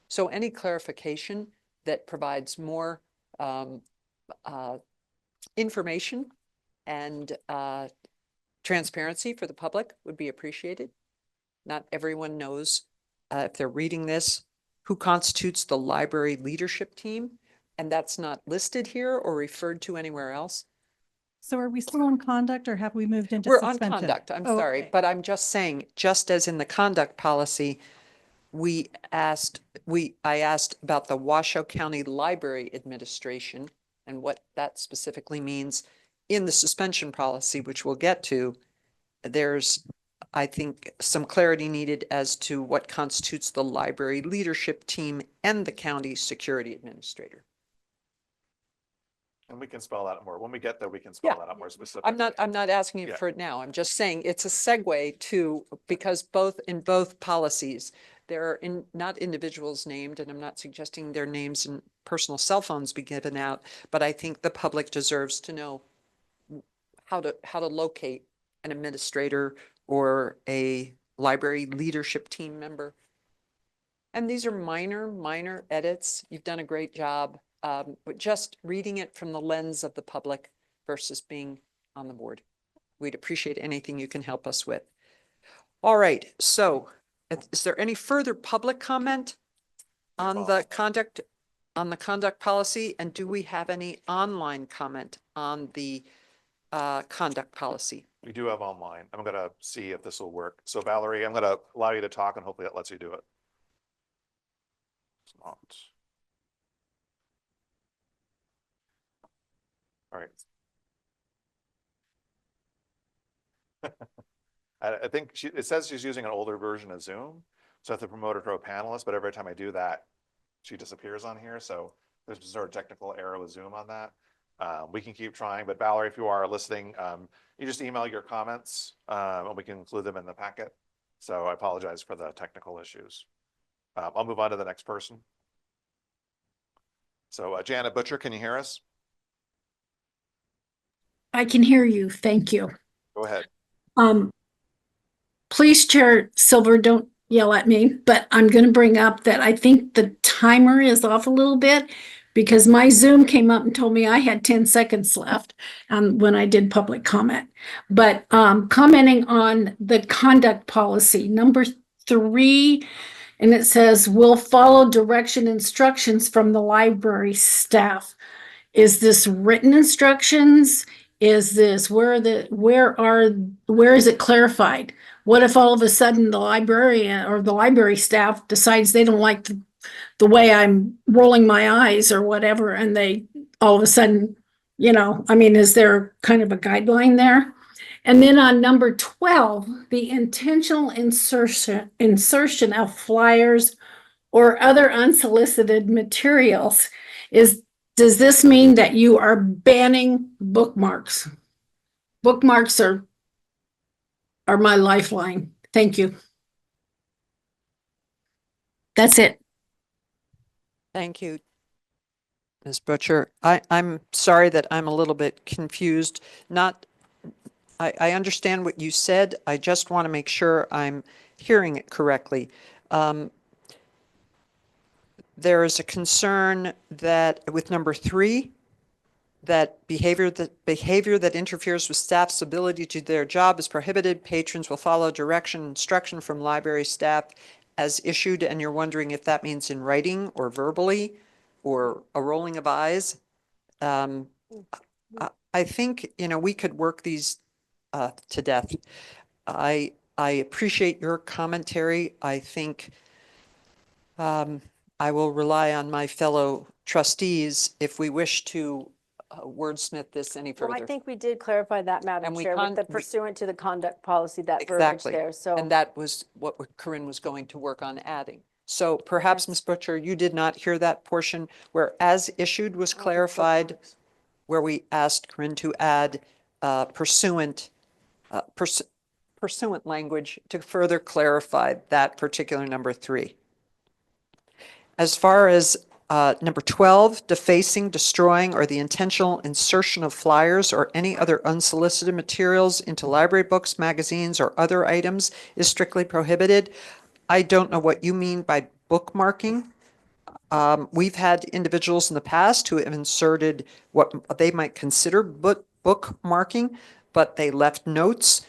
So any clarification that provides more information and transparency for the public would be appreciated. Not everyone knows if they're reading this who constitutes the library leadership team, and that's not listed here or referred to anywhere else. So are we still on conduct or have we moved into We're on suspension? conduct, I'm Oh, sorry, okay. but I'm just saying, just as in the conduct policy, I asked about the Washoe County Library Administration and what that specifically means. In the suspension policy, which we'll get to, there's, I think, some clarity needed as to what constitutes the library leadership team and the county security administrator. And we can spell that out more. When we get there, we can spell that out more specifically. I'm not asking you Yeah. for it now. I'm just saying it's a segue to, because in both policies, there are not individuals named, and I'm not suggesting their names and personal cell phones be given out, but I think the public deserves to know how to locate an administrator or a library leadership team member. And these are minor edits. You've done a great job. But just reading it from the lens of the public versus being on the board. We'd appreciate anything you can help us with. All right, so is there any further public comment on the conduct policy? And do we have any online comment on the conduct policy? We do have online. I'm gonna see if this will work. So Valerie, I'm gonna allow you to talk and hopefully that lets you do it. It's not. All right. I think it says she's using an older version of Zoom. So I have to promote her to a panelist, but every time I do that, she disappears on here. So there's just sort of technical error with Zoom on that. We can keep trying, but Valerie, if you are listening, you just email your comments and we can include them in the packet. So I apologize for the technical issues. I'll move on to the next person. So Janet Butcher, can you hear us? I can hear you. Thank you. Go ahead. Please, Chair Silver, don't yell at me, but I'm going to bring up that I think the timer is off a little bit because my Zoom came up and told me I had 10 seconds left when I did public comment. But commenting on the conduct policy, number 3, and it says, "Will follow direction instructions from the library staff." Is this written instructions? Is this where is it clarified? What if all of a sudden the librarian or the library staff decides they don't like the way I'm rolling my eyes or whatever, and they all of a sudden, is there kind of a guideline there? And then on number 12, the intentional insertion of flyers or other unsolicited materials does this mean that you are banning bookmarks? Bookmarks are my lifeline. Thank you. That's it. Thank you, Ms. Butcher. I'm sorry that I'm a little bit confused. I understand what you said. I just want to make sure I'm hearing it correctly. There is a concern that with number 3, that behavior that interferes with staff's ability to do their job is prohibited. Patrons will follow instruction from library staff as issued, and you're wondering if that means in writing or verbally or a rolling of eyes. I think, we could work these to death. I appreciate your commentary. I think I will rely on my fellow trustees if we wish to wordsmith this any Well, further. I think we did clarify that, Madam And we Chair, with the pursuant to the conduct policy, that verbiage Exactly. there, so. And that was what Corinne was going to work on adding. So perhaps, Ms. Butcher, you did not hear that portion where as issued was clarified, where we asked Corinne to add pursuant language to further clarify that particular number 3. As far as number 12, defacing, destroying, or the intentional insertion of flyers or any other unsolicited materials into library books, magazines, or other items is strictly prohibited. I don't know what you mean by bookmarking. We've had individuals in the past who have inserted what they might consider bookmarking, but they left notes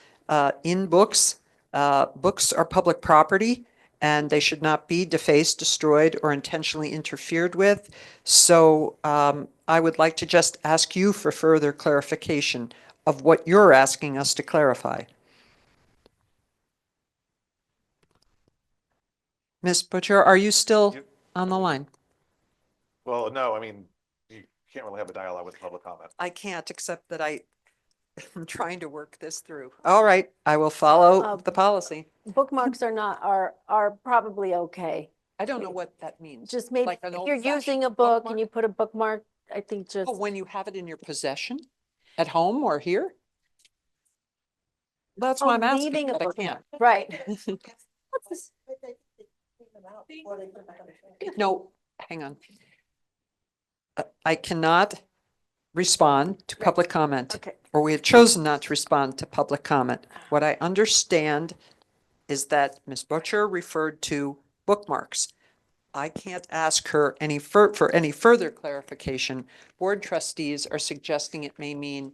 in books. Books are public property, and they should not be defaced, destroyed, or intentionally interfered with. So I would like to just ask you for further clarification of what you're asking us to clarify. Ms. Butcher, are you still on the line? Well, no, I mean, you can't really have a dialogue with public comment. I can't, except that I'm trying to work this through. All right, I will follow the policy. Bookmarks are probably okay. I don't know what that means. Just maybe Like an if you're using old-fashioned a book bookmark? and you put a bookmark, I think just. Oh, when you have it in your possession, at home or here? That's why I'm asking, leaving a but I bookmark. can't. Right. No, hang on. I cannot respond to public comment. Okay. Or we had chosen not to respond to public comment. What I understand is that Ms. Butcher referred to bookmarks. I can't ask her for any further clarification. Board trustees are suggesting it may mean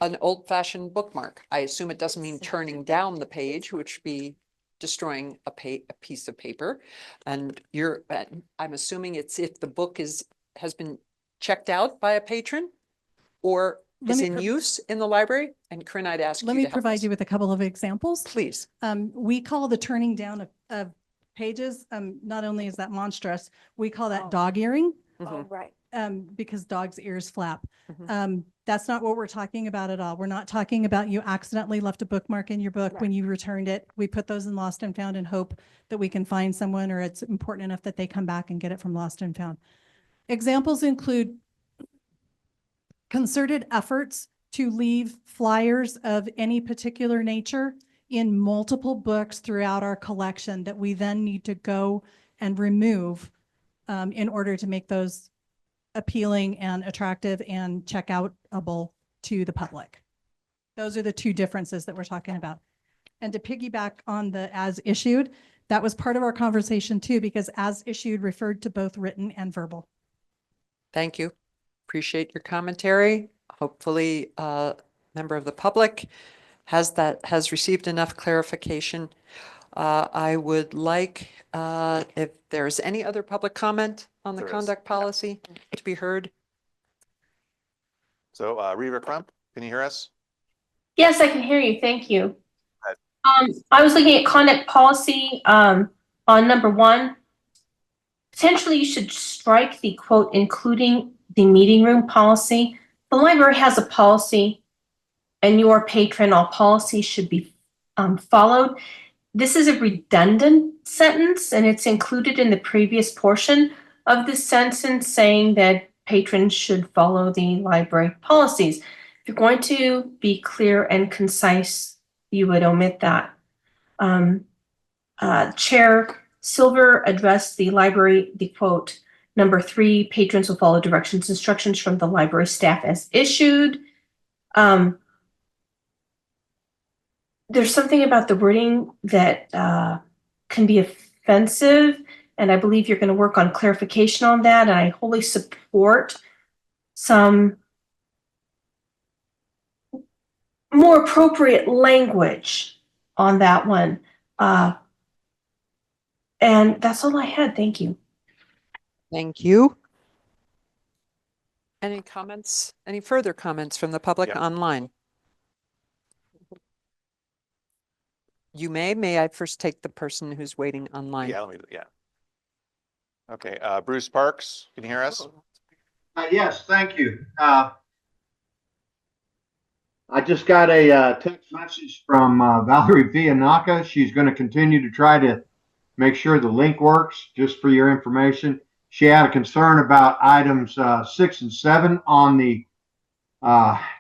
an old-fashioned bookmark. I assume it doesn't mean turning down the page, which would be destroying a piece of paper. And I'm assuming it's if the book has been checked out by a patron or Let is me in pro- use in the library. And Corinne, I'd ask Let you me to help provide us. you with a couple of examples. Please. We call the turning down of pages, not only is that monstrous, we call that dog earing, Mhm. Right. because dogs' ears flap. Mhm. That's not what we're talking about at all. We're not talking about you accidentally left a bookmark in your book when you returned it. We put those in lost and found and hope that we can find someone, or it's important enough that they come back and get it from lost and found. Examples include concerted efforts to leave flyers of any particular nature in multiple books throughout our collection that we then need to go and remove in order to make those appealing and attractive and checkoutable to the public. Those are the two differences that we're talking about. And to piggyback on the as issued, that was part of our conversation too, because as issued referred to both written and verbal. Thank you. Appreciate your commentary. Hopefully, a member of the public has received enough clarification. I would like, if there's any other public comment on the There is. conduct policy to be heard. So, Reva Crump, can you hear us? Yes, I can hear you. Thank you. Right. I was looking at conduct policy on number 1. Potentially, you should strike the quote, including the meeting room policy. The library has a policy, and you are patron, all policies should be followed. This is a redundant sentence, and it's included in the previous portion of this sentence saying that patrons should follow the library policies. If you're going to be clear and concise, you would omit that. Chair Silver addressed the library, the quote, number 3, patrons will follow directions, instructions from the library staff as issued. There's something about the wording that can be offensive, and I believe you're going to work on clarification on that, and I wholly support some more appropriate language on that one. And that's all I had. Thank you. Thank you. Any comments, any further comments from the public online? You may I first take the person who's waiting online? Yeah, Okay, Bruce Parks, can you hear us? Yes, thank you. I just got a text message from Valerie Vianaka. She's going to continue to try to make sure the link works, just for your information. She had a concern about items 6 and 7 on the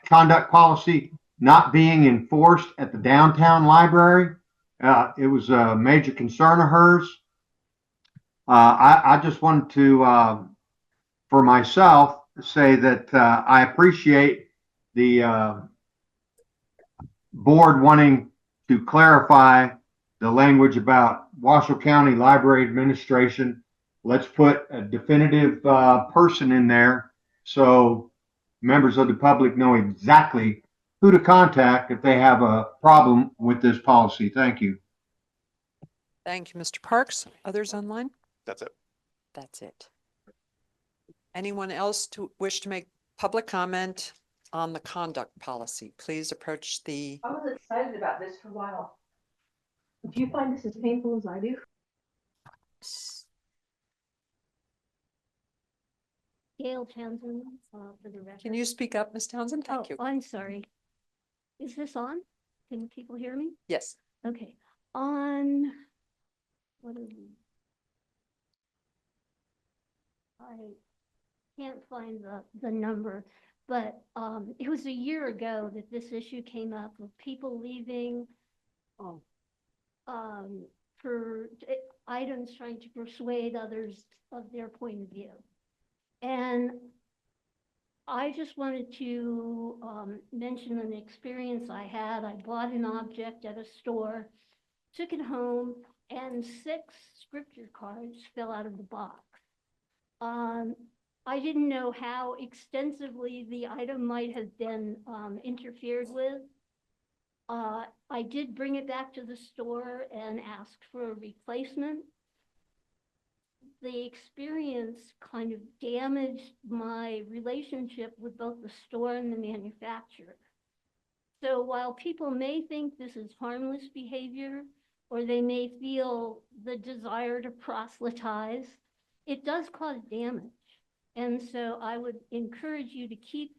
conduct policy not being enforced at the downtown library. It was a major concern of hers. I just wanted to, for myself, say that I appreciate the board wanting to clarify the language about Washoe County Library Administration. Let's put a definitive person in there so members of the public know exactly who to contact if they have a problem with this policy. Thank you. Thank you, Mr. Parks. Others online? That's it. That's it. Anyone else to wish to make public comment on the conduct policy? Please approach the, I was excited about this for a while. Do you find this as painful as I do? Gail Townsend, for the record. can you speak up, Ms. Townsend? Thank you. I'm sorry. Is this on? Can people hear me? Yes. Okay, on, what is it? I can't find the number, but, it was a year ago that this issue came up with people leaving, for items trying to persuade others of their point of view. And I just wanted to mention an experience I had. I bought an object at a store, took it home, and 6 scripture cards fell out of the box. I didn't know how extensively the item might have been interfered with. I did bring it back to the store and asked for a replacement. The experience kind of damaged my relationship with both the store and the manufacturer. So while people may think this is harmless behavior, or they may feel the desire to proselytize, it does cause damage. And so I would encourage you to keep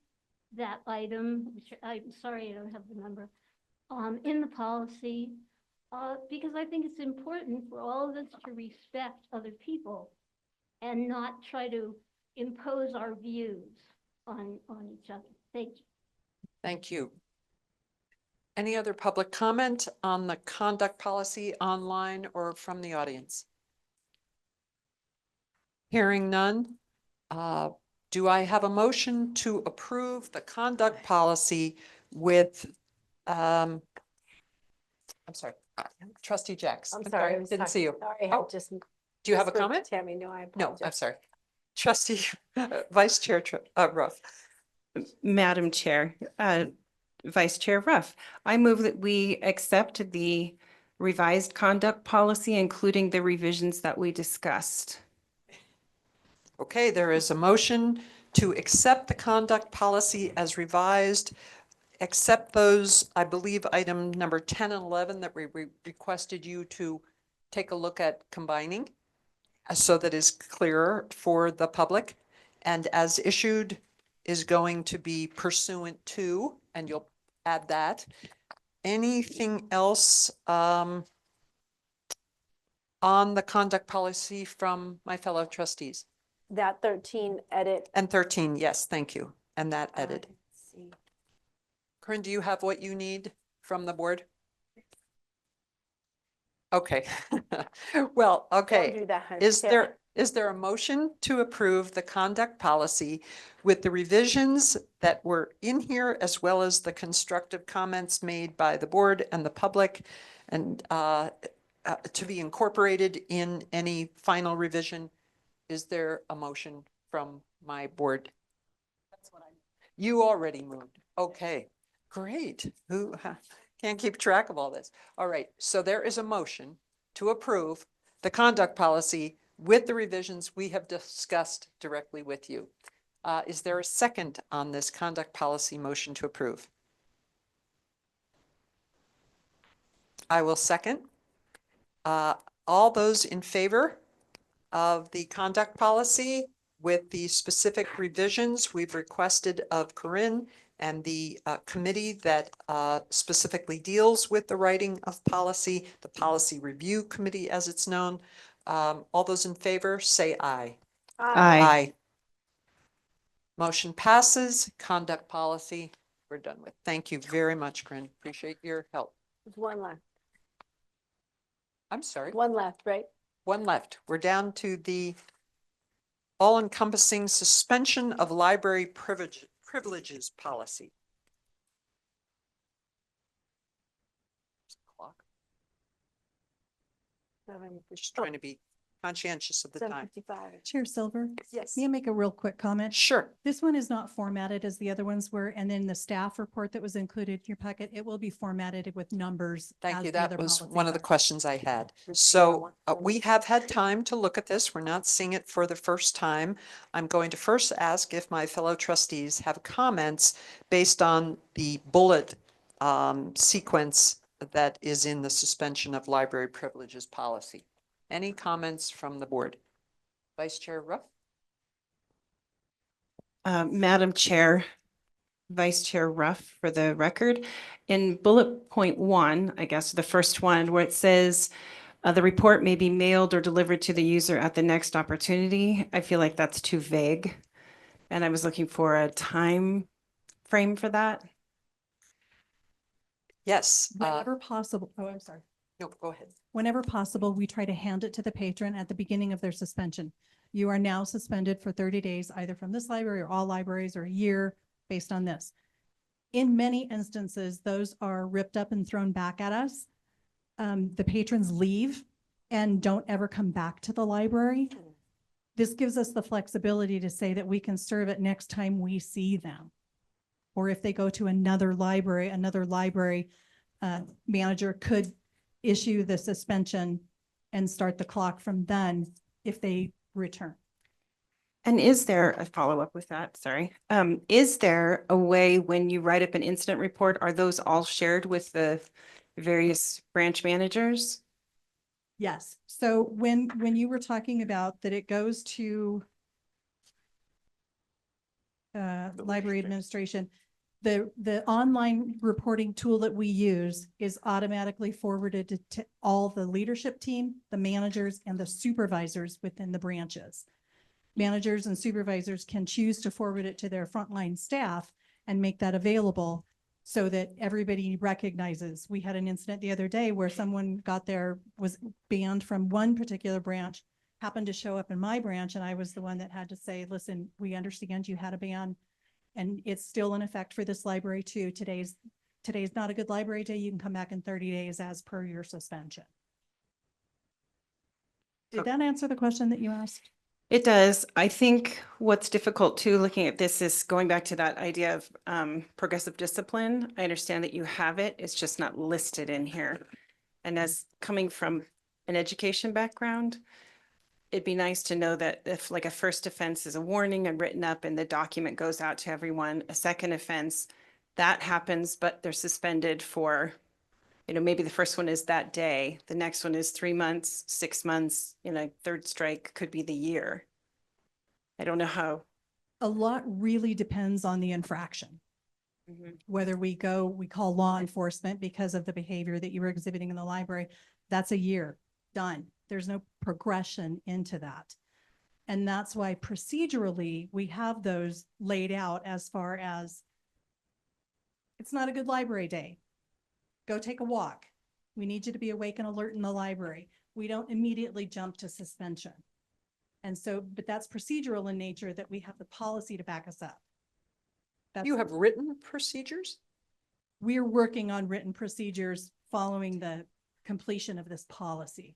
that item, which I'm sorry I don't have the number, in the policy, because I think it's important for all of us to respect other people and not try to impose our views on each other. Thank you. Thank you. Any other public comment on the conduct policy online or from the audience? Hearing none, do I have a motion to approve the conduct policy with, I'm sorry, Trustee Jacks. I'm sorry. I was Didn't talking- see you. Sorry, Oh, I just. do you have a whispered to comment? Tammy, no, I No, apologize. I'm sorry. Trustee, Vice Chair Ruff. Madam Chair, Vice Chair Ruff, I move that we accept the revised conduct policy, including the revisions that we discussed. Okay, there is a motion to accept the conduct policy as revised, except those, I believe, item number 10 and 11 that we requested you to take a look at combining so that is clearer for the public. And as issued is going to be pursuant to, and you'll add that. Anything else on the conduct policy from my fellow trustees? That 13 edit. And 13, yes, thank you. And that edit. Let's see. Corinne, do you have what you need from the board? Okay. Well, okay. Don't do that. Is there a motion to approve the conduct policy with the revisions that were in here, as well as the constructive comments made by the board and the public, and to be incorporated in any final revision? Is there a motion from my board? That's what I. You already moved. Okay, great. Who can't keep track of all this? All right, so there is a motion to approve the conduct policy with the revisions we have discussed directly with you. Is there a second on this conduct policy motion to approve? I will second. All those in favor of the conduct policy with the specific revisions we've requested of Corinne and the committee that specifically deals with the writing of policy, the policy review committee as it's known. All those in favor say aye. Aye. Motion passes. Conduct policy we're done with. Thank you very much, Corinne. Appreciate your help. There's one left. I'm sorry. One left, right? One left. We're down to the all-encompassing suspension of library privileges policy. Clock. Just trying to be conscientious of the time. 7:55. Chair Silver, Yes. may I make a real quick comment? Sure. This one is not formatted as the other ones were, and then the staff report that was included in your packet, it will be formatted with numbers. Thank as you. the That other was policies one of the are. questions I had. So we have had time to look at this. We're not seeing it for the first time. I'm going to first ask if my fellow trustees have comments based on the bullet sequence that is in the suspension of library privileges policy. Any comments from the board? Vice Chair Ruff? Madam Chair, Vice Chair Ruff, for the record, in bullet point 1, I guess the first one where it says the report may be mailed or delivered to the user at the next opportunity. I feel like that's too vague. And I was looking for a time frame for that. Yes. Whenever possible. Oh, I'm sorry. No, go ahead. Whenever possible, we try to hand it to the patron at the beginning of their suspension. You are now suspended for 30 days, either from this library or all libraries, or a year based on this. In many instances, those are ripped up and thrown back at us. The patrons leave and don't ever come back to the library. This gives us the flexibility to say that we can serve it next time we see them. Or if they go to another library manager could issue the suspension and start the clock from then if they return. And is there a follow-up with that? Sorry. Is there a way when you write up an incident report, are those all shared with the various branch managers? Yes. So when you were talking about that it goes to library administration, the online reporting tool that we use is automatically forwarded to all the leadership team, the managers, and the supervisors within the branches. Managers and supervisors can choose to forward it to their frontline staff and make that available so that everybody recognizes. We had an incident the other day where someone was banned from one particular branch, happened to show up in my branch, and I was the one that had to say, listen, we understand you had a ban and it's still in effect for this library too. Today's not a good library day. You can come back in 30 days as per your suspension. Did that answer the question that you asked? It does. I think what's difficult too, looking at this, is going back to that idea of progressive discipline. I understand that you have it. It's just not listed in here. And as coming from an education background, it'd be nice to know that if like a first offense is a warning and written up and the document goes out to everyone, a second offense, that happens, but they're suspended for, maybe the first one is that day, the next one is 3 months, 6 months, third strike could be the year. I don't know how. A lot really depends on the infraction. Whether we call law enforcement because of the behavior that you were exhibiting in the library, that's a year, done. There's no progression into that. And that's why procedurally, we have those laid out as far as it's not a good library day. Go take a walk. We need you to be awake and alert in the library. We don't immediately jump to suspension. And so, but that's procedural in nature that we have the policy to back us up. You have written procedures? We're working on written procedures following the completion of this policy.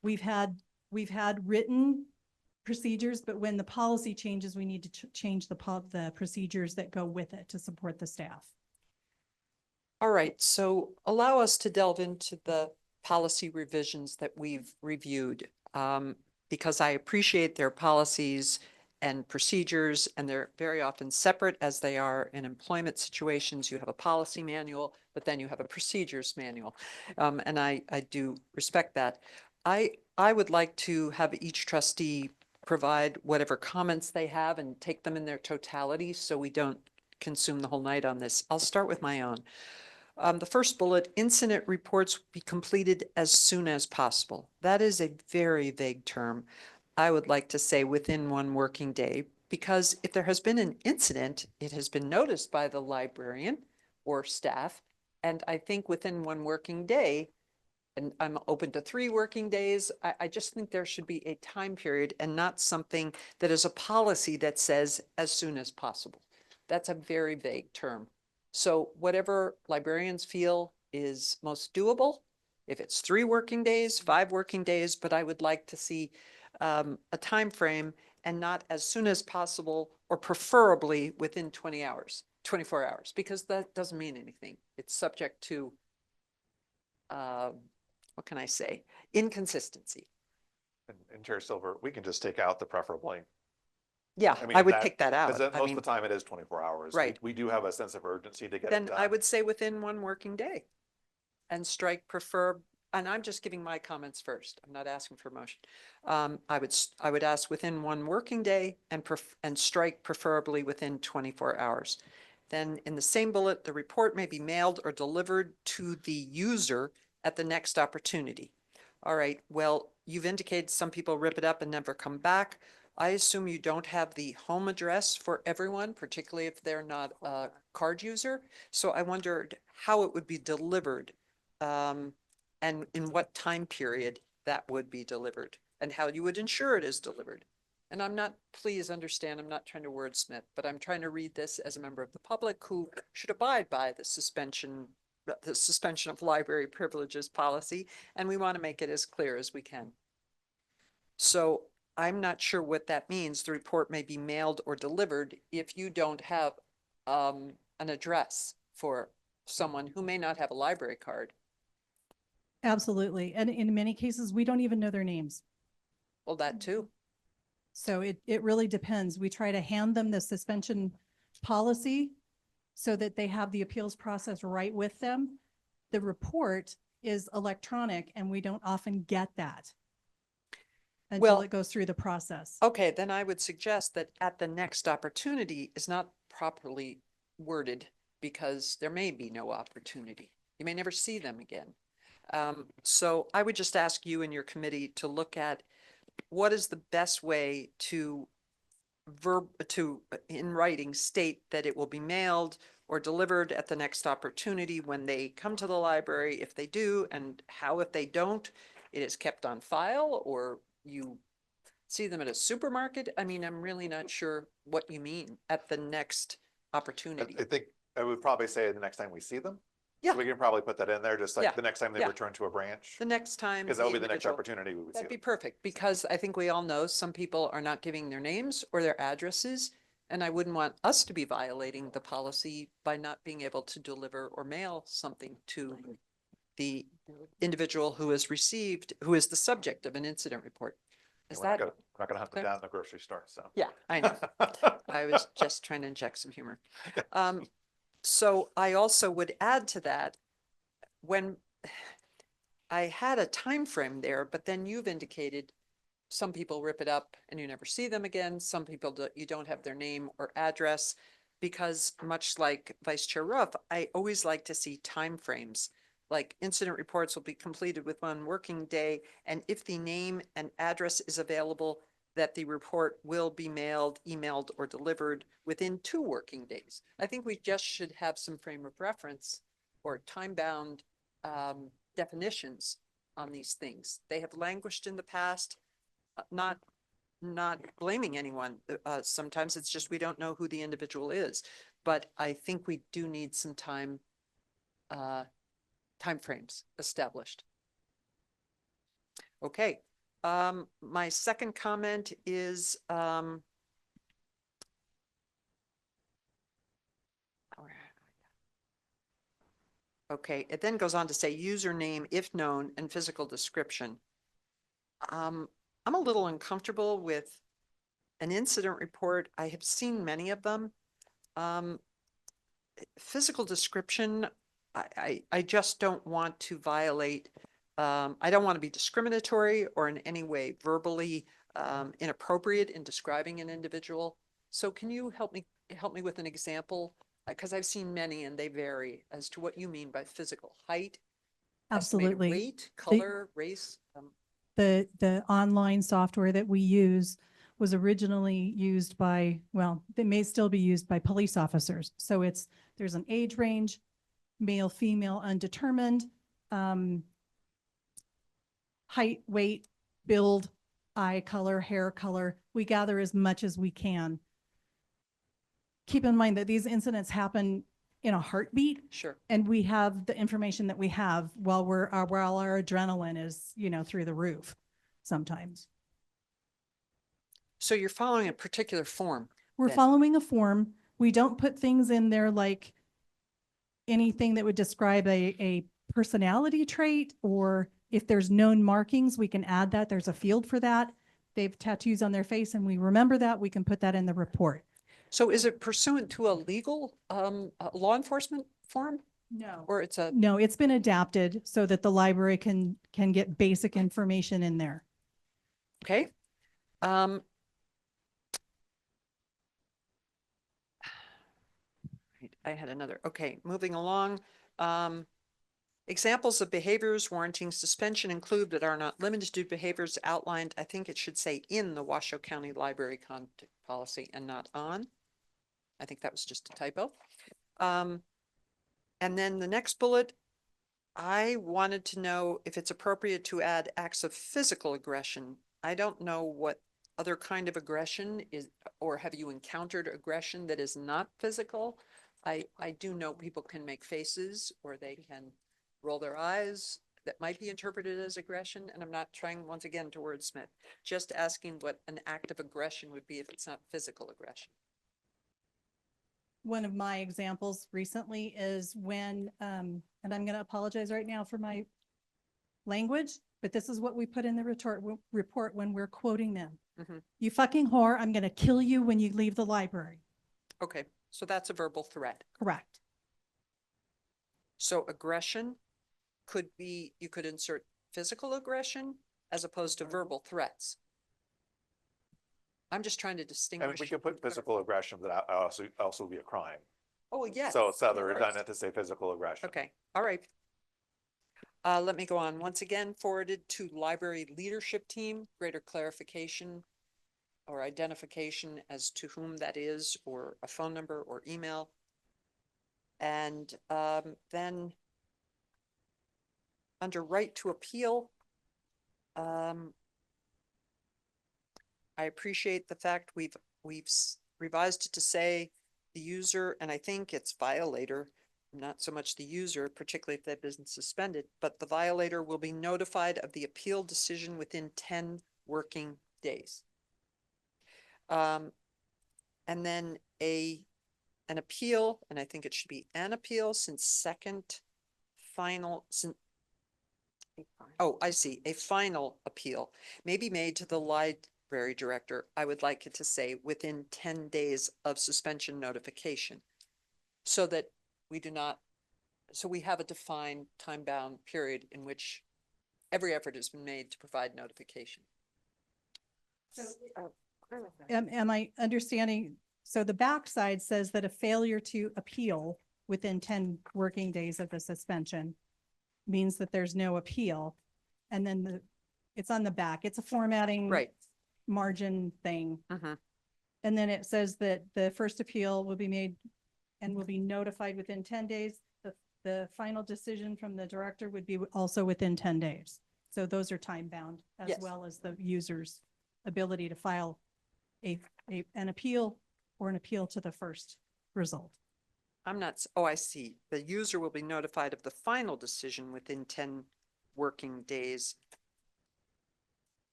We've had written procedures, but when the policy changes, we need to change the procedures that go with it to support the staff. All right, so allow us to delve into the policy revisions that we've reviewed, because I appreciate their policies and procedures, and they're very often separate as they are in employment situations. You have a policy manual, but then you have a procedures manual. And I do respect that. I would like to have each trustee provide whatever comments they have and take them in their totality so we don't consume the whole night on this. I'll start with my own. The first bullet, incident reports be completed as soon as possible. That is a very vague term. I would like to say within 1 working day, because if there has been an incident, it has been noticed by the librarian or staff. And I think within 1 working day, and I'm open to 3 working days, I just think there should be a time period and not something that is a policy that says as soon as possible. That's a very vague term. So whatever librarians feel is most doable, if it's 3 working days, 5 working days, but I would like to see a time frame and not as soon as possible or preferably within 20 hours, 24 hours, because that doesn't mean anything. It's subject to, what can I say? Inconsistency. And Chair Silver, we can just take out the preferably. Yeah, I mean, I if would that- take that out. Because I most mean, of the time it is 24 hours. Right. We do have a sense of urgency to get it then done. I would say within 1 working day and strike prefer, and I'm just giving my comments first. I'm not asking for motion. I would ask within 1 working day and strike preferably within 24 hours. Then in the same bullet, the report may be mailed or delivered to the user at the next opportunity. All right, well, you've indicated some people rip it up and never come back. I assume you don't have the home address for everyone, particularly if they're not a card user. So I wondered how it would be delivered, and in what time period that would be delivered, and how you would ensure it is delivered. And I'm not, please understand, I'm not trying to wordsmith, but I'm trying to read this as a member of the public who should abide by the suspension of library privileges policy, and we want to make it as clear as we can. So I'm not sure what that means. The report may be mailed or delivered if you don't have an address for someone who may not have a library card. Absolutely. And in many cases, we don't even know their names. Well, that too. So it really depends. We try to hand them the suspension policy so that they have the appeals process right with them. The report is electronic and we don't often get that until Well, it goes through the process. Okay, then I would suggest that at the next opportunity is not properly worded because there may be no opportunity. You may never see them again. So I would just ask you and your committee to look at what is the best way to in writing state that it will be mailed or delivered at the next opportunity when they come to the library, if they do, and how if they don't, it is kept on file, or you see them at a supermarket. I mean, I'm really not sure what you mean at the next opportunity. I think I would probably say the next time we see them. Yeah. So we can probably put that in there, just like Yeah. the next time they Yeah. return to a branch. The next time. Because that will be the next individual- opportunity we would see That'd be them. perfect, because I think we all know some people are not giving their names or their addresses. And I wouldn't want us to be violating the policy by not being able to deliver or mail something to the individual who is the subject of an incident report. Is We're not that? gonna- we're not gonna hunt them clear? down in the grocery store, so. Yeah, I know. I was just trying to inject some humor. So I also would add to that, when I had a time frame there, but then you've indicated some people rip it up and you never see them again. Some people you don't have their name or address, because much like Vice Chair Ruff, I always like to see timeframes. Like incident reports will be completed with 1 working day, and if the name and address is available, that the report will be mailed, emailed, or delivered within 2 working days. I think we just should have some frame of reference or time-bound definitions on these things. They have languished in the past, not blaming anyone. Sometimes it's just we don't know who the individual is, but I think we do need some timeframes established. Okay, my second comment is okay, it then goes on to say username if known and physical description. I'm a little uncomfortable with an incident report. I have seen many of them. Physical description, I just don't want to violate. I don't want to be discriminatory or in any way verbally inappropriate in describing an individual. So can you help me with an example? Because I've seen many and they vary as to what you mean by physical: height, estimated Absolutely. weight, color, race. The online software that we use was originally used by, well, they may still be used by police officers. So there's an age range, male, female, undetermined, height, weight, build, eye color, hair color. We gather as much as we can. Keep in mind that these incidents happen in a heartbeat. Sure. And we have the information that we have while while our adrenaline is, through the roof sometimes. So you're following a particular form. We're then. following a form. We don't put things in there like anything that would describe a personality trait, or if there's known markings, we can add that. There's a field for that. They have tattoos on their face and we remember that, we can put that in the report. So is it pursuant to a legal law enforcement form? No. Or it's a, No, it's been adapted so that the library can get basic information in there. okay. I had another, okay, moving along. Examples of behaviors warranting suspension include but are not limited to behaviors outlined. I think it should say in the Washoe County Library conduct policy and not on. I think that was just a typo. And then the next bullet, I wanted to know if it's appropriate to add acts of physical aggression. I don't know what other kind of aggression is, or have you encountered aggression that is not physical? I do know people can make faces or they can roll their eyes that might be interpreted as aggression. And I'm not trying once again to wordsmith, just asking what an act of aggression would be if it's not physical aggression. One of my examples recently is when, and I'm going to apologize right now for my language, but this is what we put in the report when we're quoting them. Mm-hmm. You fucking whore, I'm going to kill you when you leave the library. Okay, so that's a verbal threat. Correct. So aggression could be, you could insert physical aggression as opposed to verbal threats. I'm just trying to And distinguish. we could put physical aggression, but that also be a crime. Oh, yes. So it's rather redundant to say physical aggression. Okay, all right. Let me go on. Once again, forwarded to library leadership team, greater clarification or identification as to whom that is, or a phone number or email. And then under right to appeal, I appreciate the fact we've revised it to say the user, and I think it's violator, not so much the user, particularly if they've been suspended, but the violator will be notified of the appeal decision within 10 working days. And then an appeal, and I think it should be an appeal since oh, I see, a final appeal may be made to the library director. I would like it to say within 10 days of suspension notification, so that we do not, so we have a defined time-bound period in which every effort has been made to provide notification. So, am I understanding? So the backside says that a failure to appeal within 10 working days of the suspension means that there's no appeal. And then it's on the back. It's a formatting margin thing. And then it says that the first appeal will be made and will be notified within 10 days. The final decision from the director would be also within 10 days. So those are time bound, as well as the user's ability to file an appeal or an appeal to the first result. I'm not, oh, I see. The user will be notified of the final decision within 10 working days.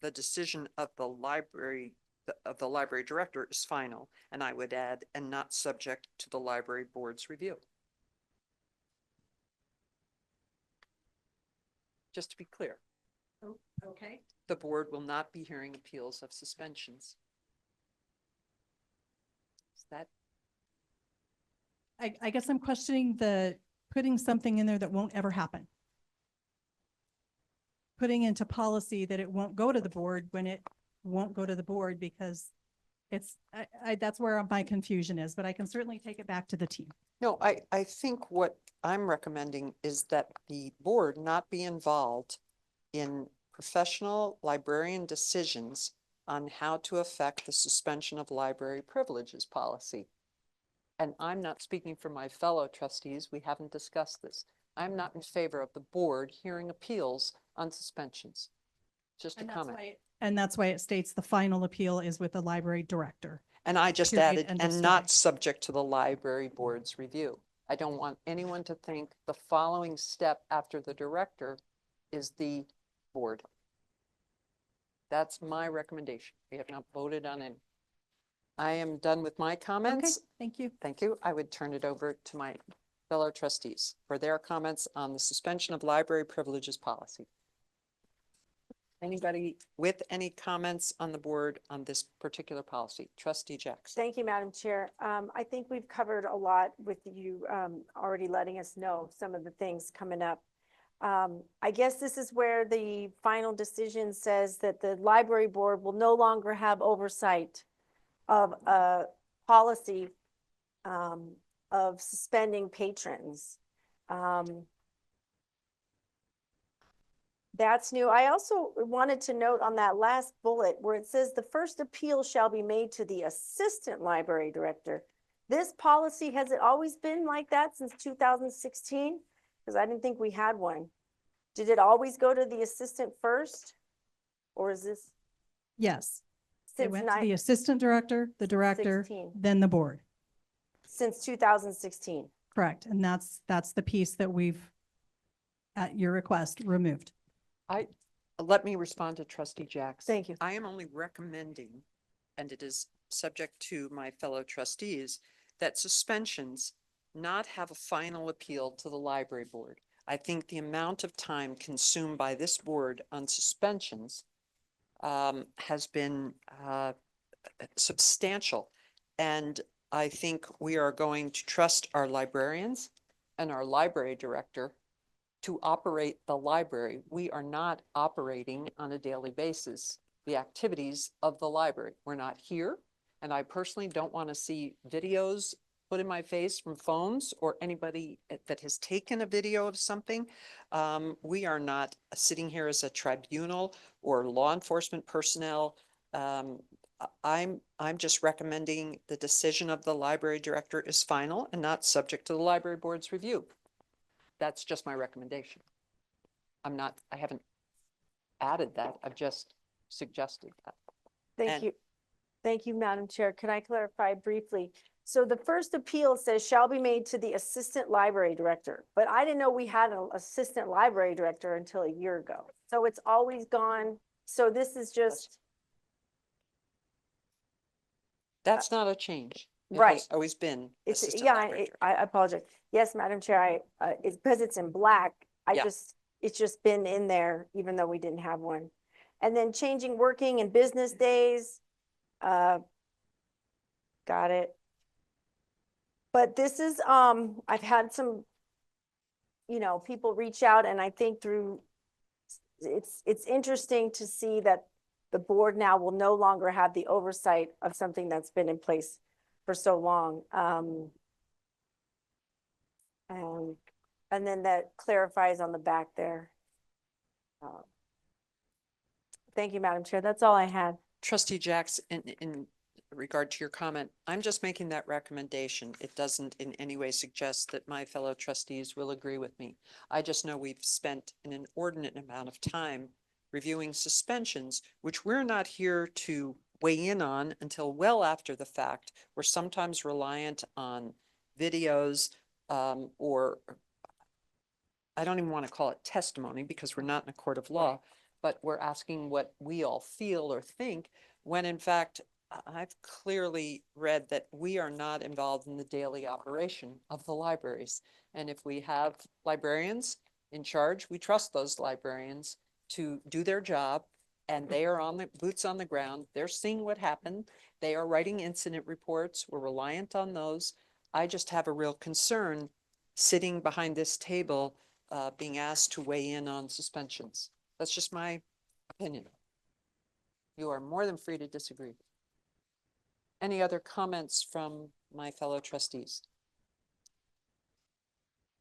The decision of the library director is final, and I would add, and not subject to the library board's review. Just to be clear. Oh, okay. The board will not be hearing appeals of suspensions. Is that? I guess I'm questioning putting something in there that won't ever happen. Putting into policy that it won't go to the board when it won't go to the board, because it's, that's where my confusion is, but I can certainly take it back to the team. No, I think what I'm recommending is that the board not be involved in professional librarian decisions on how to affect the suspension of library privileges policy. And I'm not speaking for my fellow trustees. We haven't discussed this. I'm not in favor of the board hearing appeals on suspensions. Just a comment. And that's why it states the final appeal is with the library director. And I just Period, added, end of and story. not subject to the library board's review. I don't want anyone to think the following step after the director is the board. That's my recommendation. We have not voted on it. I am done with my Okay, comments. thank you. Thank you. I would turn it over to my fellow trustees for their comments on the suspension of library privileges policy. Anybody with any comments on the board on this particular policy? Trustee Jackson. Thank you, Madam Chair. I think we've covered a lot with you already letting us know some of the things coming up. I guess this is where the final decision says that the library board will no longer have oversight of a policy of suspending patrons. That's new. I also wanted to note on that last bullet where it says the first appeal shall be made to the assistant library director. This policy, has it always been like that since 2016? Because I didn't think we had one. Did it always go to the assistant first? Or is this Yes. It since went to the assistant director, the director, 16. then the board. Since 2016? Correct. And that's the piece that we've, at your request, removed. Let me respond to Trustee Jackson. Thank you. I am only recommending, and it is subject to my fellow trustees, that suspensions not have a final appeal to the library board. I think the amount of time consumed by this board on suspensions has been substantial. And I think we are going to trust our librarians and our library director to operate the library. We are not operating on a daily basis the activities of the library. We're not here. And I personally don't want to see videos put in my face from phones or anybody that has taken a video of something. We are not sitting here as a tribunal or law enforcement personnel. I'm just recommending the decision of the library director is final and not subject to the library board's review. That's just my recommendation. I haven't added that. I've just suggested that. Thank you. Thank you, Madam Chair. Can I clarify briefly? So the first appeal says shall be made to the assistant library director, but I didn't know we had an assistant library director until a year ago. So it's always gone. So this is just. That's not a change. It Right. has always been It's, assistant yeah, library director. I apologize. Yes, Madam Chair, it's because it's in black. Yeah. It's just been in there, even though we didn't have one. And then changing working and business days. Got it. But this is, I've had some, people reach out, and I think it's interesting to see that the board now will no longer have the oversight of something that's been in place for so long. And then that clarifies on the back there. Thank you, Madam Chair. That's all I had. Trustee Jackson, in regard to your comment, I'm just making that recommendation. It doesn't in any way suggest that my fellow trustees will agree with me. I just know we've spent an inordinate amount of time reviewing suspensions, which we're not here to weigh in on until well after the fact. We're sometimes reliant on videos or I don't even want to call it testimony because we're not in a court of law, but we're asking what we all feel or think when in fact, I've clearly read that we are not involved in the daily operation of the libraries. And if we have librarians in charge, we trust those librarians to do their job, and they are on the boots on the ground. They're seeing what happened. They are writing incident reports. We're reliant on those. I just have a real concern sitting behind this table being asked to weigh in on suspensions. That's just my opinion. You are more than free to disagree. Any other comments from my fellow trustees?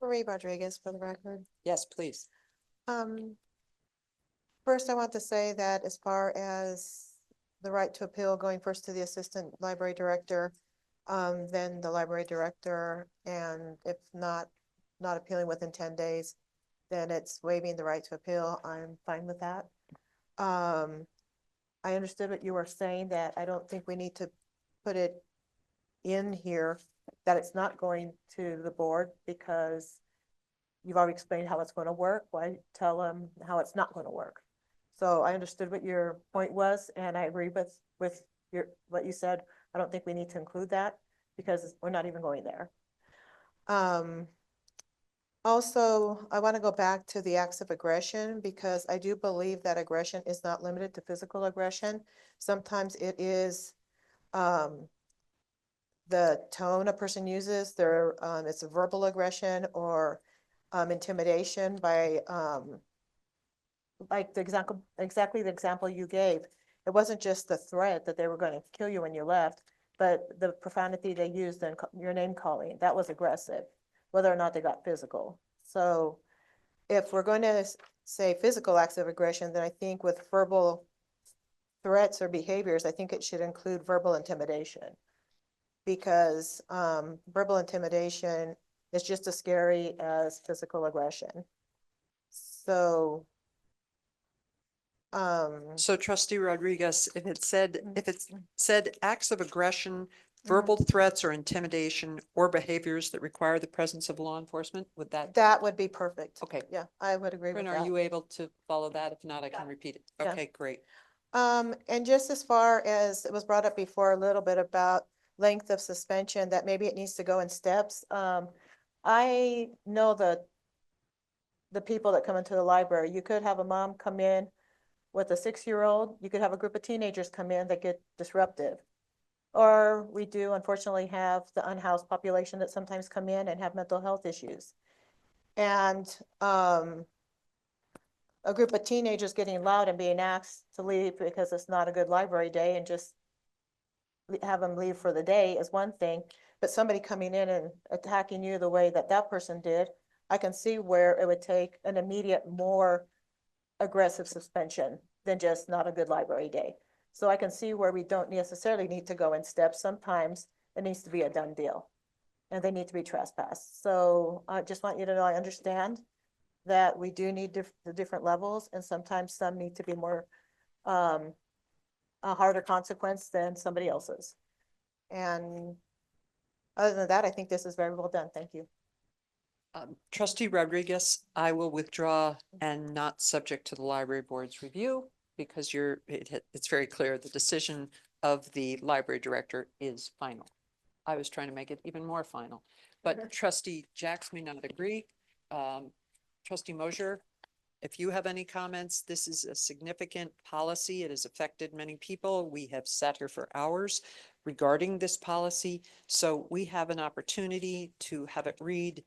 Marie Rodriguez for the record. Yes, please. First, I want to say that as far as the right to appeal going first to the assistant library director, then the library director, and if not appealing within 10 days, then it's waiving the right to appeal. I'm fine with that. I understood what you were saying, that I don't think we need to put it in here that it's not going to the board because you've already explained how it's going to work. Why tell them how it's not going to work? So I understood what your point was, and I agree with what you said. I don't think we need to include that because we're not even going there. Also, I want to go back to the acts of aggression because I do believe that aggression is not limited to physical aggression. Sometimes it is the tone a person uses, it's a verbal aggression or intimidation by like exactly the example you gave. It wasn't just the threat that they were going to kill you when you left, but the profanity they used and your name calling, that was aggressive, whether or not they got physical. So if we're going to say physical acts of aggression, then I think with verbal threats or behaviors, I think it should include verbal intimidation. Because verbal intimidation is just as scary as physical aggression. So So Trustee Rodriguez, if it said acts of aggression, verbal threats or intimidation or behaviors that require the presence of law enforcement, would that would be perfect. Okay. Yeah, I would agree with Corinne, that. are you able to follow that? If not, I can repeat it. Yeah. Okay, great. And just as far as it was brought up before a little bit about length of suspension, that maybe it needs to go in steps. I know the people that come into the library. You could have a mom come in with a 6-year-old. You could have a group of teenagers come in that get disruptive. Or we do unfortunately have the unhoused population that sometimes come in and have mental health issues. And a group of teenagers getting loud and being asked to leave because it's not a good library day and just have them leave for the day is one thing, but somebody coming in and attacking you the way that that person did, I can see where it would take an immediate, more aggressive suspension than just not a good library day. So I can see where we don't necessarily need to go in steps. Sometimes it needs to be a done deal and they need to be trespassed. So I just want you to know, I understand that we do need the different levels, and sometimes some need to be more a harder consequence than somebody else's. And other than that, I think this is very well done. Thank you. Trustee Rodriguez, I will withdraw and not subject to the library board's review because it's very clear the decision of the library director is final. I was trying to make it even more final, but Trustee Jacks may not agree. Trustee Mosier, if you have any comments, this is a significant policy. It has affected many people. We have sat here for hours regarding this policy. So we have an opportunity to have it read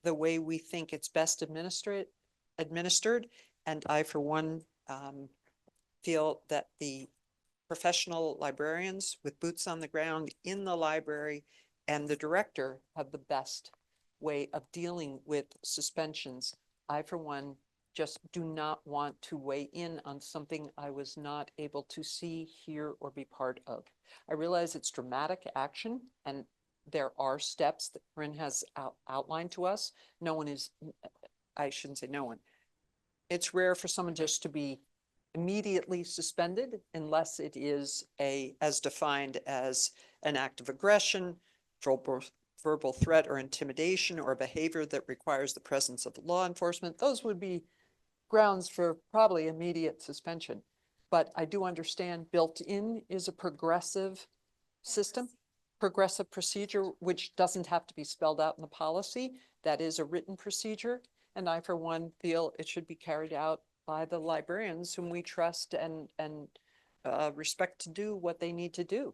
the way we think it's best administered. And I, for one, feel that the professional librarians with boots on the ground in the library and the director have the best way of dealing with suspensions. I, for one, just do not want to weigh in on something I was not able to see, hear, or be part of. I realize it's dramatic action and there are steps that Corinne has outlined to us. No one is, I shouldn't say no one. It's rare for someone just to be immediately suspended unless it is as defined as an act of aggression, verbal threat or intimidation, or behavior that requires the presence of law enforcement. Those would be grounds for probably immediate suspension. But I do understand built in is a progressive system, progressive procedure, which doesn't have to be spelled out in the policy. That is a written procedure. And I, for one, feel it should be carried out by the librarians whom we trust and respect to do what they need to do.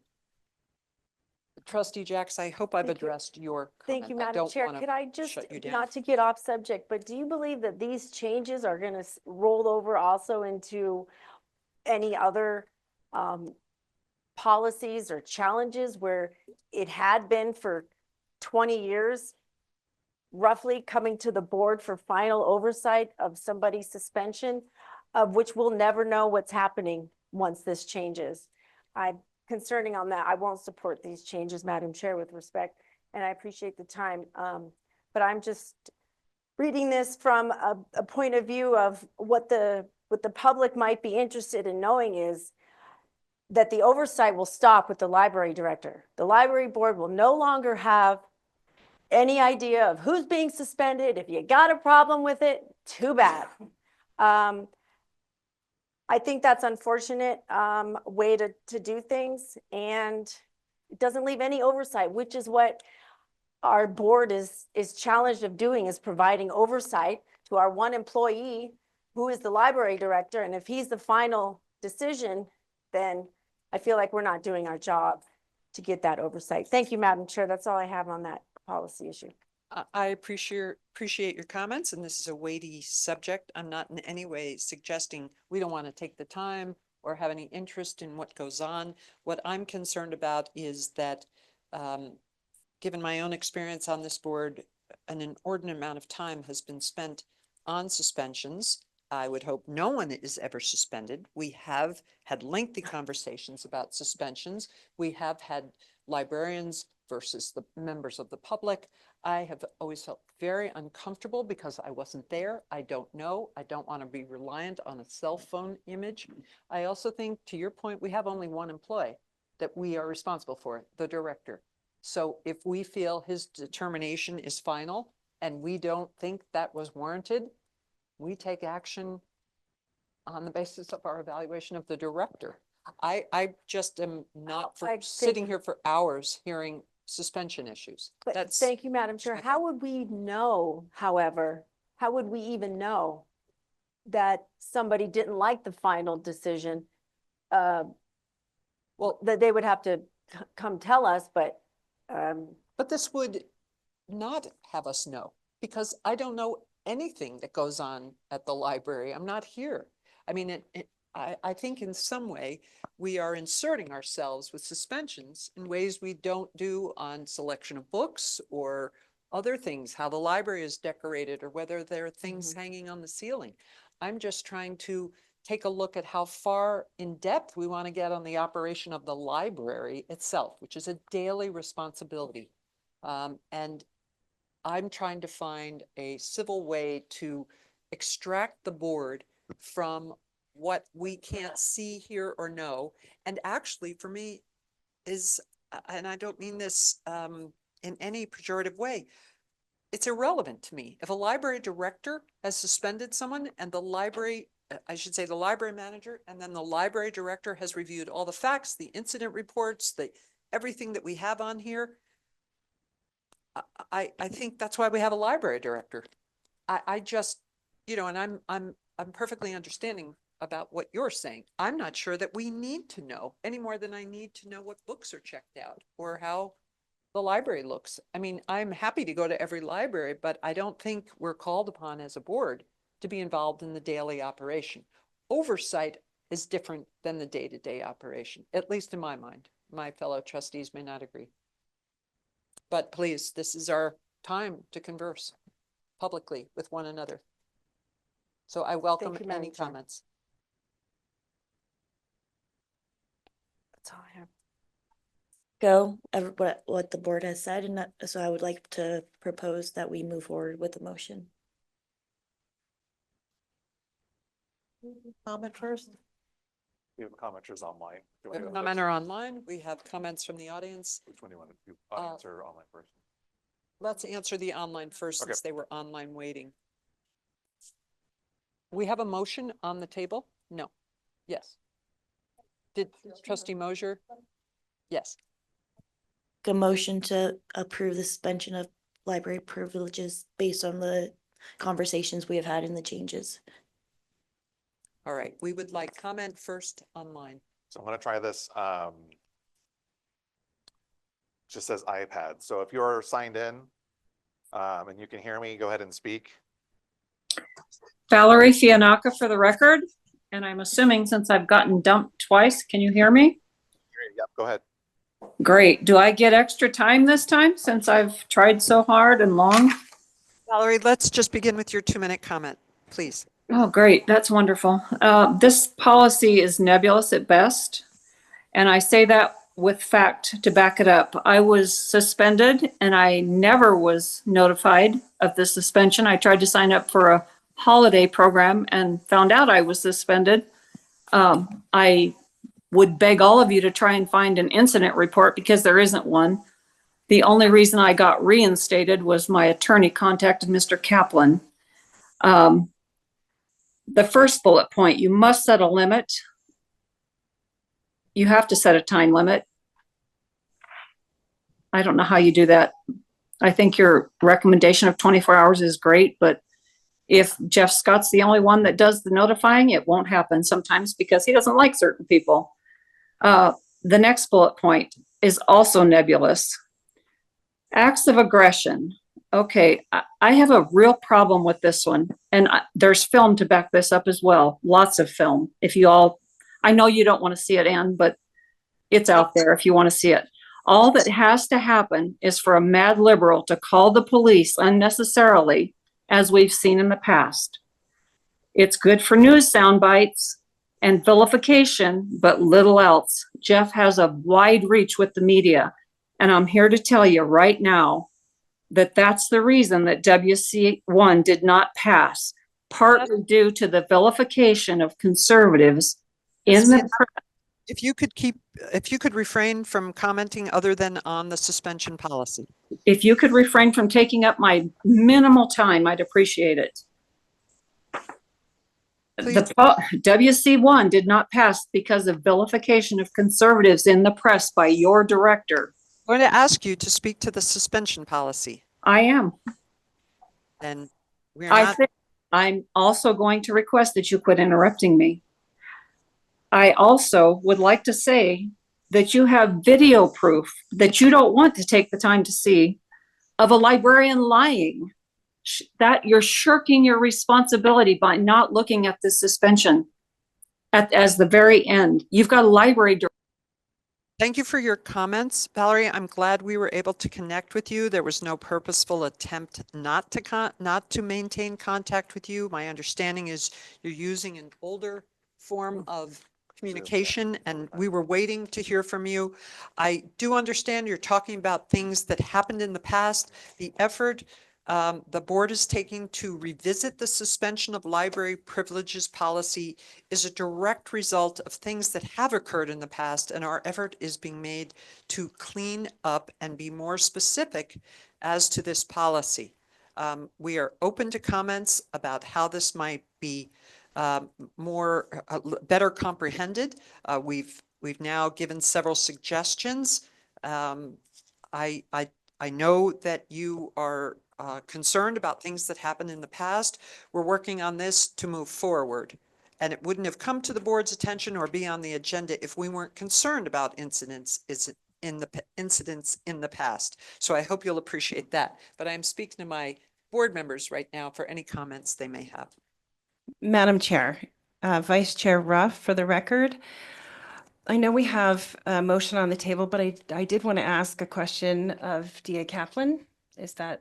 Trustee Jacks, I hope I've addressed your comment. Thank you, Madam Chair. Could I just, not to get off subject, but do you believe that these changes are going to roll over also into any other policies or challenges where it had been for 20 years, roughly coming to the board for final oversight of somebody's suspension, of which we'll never know what's happening once this changes? I'm concerning on that. I won't support these changes, Madam Chair, with respect, and I appreciate the time. But I'm just reading this from a point of view of what the public might be interested in knowing is, that the oversight will stop with the library director. The library board will no longer have any idea of who's being suspended. If you got a problem with it, too bad. I think that's unfortunate way to do things, and it doesn't leave any oversight, which is what our board is challenged of doing, is providing oversight to our one employee who is the library director. And if he's the final decision, then I feel like we're not doing our job to get that oversight. Thank you, Madam Chair. That's all I have on that policy issue. I appreciate your comments, and this is a weighty subject. I'm not in any way suggesting we don't want to take the time or have any interest in what goes on. What I'm concerned about is that, given my own experience on this board, an inordinate amount of time has been spent on suspensions. I would hope no one is ever suspended. We have had lengthy conversations about suspensions. We have had librarians versus the members of the public. I have always felt very uncomfortable because I wasn't there. I don't know. I don't want to be reliant on a cell phone image. I also think, to your point, we have only one employee that we are responsible for, the director. So if we feel his determination is final and we don't think that was warranted, we take action on the basis of our evaluation of the director. I just am not for sitting here for hours hearing suspension issues. But thank you, Madam Chair. How would we know, however, how would we even know that somebody didn't like the final decision? Well, that they would have to come tell us, but this would not have us know, because I don't know anything that goes on at the library. I'm not here. I mean, I think in some way we are inserting ourselves with suspensions in ways we don't do on selection of books or other things, how the library is decorated or whether there are things hanging on the ceiling. I'm just trying to take a look at how far in depth we want to get on the operation of the library itself, which is a daily responsibility. And I'm trying to find a civil way to extract the board from what we can't see, hear, or know. And actually, for me, is, and I don't mean this in any pejorative way, it's irrelevant to me. If a library director has suspended someone and the library, I should say the library manager, and then the library director has reviewed all the facts, the incident reports, everything that we have on here, I think that's why we have a library director. I just, and I'm perfectly understanding about what you're saying. I'm not sure that we need to know any more than I need to know what books are checked out or how the library looks. I mean, I'm happy to go to every library, but I don't think we're called upon as a board to be involved in the daily operation. Oversight is different than the day-to-day operation, at least in my mind. My fellow trustees may not agree. But please, this is our time to converse publicly with one another. So I welcome any comments. that's all I have. Go what the board has said, and so I would like to propose that we move forward with the motion. Comment first. We have commenters online. We have a commenter online. We have comments from the audience. Which one do you want to do? Audience or online first? Let's answer the online first, Okay. since they were online waiting. We have a motion on the table? No. Yes. Did Trustee Mosier? Yes. A motion to approve the suspension of library privileges based on the conversations we have had in the changes. All right, we would like comment first online. So I'm gonna try this. Just says iPad. So if you're signed in and you can hear me, go ahead and speak. Valerie Fianaka for the record, and I'm assuming since I've gotten dumped twice, can you hear me? Yep, go ahead. Great. Do I get extra time this time since I've tried so hard and long? Valerie, let's just begin with your 2-minute comment, please. Oh, great. That's wonderful. This policy is nebulous at best, and I say that with fact to back it up. I was suspended and I never was notified of the suspension. I tried to sign up for a holiday program and found out I was suspended. I would beg all of you to try and find an incident report because there isn't one. The only reason I got reinstated was my attorney contacted Mr. Kaplan. The first bullet point, you must set a limit. You have to set a time limit. I don't know how you do that. I think your recommendation of 24 hours is great, but if Jeff Scott's the only one that does the notifying, it won't happen sometimes because he doesn't like certain people. The next bullet point is also nebulous. Acts of aggression. Okay, I have a real problem with this one. And there's film to back this up as well. Lots of film. If you all, I know you don't want to see it, Ann, but it's out there if you want to see it. All that has to happen is for a mad liberal to call the police unnecessarily, as we've seen in the past. It's good for news sound bites and vilification, but little else. Jeff has a wide reach with the media. And I'm here to tell you right now that that's the reason that WC1 did not pass, partly due to the vilification of conservatives in the press. If you could refrain from commenting other than on the suspension policy. If you could refrain from taking up my minimal time, I'd appreciate it. WC1 did not pass because of vilification of conservatives in the press by your director. I'm going to ask you to speak to the suspension policy. I am. And we're not. I'm also going to request that you quit interrupting me. I also would like to say that you have video proof that you don't want to take the time to see of a librarian lying, that you're shirking your responsibility by not looking at the suspension as the very end. You've got a library director. Thank you for your comments, Valerie. I'm glad we were able to connect with you. There was no purposeful attempt not to maintain contact with you. My understanding is you're using an older form of communication, and we were waiting to hear from you. I do understand you're talking about things that happened in the past. The effort the board is taking to revisit the suspension of library privileges policy is a direct result of things that have occurred in the past, and our effort is being made to clean up and be more specific as to this policy. We are open to comments about how this might be better comprehended. We've now given several suggestions. I know that you are concerned about things that happened in the past. We're working on this to move forward, and it wouldn't have come to the board's attention or be on the agenda if we weren't concerned about incidents in the past. So I hope you'll appreciate that. But I'm speaking to my board members right now for any comments they may have. Madam Chair, Vice Chair Ruff, for the record, I know we have a motion on the table, but I did want to ask a question of DA Kaplan. Is that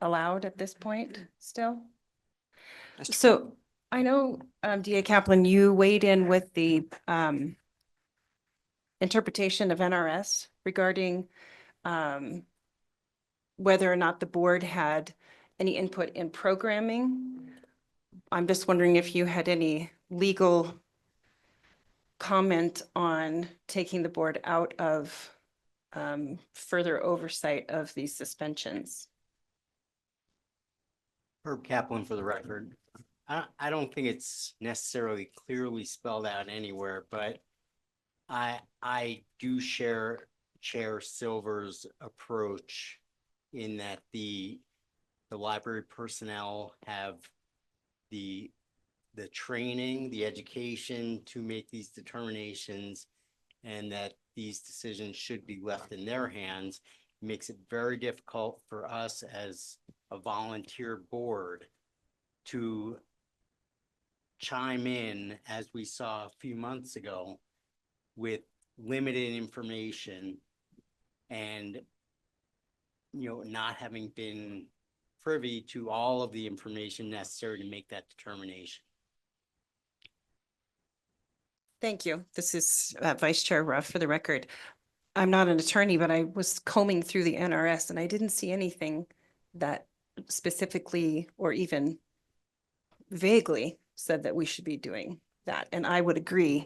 allowed at this point still? So I know, DA Kaplan, you weighed in with the interpretation of NRS regarding whether or not the board had any input in programming. I'm just wondering if you had any legal comment on taking the board out of further oversight of these suspensions. Herb Kaplan for the record. I don't think it's necessarily clearly spelled out anywhere, but I do share Chair Silver's approach in that the library personnel have the training, the education to make these determinations, and that these decisions should be left in their hands. It makes it very difficult for us as a volunteer board to chime in, as we saw a few months ago, with limited information and, you know, not having been privy to all of the information necessary to make that determination. Thank you. This is Vice Chair Ruff for the record. I'm not an attorney, but I was combing through the NRS and I didn't see anything that specifically or even vaguely said that we should be doing that. And I would agree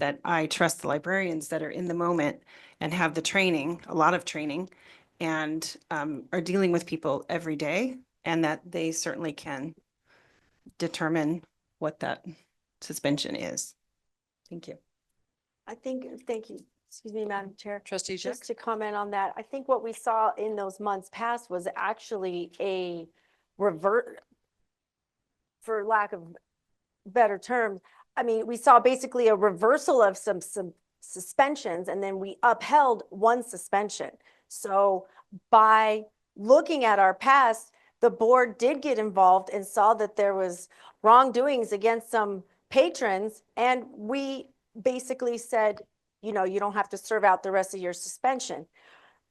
that I trust the librarians that are in the moment and have the training, a lot of training, and are dealing with people every day, and that they certainly can determine what that suspension is. Thank you. I think, thank you, excuse me, Madam Chair. Trustee Jack? Just to comment on that, I think what we saw in those months past was actually a revert, for lack of better term. I mean, we saw basically a reversal of some suspensions, and then we upheld one suspension. So by looking at our past, the board did get involved and saw that there was wrongdoings against some patrons, and we basically said, you know, you don't have to serve out the rest of your suspension.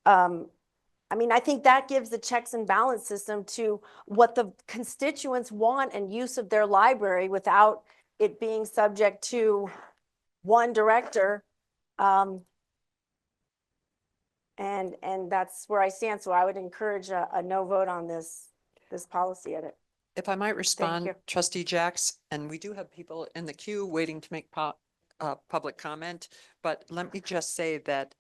I mean, I think that gives the checks and balance system to what the constituents want and use of their library without it being subject to one director. And that's where I stand. So I would encourage a no vote on this policy edit. If I might respond, you. Trustee Jacks, and we do have people in the queue waiting to make public comment, but let me just say that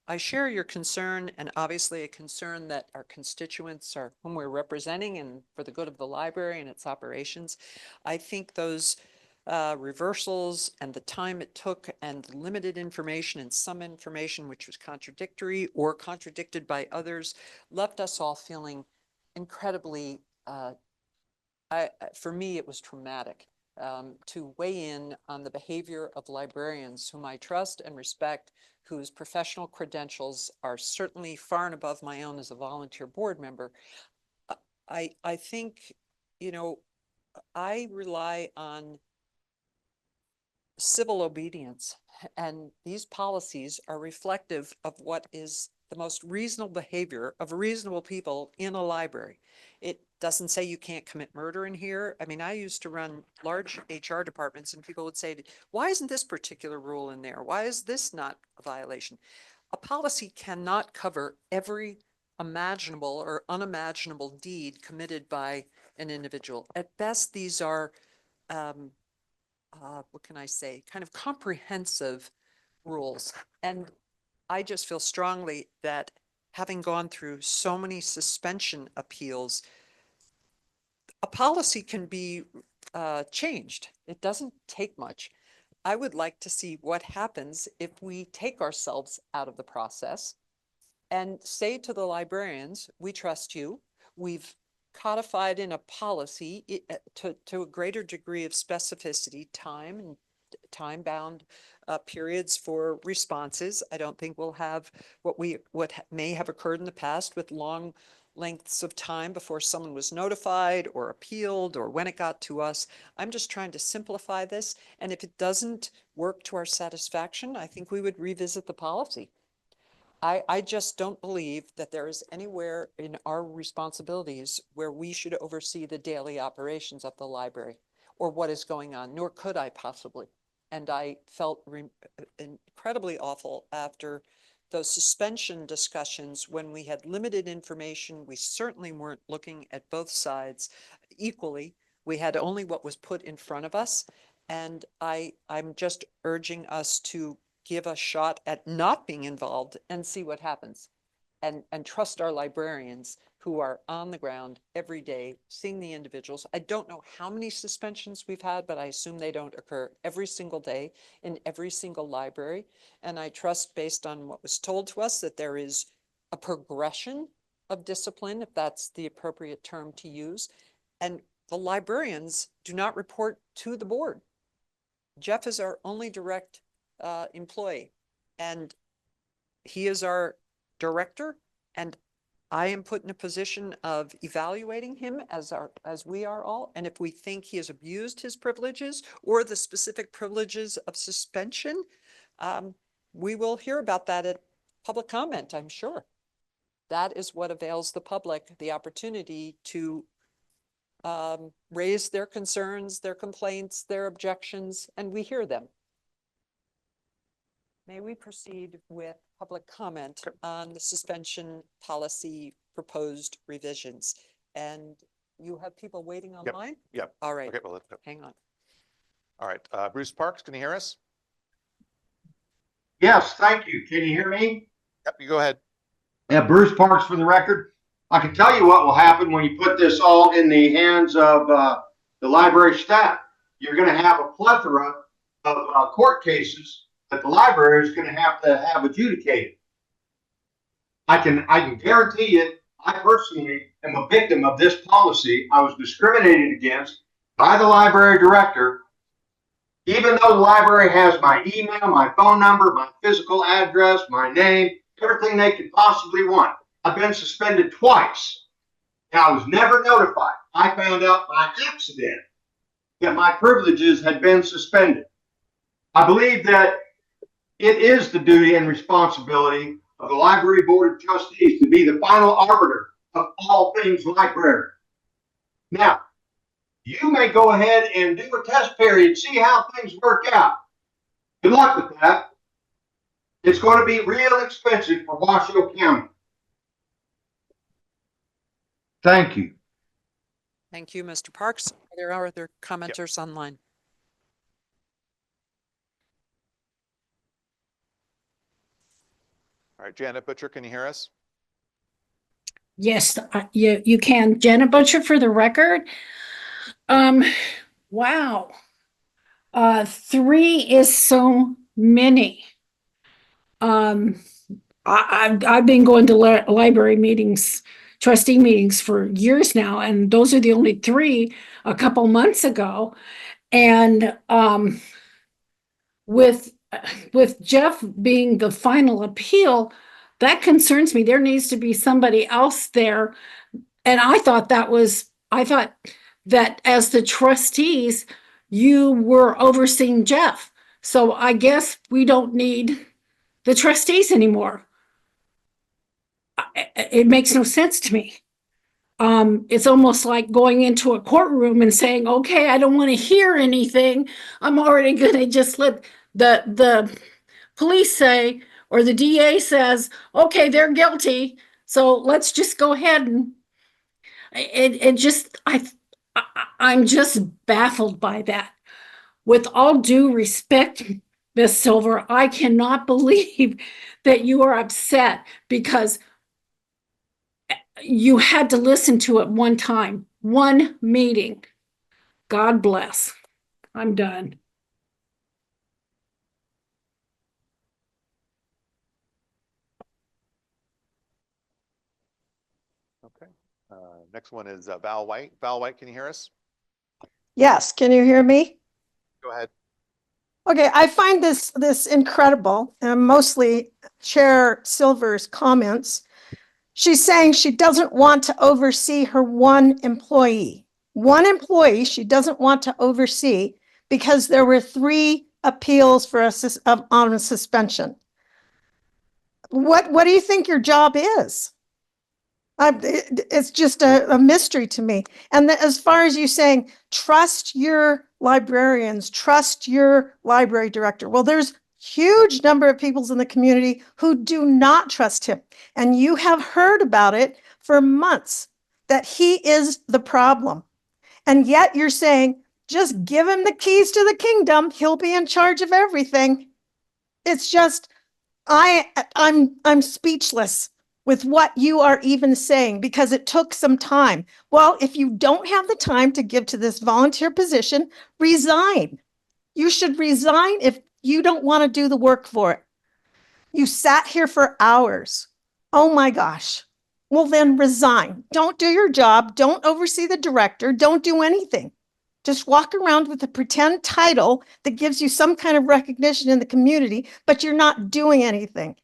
I share your concern, and obviously a concern that our constituents are whom we're representing and for the good of the library and its operations. I think those reversals and the time it took and limited information and some information which was contradictory or contradicted by others left us all feeling incredibly for me, it was traumatic to weigh in on the behavior of librarians whom I trust and respect, whose professional credentials are certainly far and above my own as a volunteer board member. I think, you know, I rely on civil obedience, and these policies are reflective of what is the most reasonable behavior of reasonable people in a library. It doesn't say you can't commit murder in here. I mean, I used to run large HR departments, and people would say, why isn't this particular rule in there? Why is this not a violation? A policy cannot cover every imaginable or unimaginable deed committed by an individual. At best, these are what can I say, kind of comprehensive rules. And I just feel strongly that having gone through so many suspension appeals, a policy can be changed. It doesn't take much. I would like to see what happens if we take ourselves out of the process and say to the librarians, we trust you. We've codified in a policy to a greater degree of specificity, time and time-bound periods for responses. I don't think we'll have what may have occurred in the past with long lengths of time before someone was notified or appealed or when it got to us. I'm just trying to simplify this. And if it doesn't work to our satisfaction, I think we would revisit the policy. I just don't believe that there is anywhere in our responsibilities where we should oversee the daily operations of the library or what is going on, nor could I possibly. And I felt incredibly awful after those suspension discussions when we had limited information. We certainly weren't looking at both sides equally. We had only what was put in front of us. And I'm just urging us to give a shot at not being involved and see what happens, and trust our librarians who are on the ground every day seeing the individuals. I don't know how many suspensions we've had, but I assume they don't occur every single day in every single library. And I trust, based on what was told to us, that there is a progression of discipline, if that's the appropriate term to use. And the librarians do not report to the board. Jeff is our only direct employee, and he is our director, and I am put in a position of evaluating him as we are all. And if we think he has abused his privileges or the specific privileges of suspension, we will hear about that at public comment, I'm sure. That is what avails the public the opportunity to raise their concerns, their complaints, their objections, and we hear them. May we proceed with public comment on the suspension policy proposed revisions? And you have people waiting online? Yep. All right. Okay, well, Hang on. all right. Bruce Parks, can you hear us? Yes, thank you. Can you hear me? Yep, you go ahead. Yeah, Bruce Parks for the record. I can tell you what will happen when you put this all in the hands of the library staff. You're going to have a plethora of court cases that the library is going to have adjudicated. I can guarantee you, I personally am a victim of this policy. I was discriminated against by the library director, even though the library has my email, my phone number, my physical address, my name, everything they could possibly want. I've been suspended twice, and I was never notified. I found out by accident that my privileges had been suspended. I believe that it is the duty and responsibility of the Library Board of Trustees to be the final arbiter of all things library. Now, you may go ahead and do a test period, see how things work out. Good luck with that. It's going to be real expensive for Washoe County. Thank you. Thank you, Mr. Parks. Are there other commenters online? All right, Janet Butcher, can you hear us? Yes, you can. Jenna Butcher for the record. Wow. 3 is so many. I've been going to library meetings, trustee meetings for years now, and those are the only 3 a couple months ago. And with Jeff being the final appeal, that concerns me. There needs to be somebody else there. And I thought that as the trustees, you were overseeing Jeff. So I guess we don't need the trustees anymore. It makes no sense to me. It's almost like going into a courtroom and saying, okay, I don't want to hear anything. I'm already gonna just let the police say, or the DA says, okay, they're guilty. So let's just go ahead and I'm just baffled by that. With all due respect, Ms. Silver, I cannot believe that you are upset because you had to listen to it one time, one meeting. God bless. I'm done. Okay. Next one is Val White. Val White, can you hear us? Yes, can you hear me? Go ahead. Okay, I find this incredible, and mostly Chair Silver's comments. She's saying she doesn't want to oversee her one employee. One employee she doesn't want to oversee because there were 3 appeals for on a suspension. What do you think your job is? It's just a mystery to me. And as far as you saying, trust your librarians, trust your library director. Well, there's huge number of people in the community who do not trust him. And you have heard about it for months, that he is the problem. And yet you're saying, just give him the keys to the kingdom. He'll be in charge of everything. It's just, I'm speechless with what you are even saying, because it took some time. Well, if you don't have the time to give to this volunteer position, resign. You should resign if you don't want to do the work for it. You sat here for hours. Oh my gosh. Well, then resign. Don't do your job. Don't oversee the director. Don't do anything. Just walk around with a pretend title that gives you some kind of recognition in the community, but you're not doing anything.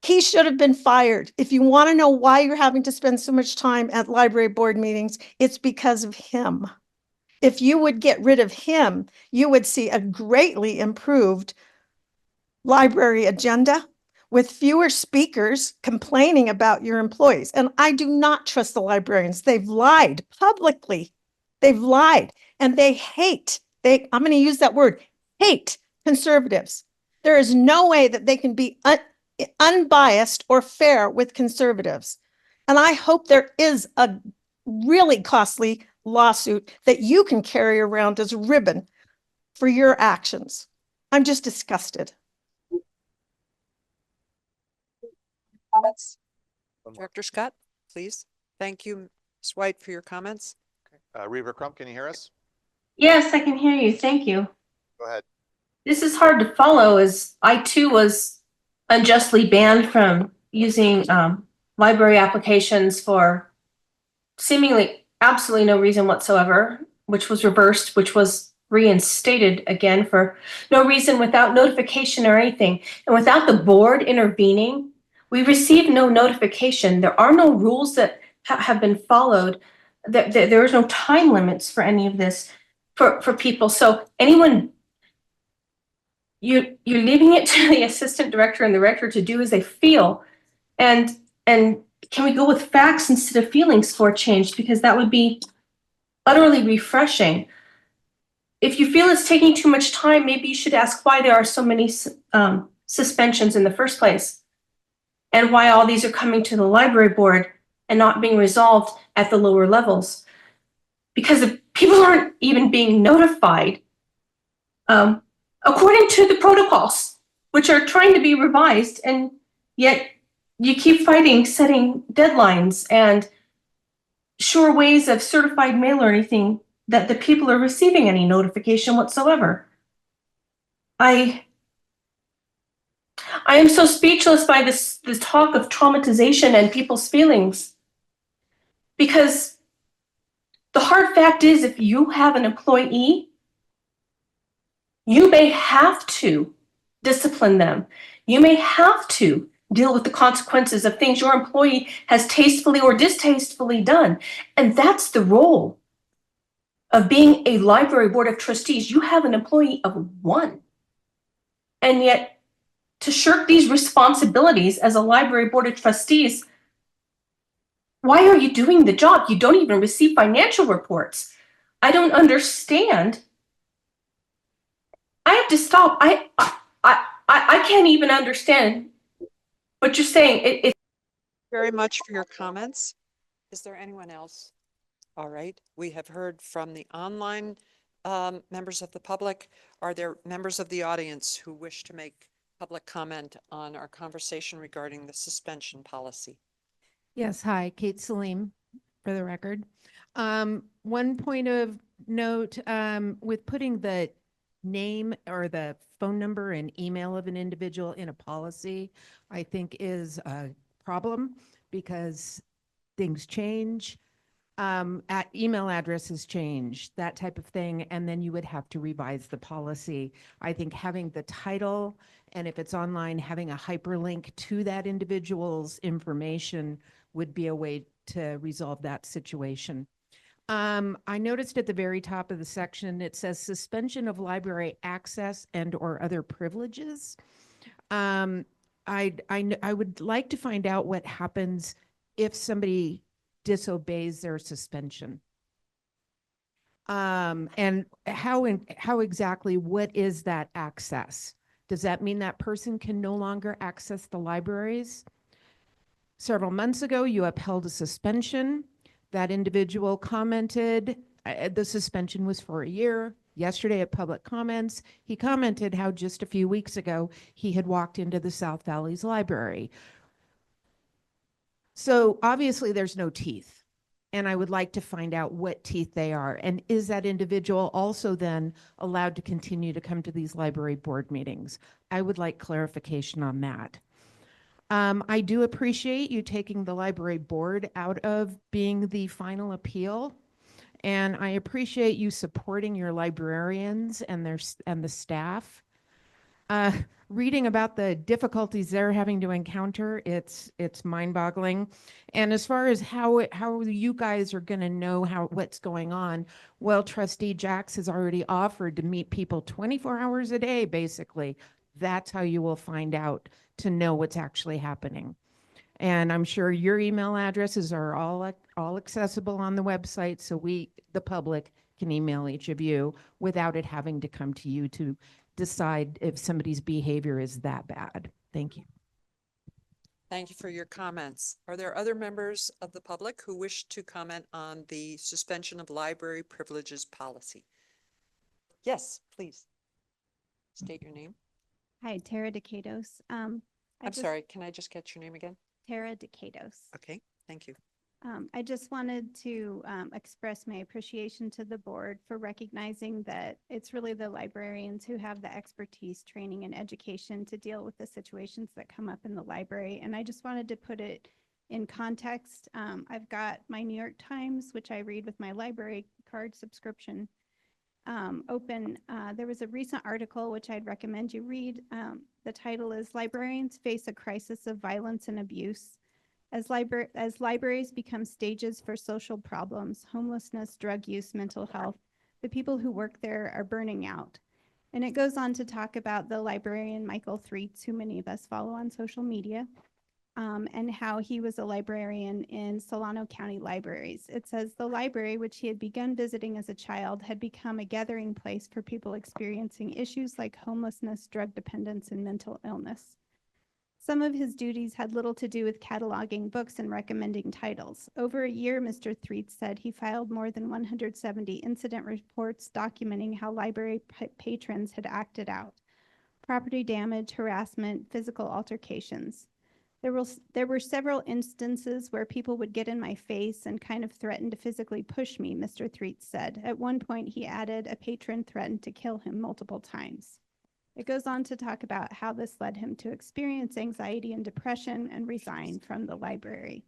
He should have been fired. If you want to know why you're having to spend so much time at library board meetings, it's because of him. If you would get rid of him, you would see a greatly improved library agenda with fewer speakers complaining about your employees. And I do not trust the librarians. They've lied publicly. They've lied, and they hate, I'm going to use that word, hate conservatives. There is no way that they can be unbiased or fair with conservatives. And I hope there is a really costly lawsuit that you can carry around as a ribbon for your actions. I'm just disgusted. comments? Director Scott, please. Thank you, Ms. White, for your comments. Reaver Crump, can you hear us? Yes, I can hear you. Thank you. Go ahead. This is hard to follow as I too was unjustly banned from using library applications for seemingly absolutely no reason whatsoever, which was reversed, which was reinstated again for no reason without notification or anything. And without the board intervening, we received no notification. There are no rules that have been followed. There is no time limits for any of this for people. So anyone, you're leaving it to the assistant director and the director to do as they feel. And can we go with facts instead of feelings for a change? Because that would be utterly refreshing. If you feel it's taking too much time, maybe you should ask why there are so many suspensions in the first place, and why all these are coming to the library board and not being resolved at the lower levels. Because the people aren't even being notified according to the protocols, which are trying to be revised, and yet you keep fighting setting deadlines and sure ways of certified mail or anything that the people are receiving any notification whatsoever. I am so speechless by this talk of traumatization and people's feelings, because the hard fact is, if you have an employee, you may have to discipline them. You may have to deal with the consequences of things your employee has tastefully or distastefully done. And that's the role of being a library board of trustees. You have an employee of one. And yet, to shirk these responsibilities as a library board of trustees, why are you doing the job? You don't even receive financial reports. I don't understand. I have to stop. I can't even understand what you're saying. Very much for your comments. Is there anyone else? All right, we have heard from the online members of the public. Are there members of the audience who wish to make public comment on our conversation regarding the suspension policy? Yes, hi, Kate Salim, for the record. One point of note, with putting the name or the phone number and email of an individual in a policy, I think is a problem because things change. Email addresses change, that type of thing, and then you would have to revise the policy. I think having the title, and if it's online, having a hyperlink to that individual's information would be a way to resolve that situation. I noticed at the very top of the section, it says suspension of library access and or other privileges. I would like to find out what happens if somebody disobeys their suspension. And how exactly, what is that access? Does that mean that person can no longer access the libraries? Several months ago, you upheld a suspension. That individual commented, the suspension was for a year. Yesterday at public comments, he commented how just a few weeks ago, he had walked into the South Valley's library. So obviously there's no teeth, and I would like to find out what teeth they are. And is that individual also then allowed to continue to come to these library board meetings? I would like clarification on that. I do appreciate you taking the library board out of being the final appeal. And I appreciate you supporting your librarians and the staff. Reading about the difficulties they're having to encounter, it's mind-boggling. And as far as how you guys are going to know what's going on, well, Trustee Jax has already offered to meet people 24 hours a day, basically. That's how you will find out to know what's actually happening. And I'm sure your email addresses are all accessible on the website, so the public, can email each of you without it having to come to you to decide if somebody's behavior is that bad. Thank you. Thank you for your comments. Are there other members of the public who wish to comment on the suspension of library privileges policy? Yes, please. State your name. Hi, Tara DeCados. I'm sorry, can I just get your name again? Tara Decados. Okay, thank you. I just wanted to express my appreciation to the board for recognizing that it's really the librarians who have the expertise, training, and education to deal with the situations that come up in the library. And I just wanted to put it in context. I've got my New York Times, which I read with my library card subscription, open. There was a recent article which I'd recommend you read. The title is "Librarians Face a Crisis of Violence and Abuse. As libraries become stages for social problems, homelessness, drug use, mental health, the people who work there are burning out." And it goes on to talk about the librarian Michael Threets, who many of us follow on social media, and how he was a librarian in Solano County Libraries. It says the library, which he had begun visiting as a child, had become a gathering place for people experiencing issues like homelessness, drug dependence, and mental illness. Some of his duties had little to do with cataloging books and recommending titles. Over a year, Mr. Threets said he filed more than 170 incident reports documenting how library patrons had acted out: property damage, harassment, physical altercations. There were several instances where people would get in my face and kind of threaten to physically push me, Mr. Threets said. At one point, he added, a patron threatened to kill him multiple times. It goes on to talk about how this led him to experience anxiety and depression and resign from the library.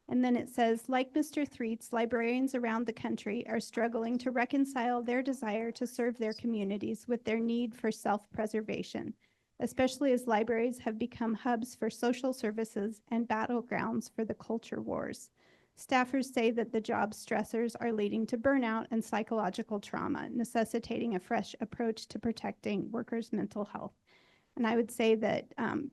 And then it says, like Mr. Threets, librarians around the country are struggling to reconcile their desire to serve their communities with their need for self-preservation, especially as libraries have become hubs for social services and battlegrounds for the culture wars. Staffers say that the job stressors are leading to burnout and psychological trauma, necessitating a fresh approach to protecting workers' mental health. And I would say that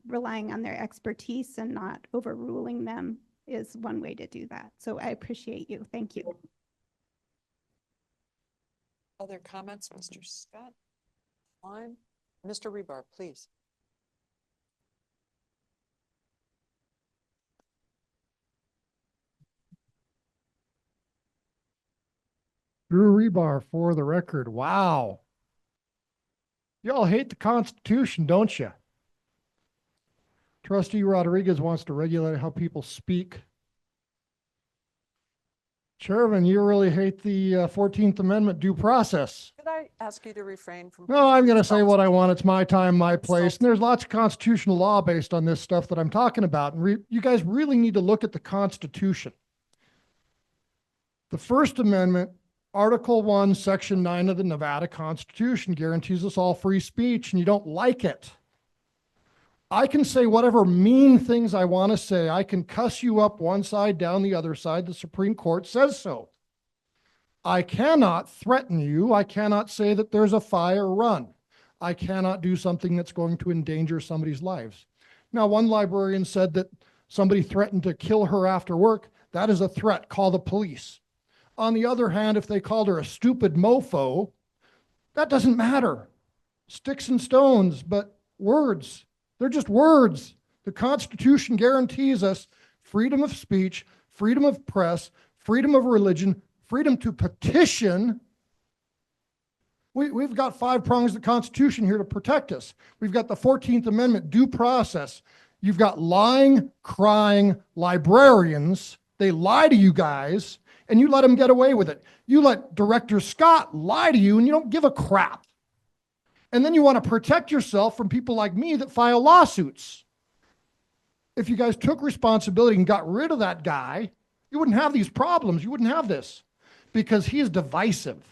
relying on their expertise and not overruling them is one way to do that. So I appreciate you. Thank you. Other comments, Mr. Scott? On, Mr. Rebar, please. Drew Rebar for the record. Wow. Y'all hate the Constitution, don't you? Trustee Rodriguez wants to regulate how people speak. Chairman, you really hate the 14th Amendment due process. Could I ask you to refrain from? No, I'm going to say what I want. It's my time, my place. And there's lots of constitutional law based on this stuff that I'm talking about. And you guys really need to look at the Constitution. The First Amendment, Article 1, Section 9 of the Nevada Constitution guarantees us all free speech, and you don't like it. I can say whatever mean things I want to say. I can cuss you up one side, down the other side. The Supreme Court says so. I cannot threaten you. I cannot say that there's a fire run. I cannot do something that's going to endanger somebody's lives. Now, one librarian said that somebody threatened to kill her after work. That is a threat. Call the police. On the other hand, if they called her a stupid mofo, that doesn't matter. Sticks and stones, but words. They're just words. The Constitution guarantees us freedom of speech, freedom of press, freedom of religion, freedom to petition. We've got 5 prongs of the Constitution here to protect us. We've got the 14th Amendment, due process. You've got lying, crying librarians. They lie to you guys, and you let them get away with it. You let Director Scott lie to you, and you don't give a crap. And then you want to protect yourself from people like me that file lawsuits. If you guys took responsibility and got rid of that guy, you wouldn't have these problems. You wouldn't have this, because he is divisive.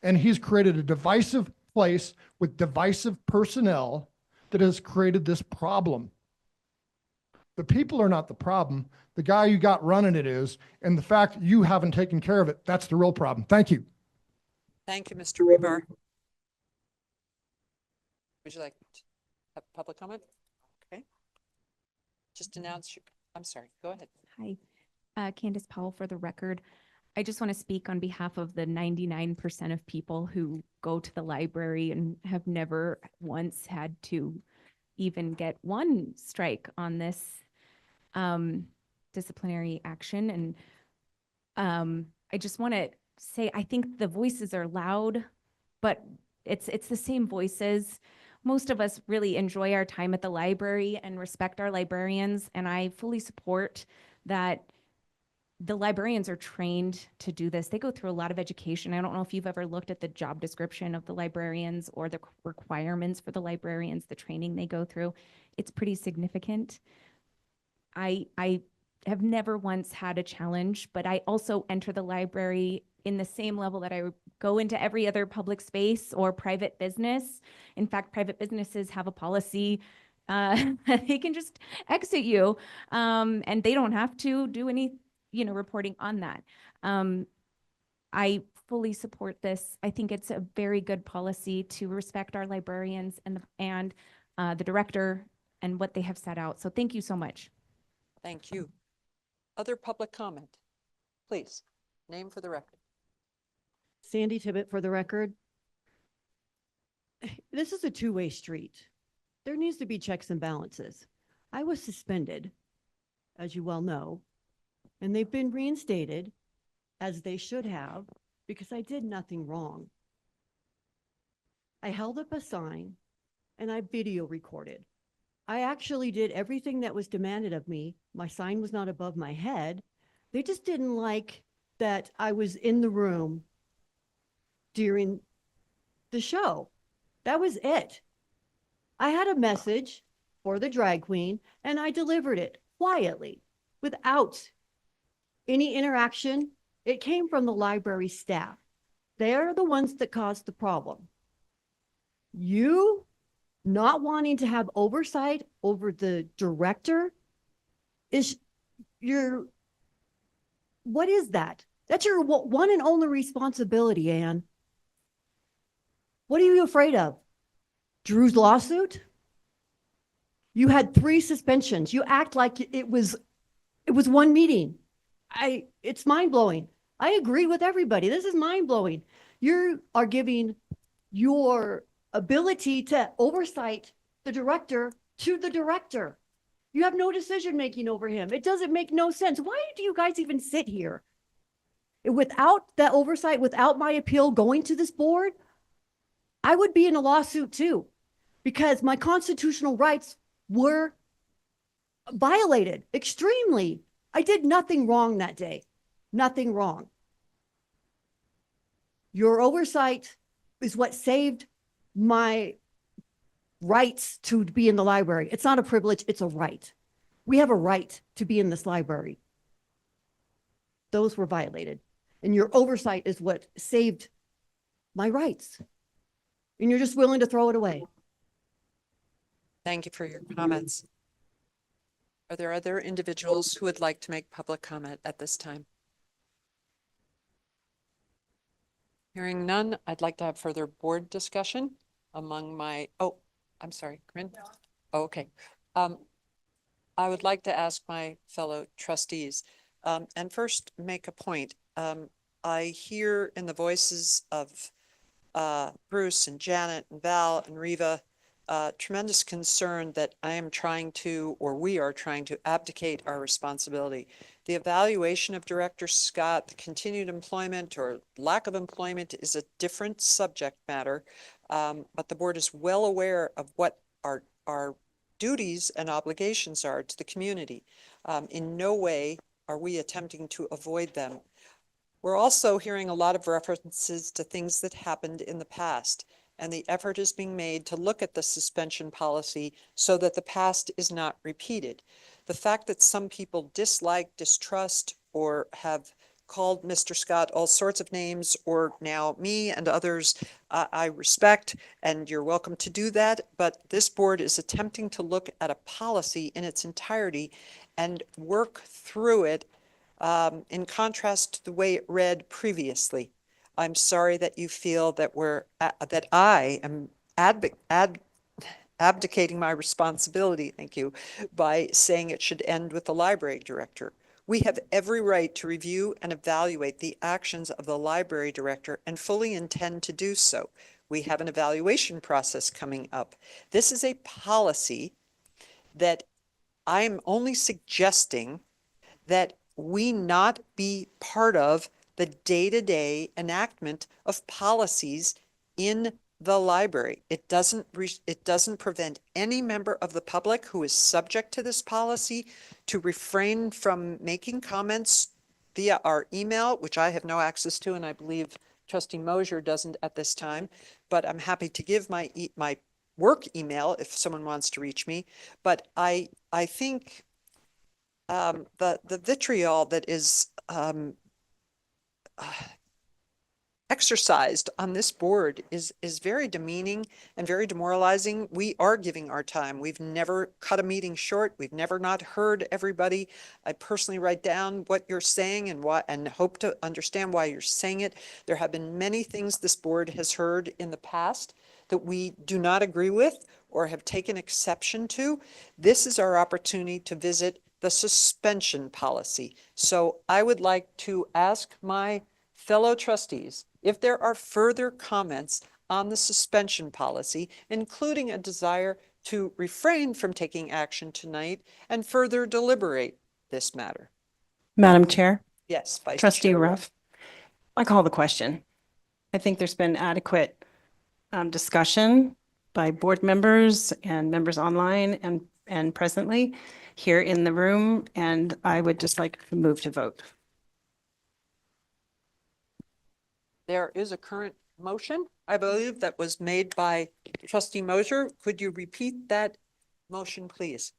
And he's created a divisive place with divisive personnel that has created this problem. The people are not the problem. The guy you got running it is, and the fact that you haven't taken care of it, that's the real problem. Thank you. Thank you, Mr. Rebar. Would you like to have public comment? Okay. Just announce your, I'm sorry, go ahead. Hi, Candace Powell for the record. I just want to speak on behalf of the 99% of people who go to the library and have never once had to even get one strike on this disciplinary action. And I just want to say, I think the voices are loud, but it's the same voices. most of us really enjoy our time at the library and respect our librarians. And I fully support that the librarians are trained to do this. They go through a lot of education. I don't know if you've ever looked at the job description of the librarians or the requirements for the librarians, the training they go through. It's pretty significant. I have never once had a challenge, but I also enter the library in the same level that I go into every other public space or private business. In fact, private businesses have a policy they can just exit you, and they don't have to do any reporting on that. I fully support this. I think it's a very good policy to respect our librarians and the director and what they have set out. So thank you so much. Thank you. Other public comment, please. Name for the record. Sandy Tibbet for the record. This is a two-way street. There needs to be checks and balances. I was suspended, as you well know, and they've been reinstated, as they should have, because I did nothing wrong. I held up a sign and I video recorded. I actually did everything that was demanded of me. My sign was not above my head. They just didn't like that I was in the room during the show. That was it. I had a message for the drag queen and I delivered it quietly without any interaction. It came from the library staff. They're the ones that caused the problem. You not wanting to have oversight over the director what is that? That's your one and only responsibility, Anne. What are you afraid of? Drew's lawsuit? You had 3 suspensions. You act like it was one meeting. It's mind-blowing. I agree with everybody. This is mind-blowing. You are giving your ability to oversight the director to the director. You have no decision-making over him. It doesn't make no sense. Why do you guys even sit here? Without that oversight, without my appeal going to this board, I would be in a lawsuit too, because my constitutional rights were violated extremely. I did nothing wrong that day. Nothing wrong. Your oversight is what saved my rights to be in the library. It's not a privilege, it's a right. We have a right to be in this library. Those were violated. And your oversight is what saved my rights. And you're just willing to throw it away. Thank you for your comments. Are there other individuals who would like to make public comment at this time? Hearing none, I'd like to have further board discussion among my, I'm sorry, Corinne? Oh, okay. I would like to ask my fellow trustees, and first make a point. I hear in the voices of Bruce and Janet and Val and Riva tremendous concern that I am trying to, or we are trying to abdicate our responsibility. The evaluation of Director Scott, the continued employment or lack of employment is a different subject matter, but the board is well aware of what our duties and obligations are to the community. In no way are we attempting to avoid them. We're also hearing a lot of references to things that happened in the past, and the effort is being made to look at the suspension policy so that the past is not repeated. The fact that some people dislike, distrust, or have called Mr. Scott all sorts of names, or now me and others, I respect, and you're welcome to do that, but this board is attempting to look at a policy in its entirety and work through it in contrast to the way it read previously. I'm sorry that you feel that that I am abdicating my responsibility, thank you, by saying it should end with the library director. We have every right to review and evaluate the actions of the library director and fully intend to do so. We have an evaluation process coming up. This is a policy that I'm only suggesting that we not be part of the day-to-day enactment of policies in the library. It doesn't prevent any member of the public who is subject to this policy to refrain from making comments via our email, which I have no access to, and I believe Trustee Mosier doesn't at this time, but I'm happy to give my work email if someone wants to reach me. But I think the vitriol that is exercised on this board is very demeaning and very demoralizing. We are giving our time. We've never cut a meeting short. We've never not heard everybody. I personally write down what you're saying and why, and hope to understand why you're saying it. There have been many things this board has heard in the past that we do not agree with or have taken exception to. This is our opportunity to visit the suspension policy. So I would like to ask my fellow trustees if there are further comments on the suspension policy, including a desire to refrain from taking action tonight and further deliberate this matter. Madam Chair, Yes, Vice Trustee Chair Ruff, I call the question. I think there's been adequate discussion by board members and members online and presently here in the room, and I would just like to move to vote. There is a current motion, I believe, that was made by Trustee Mosier. Could you repeat that motion, please?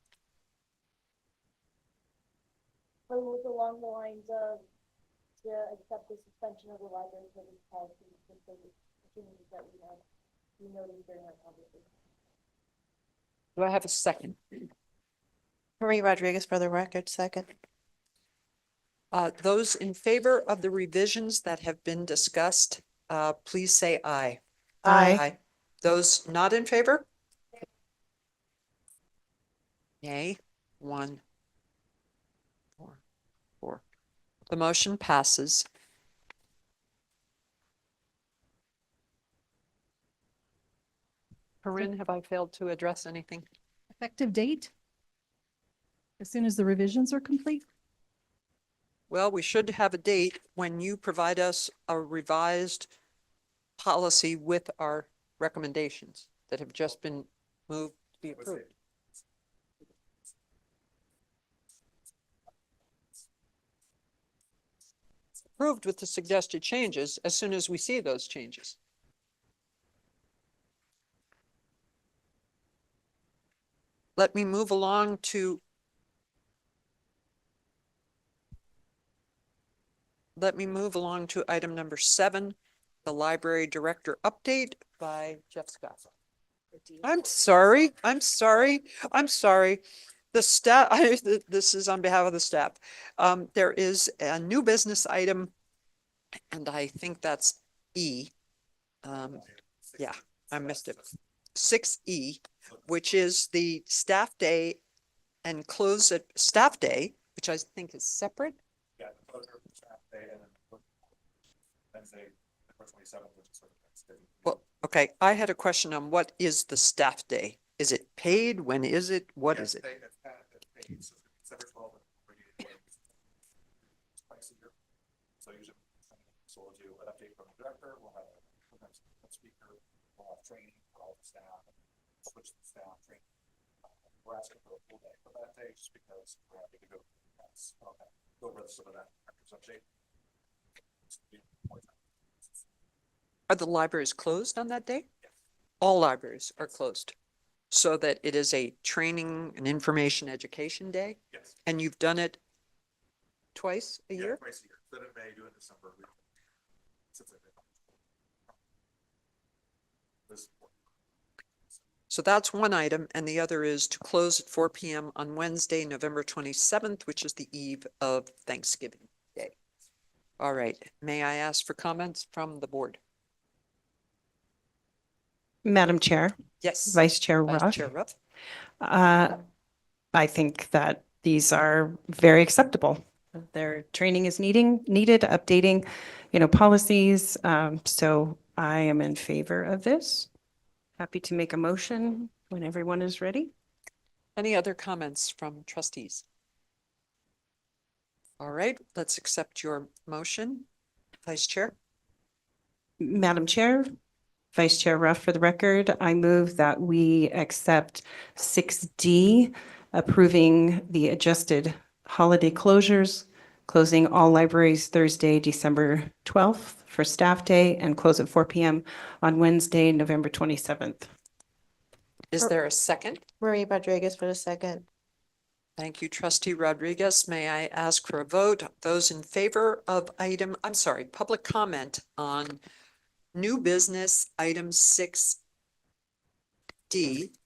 It was along the lines of to accept the suspension of the library service policy with the opportunities that we noted during our conversation. Do I have a second? Marie Rodriguez for the record, second. Those in favor of the revisions that have been discussed, please say aye. Aye. Those not in favor? Nay. 1, 4. The motion passes. Corinne, have I failed to address anything? Effective date? As soon as the revisions are complete? Well, we should have a date when you provide us a revised policy with our recommendations that have just been moved to be approved. Approved with the suggested changes as soon as we see those changes. Let me move along to item number 7, the library director update by Jeff Scott. I'm sorry. The staff, this is on behalf of the staff. There is a new business item, and I think that's E. Yeah, I missed it. 6E, which is the staff day and close at staff day, which I think is separate. Yeah, the closure of the staff day and then Wednesday, the 27th, which is sort of Thanksgiving. Well, okay, I had a question on what is the staff day? Is it paid? When is it? What is it? It's paid, so it's December 12th, twice a year. So usually, so we'll do an update from the director, we'll have a speaker, we'll have training for all the staff, switch the staff training. We're asking for a full day for that day, just because we're happy to go. Go over some of that update. Are the libraries closed on that day? Yes. All libraries are closed, so that it is a training and information education day? Yes. And you've done it twice a year? Twice a year. Then in May, do it in December. Since I've been So that's one item, and the other is to close at 4 p.m. on Wednesday, November 27th, which is the eve of Thanksgiving Day. All right, may I ask for comments from the board? Madam Chair. Yes. Vice Chair Ruff. Chair Ruff. I think that these are very acceptable. Their training is needed, updating, policies. So I am in favor of this. Happy to make a motion when everyone is ready. Any other comments from trustees? All right, let's accept your motion. Vice Chair. Madam Chair, Vice Chair Ruff, for the record, I move that we accept 6D, approving the adjusted holiday closures, closing all libraries Thursday, December 12th for staff day, and close at 4 p.m. on Wednesday, November 27th. Is there a second? Marie Rodriguez for the second. Thank you, Trustee Rodriguez. May I ask for a vote? Those in favor of public comment on new business item 6D,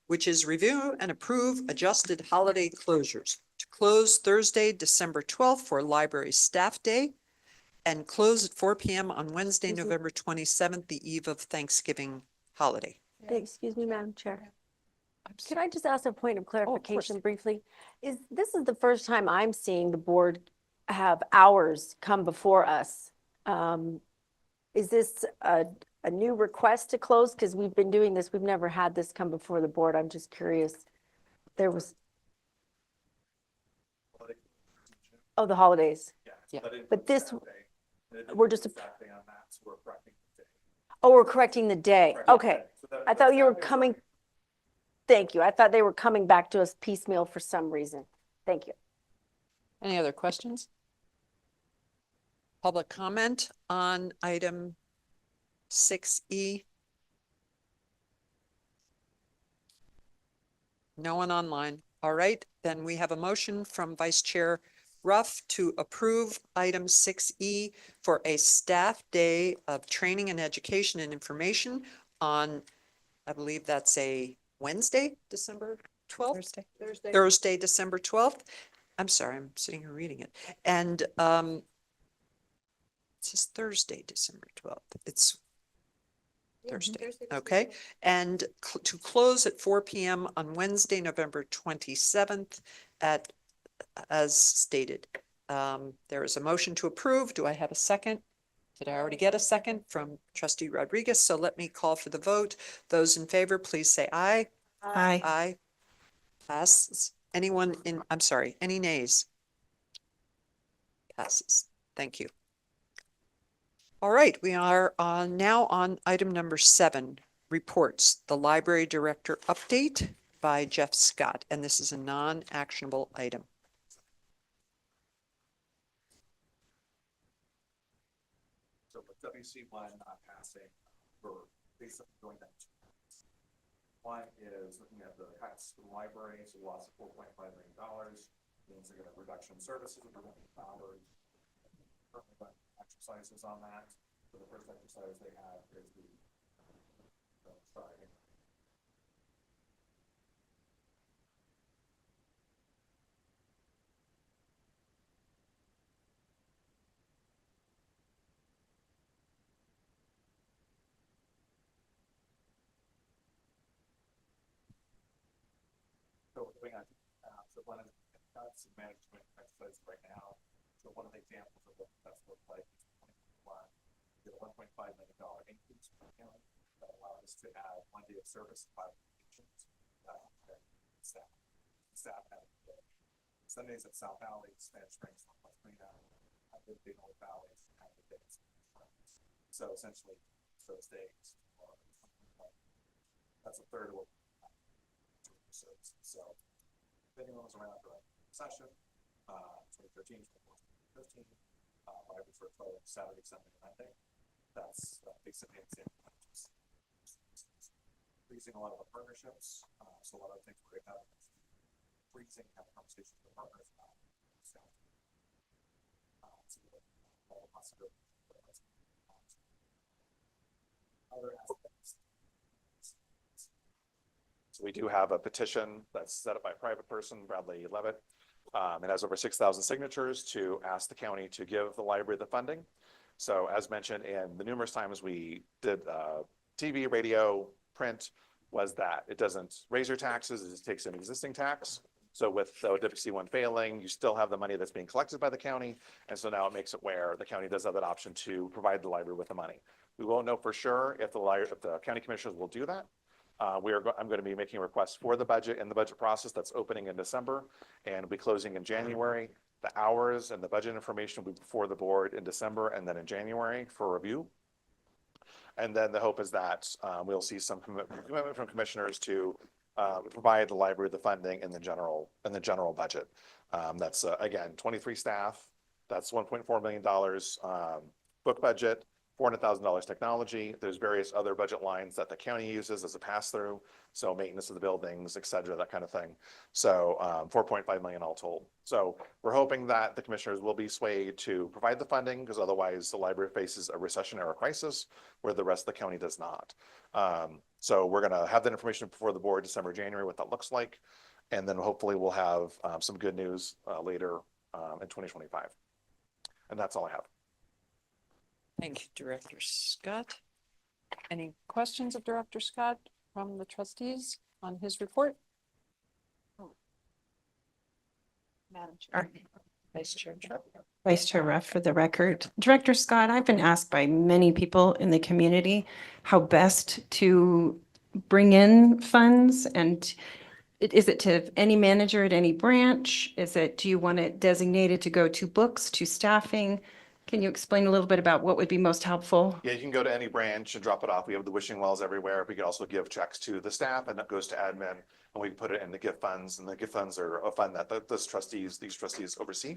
which is review and approve adjusted holiday closures to close Thursday, December 12th for library staff day and close at 4 p.m. on Wednesday, November 27th, the eve of Thanksgiving holiday. Excuse me, Madam Chair. Could I just ask a point of clarification briefly? This is the first time I'm seeing the board have hours come before us. Is this a new request to close? Because we've been doing this, we've never had this come before the board. I'm just curious. There was. Oh, the holidays. Yeah. But this, we're just. Oh, we're correcting the day. Okay. I thought you were coming. Thank you. I thought they were coming back to us piecemeal for some reason. Thank you. Any other questions? Public comment on item 6E? No one online. All right, then we have a motion from Vice Chair Ruff to approve item 6E for a staff day of training and education and information on, I believe that's a Wednesday, December 12th? Thursday, December 12th. I'm sorry, I'm sitting here reading it. And it says Thursday, December 12th. It's Thursday, okay? And to close at 4 p.m. on Wednesday, November 27th as stated. There is a motion to approve. Do I have a second? Did I already get a second from Trustee Rodriguez? So let me call for the vote. Those in favor, please say aye. Aye. Aye. Passes. Anyone in, I'm sorry, any nays? Passes. Thank you. All right, we are now on item number 7, reports, the library director update by Jeff Scott, and this is a non-actionable item. So with WC1 not passing, we're basically going down two paths. One is looking at the cuts to the library, so loss of $4.5 million, means they're going to reduction in services, reduction in hours. Currently run exercises on that. So the first exercise they have is the So we're doing so one of the cuts and management exercises right now. So one of the examples of what that's look like is the $1.5 million increase for the county that allowed us to add 1 day of service to 5 locations. Staff had Sundays at South Valley, Spanish Springs, Northwest Marina, Big North Valley, and the days. So essentially, those days are, that's a third of what services. So if anyone was around during the session, 2013, 2014, 2015, libraries were closed Saturday, Sunday, and Monday. That's basically an example. Freezing a lot of the partnerships. So a lot of things we're going to have freezing, have conversations with partners about staff. Other aspects. So we do have a petition that's set up by a private person, Bradley Levitt. It has over 6,000 signatures to ask the county to give the library the funding. So as mentioned, in the numerous times we did TV, radio, print, was that it doesn't raise your taxes, it just takes an existing tax. So with the WC1 failing, you still have the money that's being collected by the county. And so now it makes it where the county does have that option to provide the library with the money. We won't know for sure if the county commissioners will do that. I'm going to be making requests for the budget in the budget process that's opening in December and will be closing in January. The hours and the budget information will be before the board in December and then in January for review. And then the hope is that we'll see some commitment from commissioners to provide the library the funding in the general budget. That's again 23 staff. That's $1.4 million book budget. $400,000 technology. There's various other budget lines that the county uses as a pass-through. So maintenance of the buildings, et cetera, that kind of thing. So 4.5 million all told. So we're hoping that the commissioners will be swayed to provide the funding, because otherwise the library faces a recession-era crisis where the rest of the county does not. So we're gonna have that information before the board December, January, what that looks like. And then hopefully we'll have some good news later in 2025. And that's all I have. Thank you, Director Scott. Any questions of Director Scott from the trustees on his report? Madam Chair. Vice Chair Ruff. Vice Chair Ruff, for the record. Director Scott, I've been asked by many people in the community how best to bring in funds, and is it to any manager at any branch? Do you want it designated to go to books, to staffing? Can you explain a little bit about what would be most helpful? Yeah, you can go to any branch and drop it off. We have the wishing wells everywhere. We can also give checks to the staff, and that goes to admin, and we can put it in the gift funds, and the gift funds are a fund that these trustees oversee.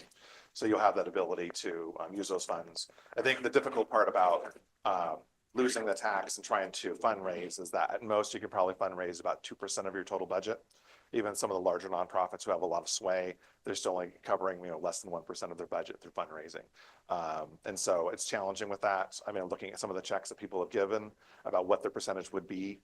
So you'll have that ability to use those funds. I think the difficult part about losing the tax and trying to fundraise is that at most you can probably fundraise about 2% of your total budget. Even some of the larger nonprofits who have a lot of sway, they're still only covering, less than 1% of their budget through fundraising. And so it's challenging with that. I mean, looking at some of the checks that people have given about what their percentage would be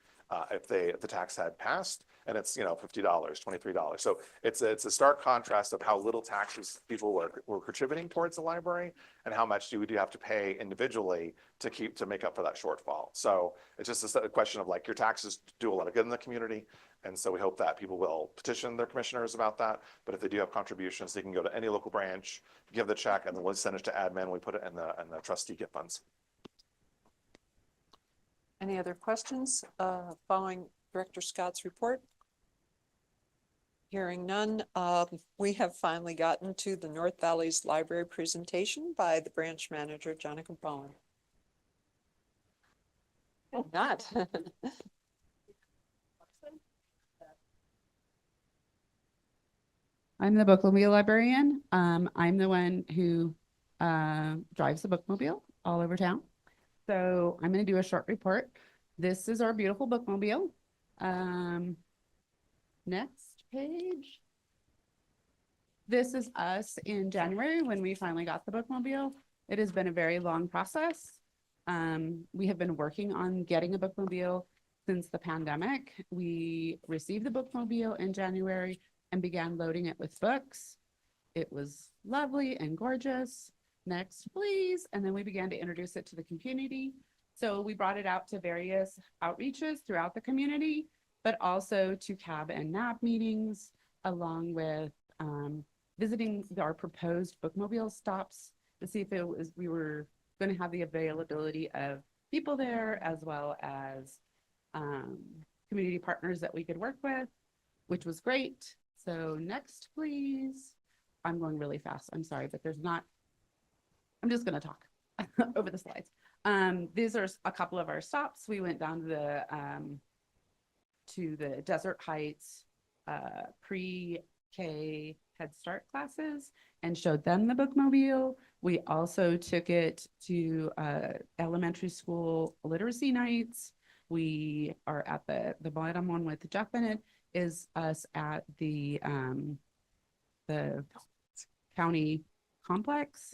if the tax had passed, and it's, $50, $23. So it's a stark contrast of how little taxes people were contributing towards the library and how much do you have to pay individually to make up for that shortfall. So it's just a question of like, your taxes do a lot of good in the community. And so we hope that people will petition their commissioners about that. But if they do have contributions, they can go to any local branch, give the check, and then we'll send it to admin. We put it in the trustee gift funds. Any other questions following Director Scott's report? Hearing none, we have finally gotten to the North Valley's library presentation by the branch manager, Jonathan Bowen. Not. I'm the bookmobile librarian. I'm the one who drives the bookmobile all over town. So I'm going to do a short report. This is our beautiful bookmobile. Next page. This is us in January when we finally got the bookmobile. It has been a very long process. We have been working on getting a bookmobile since the pandemic. We received the bookmobile in January and began loading it with books. It was lovely and gorgeous. Next, please. And then we began to introduce it to the community. So we brought it out to various outreaches throughout the community, but also to CAB and NAB meetings, along with visiting our proposed bookmobile stops to see if we were going to have the availability of people there, as well as community partners that we could work with, which was great. So next, please. I'm going really fast. I'm sorry, but I'm just going to talk over the slides. These are a couple of our stops. We went down to the Desert Heights pre-K Head Start classes and showed them the bookmobile. We also took it to elementary school literacy nights. We are at the bottom one with Jeff in it is us at the county complex.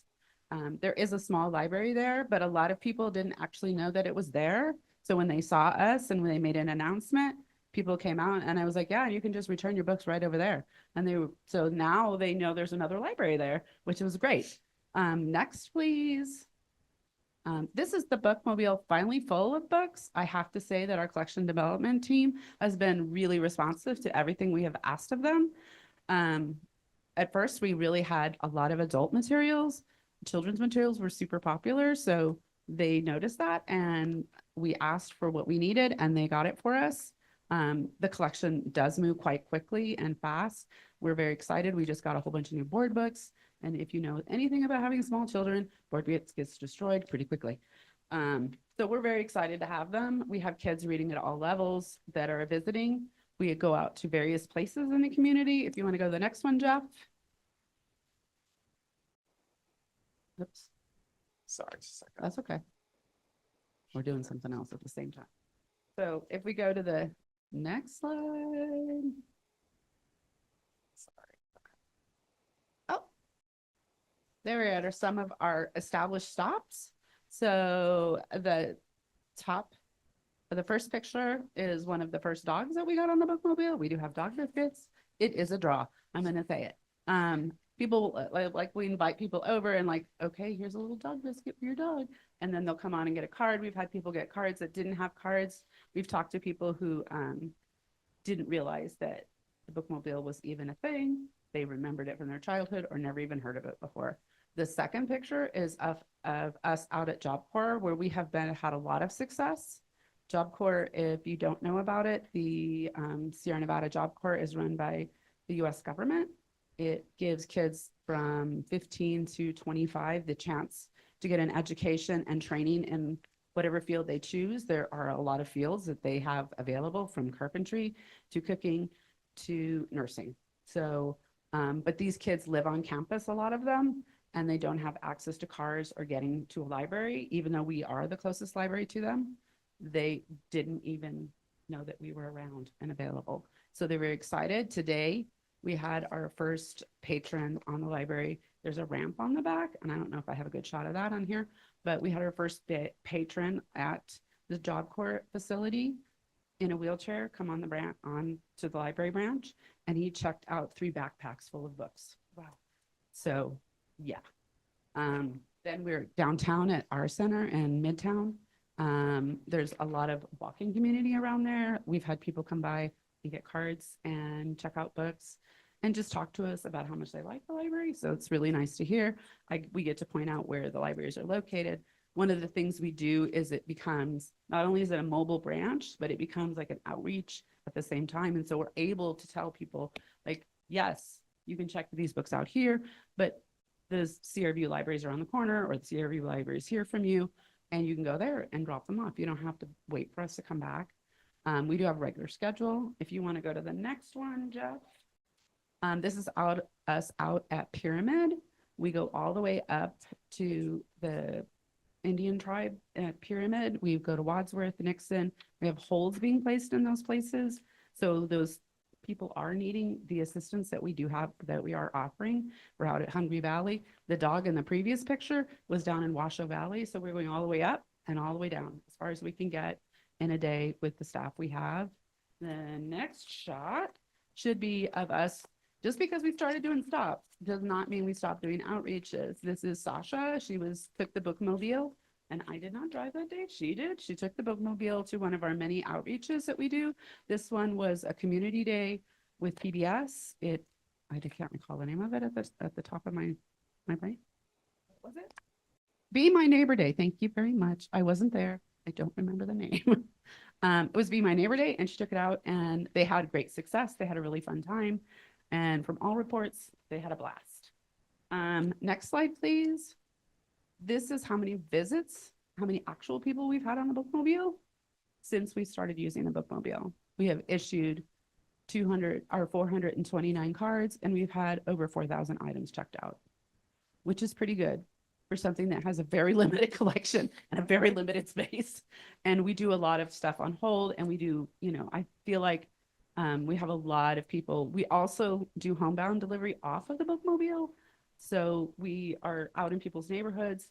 There is a small library there, but a lot of people didn't actually know that it was there. So when they saw us and when they made an announcement, people came out and I was like, yeah, you can just return your books right over there. And so now they know there's another library there, which was great. Next, please. This is the bookmobile finally full of books. I have to say that our collection development team has been really responsive to everything we have asked of them. At first, we really had a lot of adult materials. Children's materials were super popular, so they noticed that and we asked for what we needed and they got it for us. The collection does move quite quickly and fast. We're very excited. We just got a whole bunch of new board books. And if you know anything about having small children, board books gets destroyed pretty quickly. So we're very excited to have them. We have kids reading at all levels that are visiting. We go out to various places in the community. If you want to go to the next one, Jeff. Oops, Sorry, just a second. that's okay. We're doing something else at the same time. So if we go to the next slide. Sorry. Oh, there we are some of our established stops. So the top of the first picture is one of the first dogs that we got on the bookmobile. We do have dog biscuits. It is a draw. I'm going to say it. People like we invite people over and like, okay, here's a little dog biscuit for your dog. And then they'll come on and get a card. We've had people get cards that didn't have cards. We've talked to people who didn't realize that the bookmobile was even a thing. They remembered it from their childhood or never even heard of it before. The second picture is of us out at Job Corps, where we have had a lot of success. Job Corps, if you don't know about it, the Sierra Nevada Job Corps is run by the U.S. government. It gives kids from 15 to 25 the chance to get an education and training in whatever field they choose. There are a lot of fields that they have available, from carpentry to cooking to nursing. So, but these kids live on campus, a lot of them, and they don't have access to cars or getting to a library, even though we are the closest library to them. They didn't even know that we were around and available. So they were excited. Today, we had our first patron on the library. There's a ramp on the back, and I don't know if I have a good shot of that on here, but we had our first patron at the Job Corps facility in a wheelchair come on to the library branch, and he checked out 3 backpacks full of books. Wow. So yeah. Then we're downtown at our center in Midtown. There's a lot of walking community around there. We've had people come by and get cards and check out books and just talk to us about how much they like the library. So it's really nice to hear. We get to point out where the libraries are located. One of the things we do is it becomes, not only is it a mobile branch, but it becomes like an outreach at the same time. And so we're able to tell people like, yes, you can check these books out here, but the Sierra View libraries are on the corner, or the Sierra View library is here from you, and you can go there and drop them off. You don't have to wait for us to come back. We do have a regular schedule. If you want to go to the next one, Jeff. This is us out at Pyramid. We go all the way up to the Indian tribe at Pyramid. We go to Wadsworth, Nixon. We have holds being placed in those places. So those people are needing the assistance that we do have, that we are offering. We're out at Hungry Valley. The dog in the previous picture was down in Washoe Valley. So we're going all the way up and all the way down as far as we can get in a day with the staff we have. The next shot should be of us. Just because we started doing stops does not mean we stopped doing outreaches. This is Sasha. She took the bookmobile, and I did not drive that day. She did. She took the bookmobile to one of our many outreaches that we do. This one was a community day with PBS. I can't recall the name of it at the top of my brain. What was it? Be My Neighbor Day. Thank you very much. I wasn't there. I don't remember the name. It was Be My Neighbor Day, and she took it out, and they had great success. They had a really fun time. And from all reports, they had a blast. Next slide, please. This is how many visits, how many actual people we've had on the bookmobile since we started using the bookmobile. We have issued 429 cards, and we've had over 4,000 items checked out, which is pretty good for something that has a very limited collection and a very limited space. And we do a lot of stuff on hold, and we do, I feel like we have a lot of people. We also do homebound delivery off of the bookmobile. So we are out in people's neighborhoods.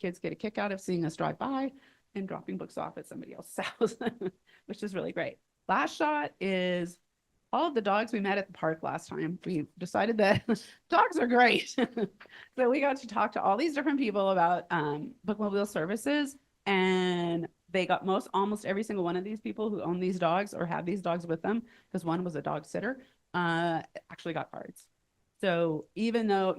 Kids get a kick out of seeing us drive by and dropping books off at somebody else's house, which is really great. Last shot is all of the dogs we met at the park last time. We decided that dogs are great. So we got to talk to all these different people about bookmobile services, and they got almost every single one of these people who own these dogs or have these dogs with them, because one was a dog sitter, actually got cards. So even though,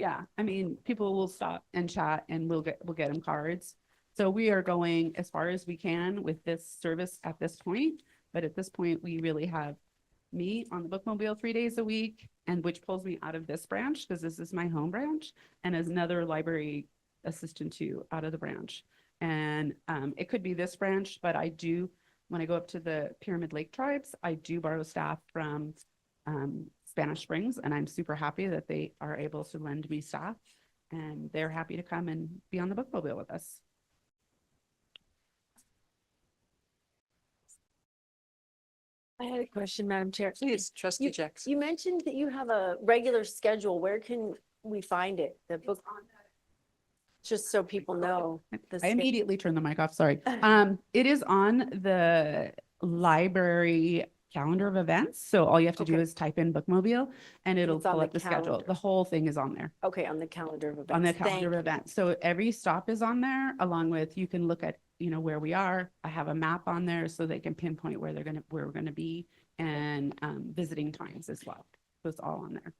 people will stop and chat, and we'll get them cards. So we are going as far as we can with this service at this point. But at this point, we really have me on the bookmobile 3 days a week, and which pulls me out of this branch, because this is my home branch, and as another library assistant too out of the branch. And it could be this branch, but I do, when I go up to the Pyramid Lake tribes, I do borrow staff from Spanish Springs, and I'm super happy that they are able to lend me staff, and they're happy to come and be on the bookmobile with us. I had a question, Madam Chair. Please, Trustee You- Jackson. You mentioned that you have a regular schedule. Where can we find it? The book? Just so people know. I immediately turned the mic off, sorry. It is on the library calendar of events. So all you have to do Okay. is type in bookmobile and it'll It's on pull the up the schedule. calendar. The whole thing is on there, Okay, on the calendar of events. on the Thank calendar of you. events. So every stop is on there, along with, you can look at, where we are. I have a map on there so they can pinpoint where we're gonna be, and visiting times as well. So it's all on there.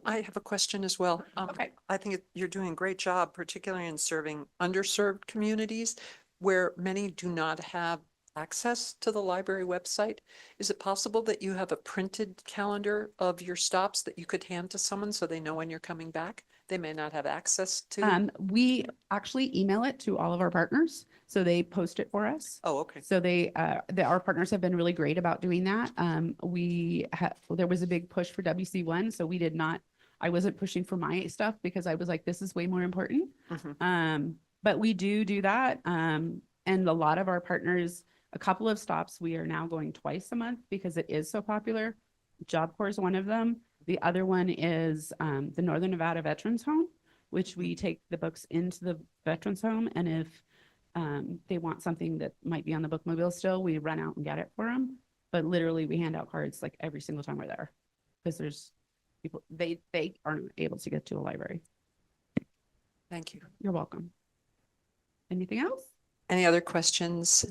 I have a question as well. Okay. I think you're doing a great job, particularly in serving underserved communities where many do not have access to the library website. Is it possible that you have a printed calendar of your stops that you could hand to someone so they know when you're coming back? They may not have access to. We actually email it to all of our partners, so they post it for us. Oh, okay. So our partners have been really great about doing that. There was a big push for WC1, so I wasn't pushing for my stuff because I was like, this is way more important. But we do that. And a lot of our partners, a couple of stops, we are now going twice a month because it is so popular. Job Corps is one of them. The other one is the Northern Nevada Veterans Home, which we take the books into the Veterans Home. And if they want something that might be on the bookmobile still, we run out and get it for them. But literally we hand out cards like every single time we're there, because there's people, they aren't able to get to a library. Thank you. You're welcome. Anything else? Any other questions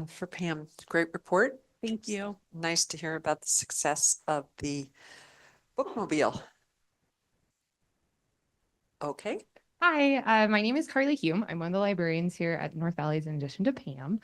for Pam? Great report. Thank you. Nice to hear about the success of the bookmobile. Okay. Hi, my name is Carly Hume. I'm one of the librarians here at North Valleys in addition to Pam.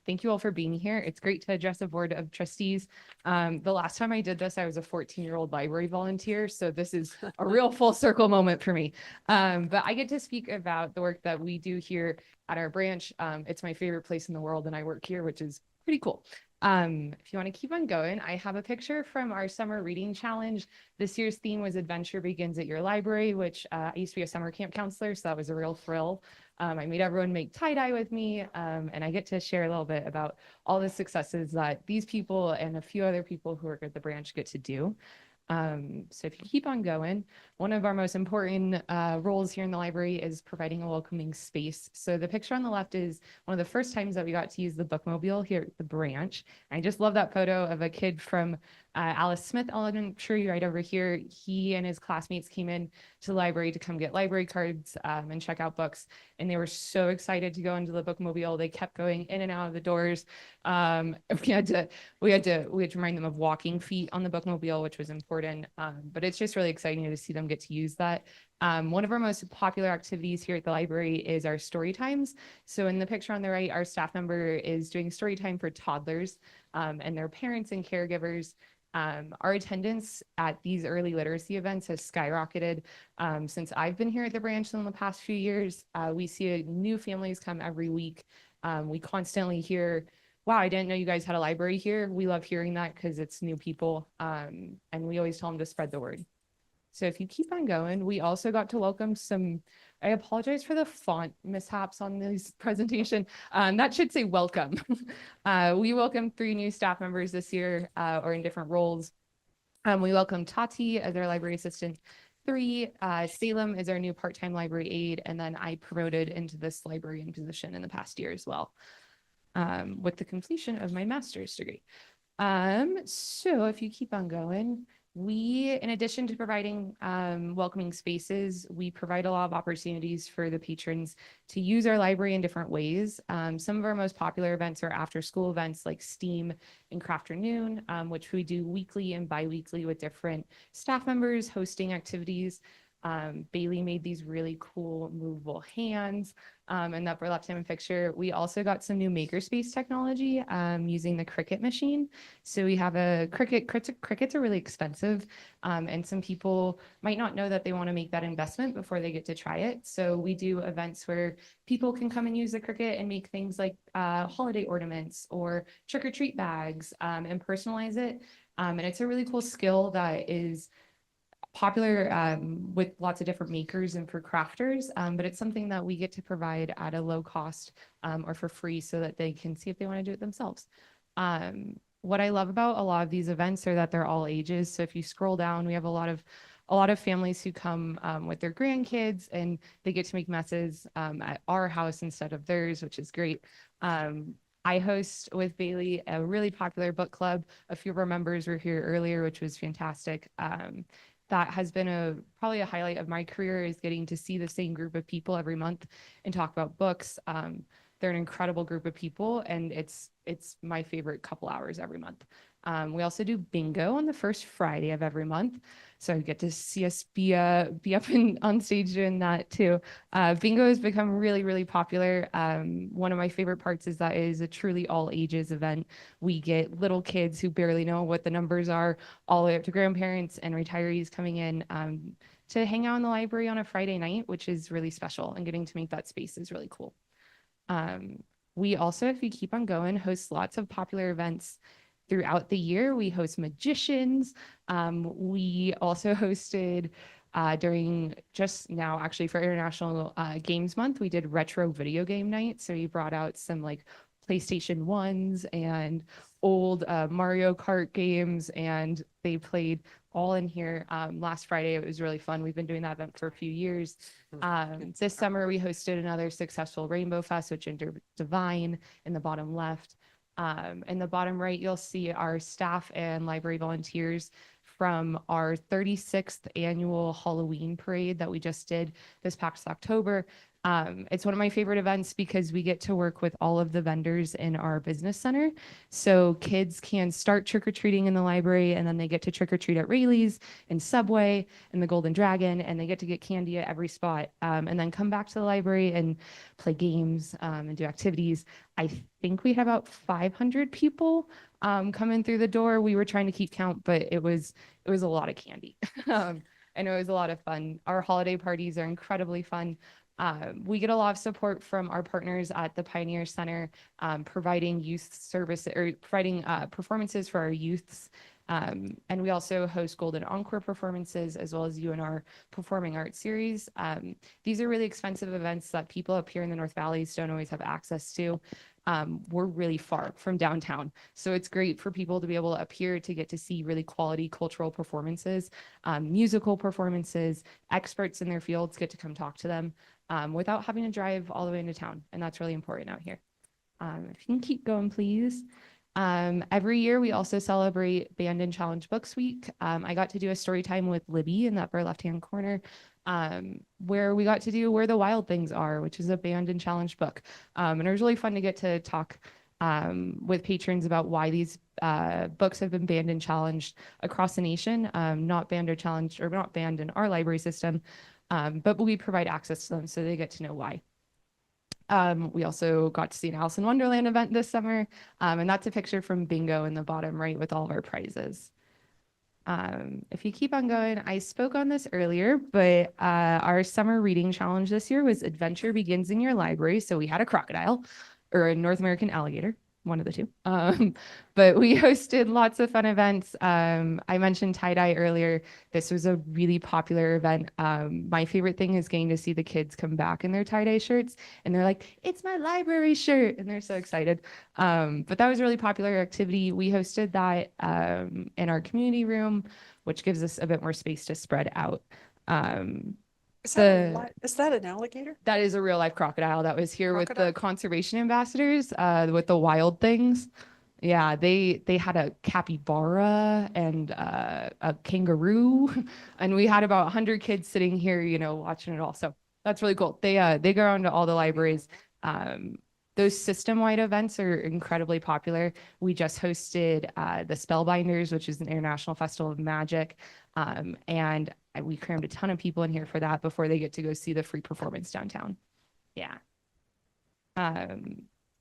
Thank you all for being here. It's great to address a board of trustees. The last time I did this, I was a 14-year-old library volunteer, so this is a real full circle moment for me. But I get to speak about the work that we do here at our branch. It's my favorite place in the world, and I work here, which is pretty cool. If you want to keep on going, I have a picture from our summer reading challenge. This year's theme was Adventure Begins at Your Library, which I used to be a summer camp counselor, so that was a real thrill. I made everyone make tie-dye with me, and I get to share a little bit about all the successes that these people and a few other people who work at the branch get to do. So if you keep on going, one of our most important roles here in the library is providing a welcoming space. So the picture on the left is one of the first times that we got to use the bookmobile here at the branch. I just love that photo of a kid from Alice Smith Elementary right over here. He and his classmates came in to the library to come get library cards and check out books. And they were so excited to go into the bookmobile. They kept going in and out of the doors. We had to remind them of walking feet on the bookmobile, which was important. But it's just really exciting to see them get to use that. One of our most popular activities here at the library is our story times. So in the picture on the right, our staff member is doing story time for toddlers and their parents and caregivers. Our attendance at these early literacy events has skyrocketed since I've been here at the branch in the past few years. We see new families come every week. We constantly hear, wow, I didn't know you guys had a library here. We love hearing that because it's new people. And we always tell them to spread the word. So if you keep on going, we also got to welcome I apologize for the font mishaps on this presentation. That should say welcome. We welcomed 3 new staff members this year or in different roles. We welcomed Tati as our library assistant 3, Salem is our new part-time library aide, and then I promoted into this librarian position in the past year as well with the completion of my master's degree. So if you keep on going, in addition to providing welcoming spaces, we provide a lot of opportunities for the patrons to use our library in different ways. Some of our most popular events are after-school events like STEAM and Crafternoon, which we do weekly and bi-weekly with different staff members hosting activities. Bailey made these really cool movable hands in the upper left-hand picture. We also got some new makerspace technology using the Cricut machine. So we have a Cricut. Cricuts are really expensive, and some people might not know that they want to make that investment before they get to try it. So we do events where people can come and use the Cricut and make things like holiday ornaments or trick-or-treat bags and personalize it. And it's a really cool skill that is popular with lots of different makers and for crafters, but it's something that we get to provide at a low cost or for free so that they can see if they want to do it themselves. What I love about a lot of these events are that they're all ages. So if you scroll down, we have a lot of families who come with their grandkids and they get to make messes at our house instead of theirs, which is great. I host with Bailey a really popular book club. A few of our members were here earlier, which was fantastic. That has been probably a highlight of my career, is getting to see the same group of people every month and talk about books. They're an incredible group of people, and it's my favorite couple hours every month. We also do bingo on the first Friday of every month, so I get to see us be up on stage doing that too. Bingo has become really, really popular. One of my favorite parts is that it is a truly all ages event. We get little kids who barely know what the numbers are, all the way up to grandparents and retirees coming in to hang out in the library on a Friday night, which is really special, and getting to make that space is really cool. We also, if you keep on going, host lots of popular events throughout the year. We host magicians. We also hosted during just now, actually for International Games Month, we did retro video game night. So we brought out some like PlayStation 1s and old Mario Kart games, and they played all in here last Friday. It was really fun. We've been doing that event for a few years. This summer, we hosted another successful Rainbow Fest, which entered Divine in the bottom left. In the bottom right, you'll see our staff and library volunteers from our 36th annual Halloween parade that we just did this past October. It's one of my favorite events because we get to work with all of the vendors in our business center. So kids can start trick-or-treating in the library, and then they get to trick-or-treat at Rayleigh's and Subway and the Golden Dragon, and they get to get candy at every spot, and then come back to the library and play games and do activities. I think we had about 500 people coming through the door. We were trying to keep count, but it was a lot of candy. And it was a lot of fun. Our holiday parties are incredibly fun. We get a lot of support from our partners at the Pioneer Center, providing youth service or providing performances for our youths. And we also host Golden Encore performances as well as UNR Performing Arts Series. These are really expensive events that people up here in the North Valleys don't always have access to. We're really far from downtown, so it's great for people to be able to appear to get to see really quality cultural performances, musical performances. Experts in their fields get to come talk to them without having to drive all the way into town, and that's really important out here. If you can keep going, please. Every year we also celebrate Band and Challenge Books Week. I got to do a story time with Libby in the upper left-hand corner, where we got to do Where the Wild Things Are, which is a banned and challenged book. And it was really fun to get to talk with patrons about why these books have been banned and challenged across the nation, not banned or challenged, or not banned in our library system, but we provide access to them so they get to know why. We also got to see an Alice in Wonderland event this summer, and that's a picture from Bingo in the bottom right with all of our prizes. If you keep on going, I spoke on this earlier, but our summer reading challenge this year was Adventure Begins in Your Library. So we had a crocodile or a North American alligator, one of the two. But we hosted lots of fun events. I mentioned tie-dye earlier. This was a really popular event. My favorite thing is getting to see the kids come back in their tie-dye shirts, and they're like, "It's my library shirt," and they're so excited. But that was a really popular activity. We hosted that in our community room, which gives us a bit more space to spread out. Is that an alligator? That is a real life crocodile that was here with the conservation ambassadors, with the wild things. Yeah, they had a capybara and a kangaroo, and we had about 100 kids sitting here, watching it all. So that's really cool. They go around to all the libraries. Those system-wide events are incredibly popular. We just hosted the Spellbinders, which is an international festival of magic. And we crammed a ton of people in here for that before they get to go see the free performance downtown. Yeah.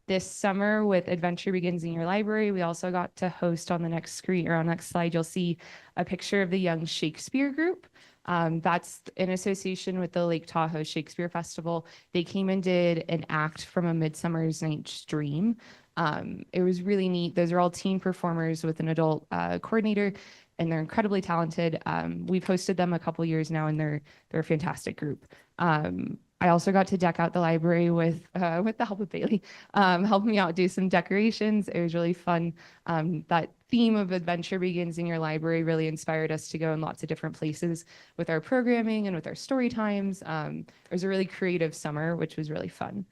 This summer with Adventure Begins in Your Library, we also got to host on the next screen or on next slide, you'll see a picture of the Young Shakespeare Group. That's in association with the Lake Tahoe Shakespeare Festival. They came and did an act from A Midsummer's Night's Dream. It was really neat. Those are all teen performers with an adult coordinator, and they're incredibly talented. We've hosted them a couple years now, and they're a fantastic group. I also got to deck out the library with the help of Bailey, helping me out do some decorations. It was really fun. That theme of Adventure Begins in Your Library really inspired us to go in lots of different places with our programming and with our story times. It was a really creative summer, which was really fun.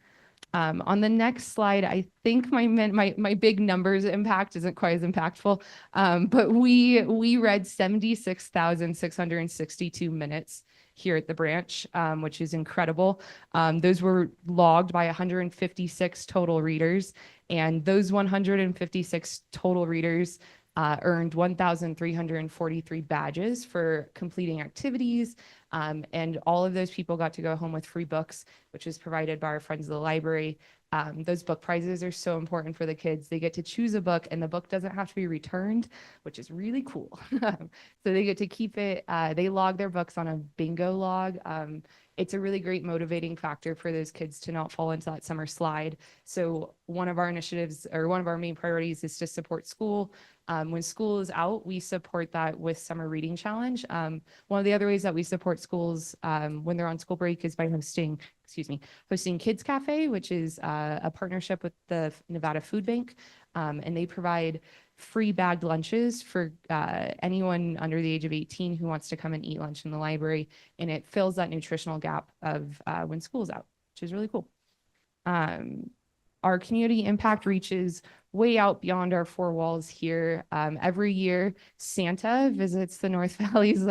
On the next slide, I think my big numbers impact isn't quite as impactful, but we read 76,662 minutes here at the branch, which is incredible. Those were logged by 156 total readers, and those 156 total readers earned 1,343 badges for completing activities. And all of those people got to go home with free books, which is provided by our friends of the library. Those book prizes are so important for the kids. They get to choose a book, and the book doesn't have to be returned, which is really cool. So they get to keep it. They log their books on a bingo log. It's a really great motivating factor for those kids to not fall into that summer slide. So one of our initiatives, or one of our main priorities, is to support school. When school is out, we support that with Summer Reading Challenge. One of the other ways that we support schools when they're on school break is by hosting Kids Cafe, which is a partnership with the Nevada Food Bank. And they provide free bagged lunches for anyone under the age of 18 who wants to come and eat lunch in the library. And it fills that nutritional gap of when school's out, which is really cool. Our community impact reaches way out beyond our four walls here. Every year, Santa visits the North Valley's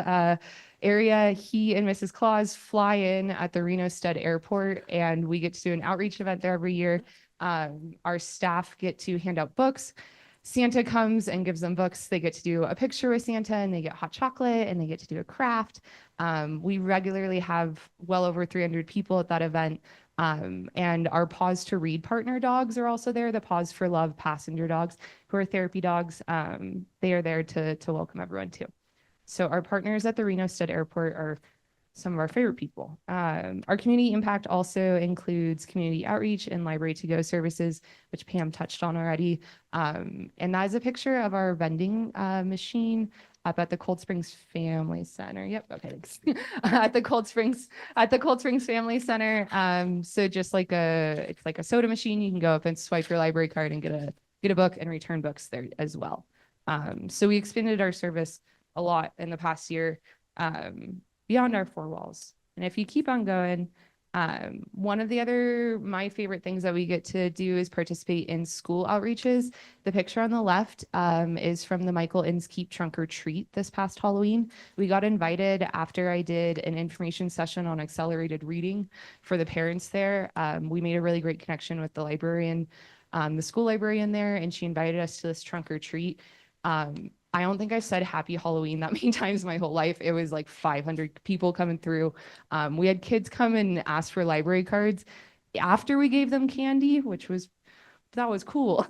area. He and Mrs. Claus fly in at the Reno Stud Airport, and we get to do an outreach event there every year. Our staff get to hand out books. Santa comes and gives them books. They get to do a picture with Santa, and they get hot chocolate, and they get to do a craft. We regularly have well over 300 people at that event. And our Pause to Read partner dogs are also there, the Pause for Love passenger dogs, who are therapy dogs. They are there to welcome everyone too. So our partners at the Reno Stud Airport are some of our favorite people. Our community impact also includes community outreach and library to go services, which Pam touched on already. And that is a picture of our vending machine up at the Cold Springs Family Center. Yep. Okay. Thanks. At the Cold Springs Family Center. So just like it's like a soda machine. You can go up and swipe your library card and get a book and return books there as well. So we expanded our service a lot in the past year, beyond our four walls. And if you keep on going, one of my favorite things that we get to do is participate in school outreaches. The picture on the left is from the Michael Inskeep Trunk or Treat this past Halloween. We got invited after I did an information session on accelerated reading for the parents there. We made a really great connection with the librarian, the school librarian there, and she invited us to this trunk or treat. I don't think I've said happy Halloween that many times my whole life. It was like 500 people coming through. We had kids come and ask for library cards after we gave them candy, that was cool.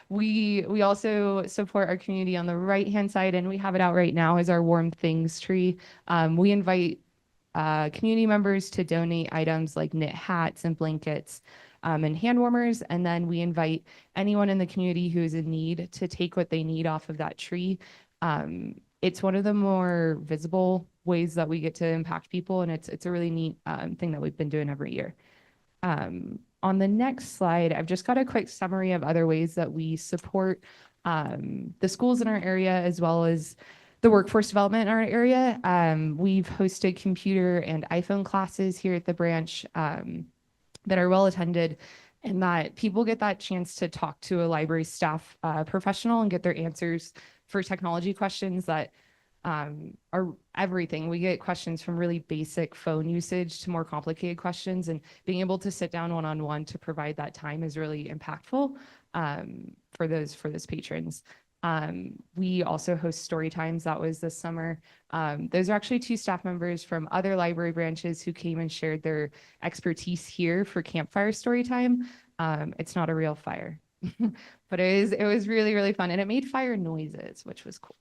We also support our community on the right-hand side, and we have it out right now, is our Warm Things tree. We invite community members to donate items like knit hats and blankets, and hand warmers. And then we invite anyone in the community who is in need to take what they need off of that tree. It's one of the more visible ways that we get to impact people. And it's a really neat thing that we've been doing every year. On the next slide, I've just got a quick summary of other ways that we support the schools in our area, as well as the workforce development in our area. We've hosted computer and iPhone classes here at the branch that are well attended, and that people get that chance to talk to a library staff professional and get their answers for technology questions that are everything. We get questions from really basic phone usage to more complicated questions, and being able to sit down one-on-one to provide that time is really impactful for those patrons. We also host story times. That was this summer. Those are actually 2 staff members from other library branches who came and shared their expertise here for campfire story time. It's not a real fire, but it was really, really fun. And it made fire noises, which was cool.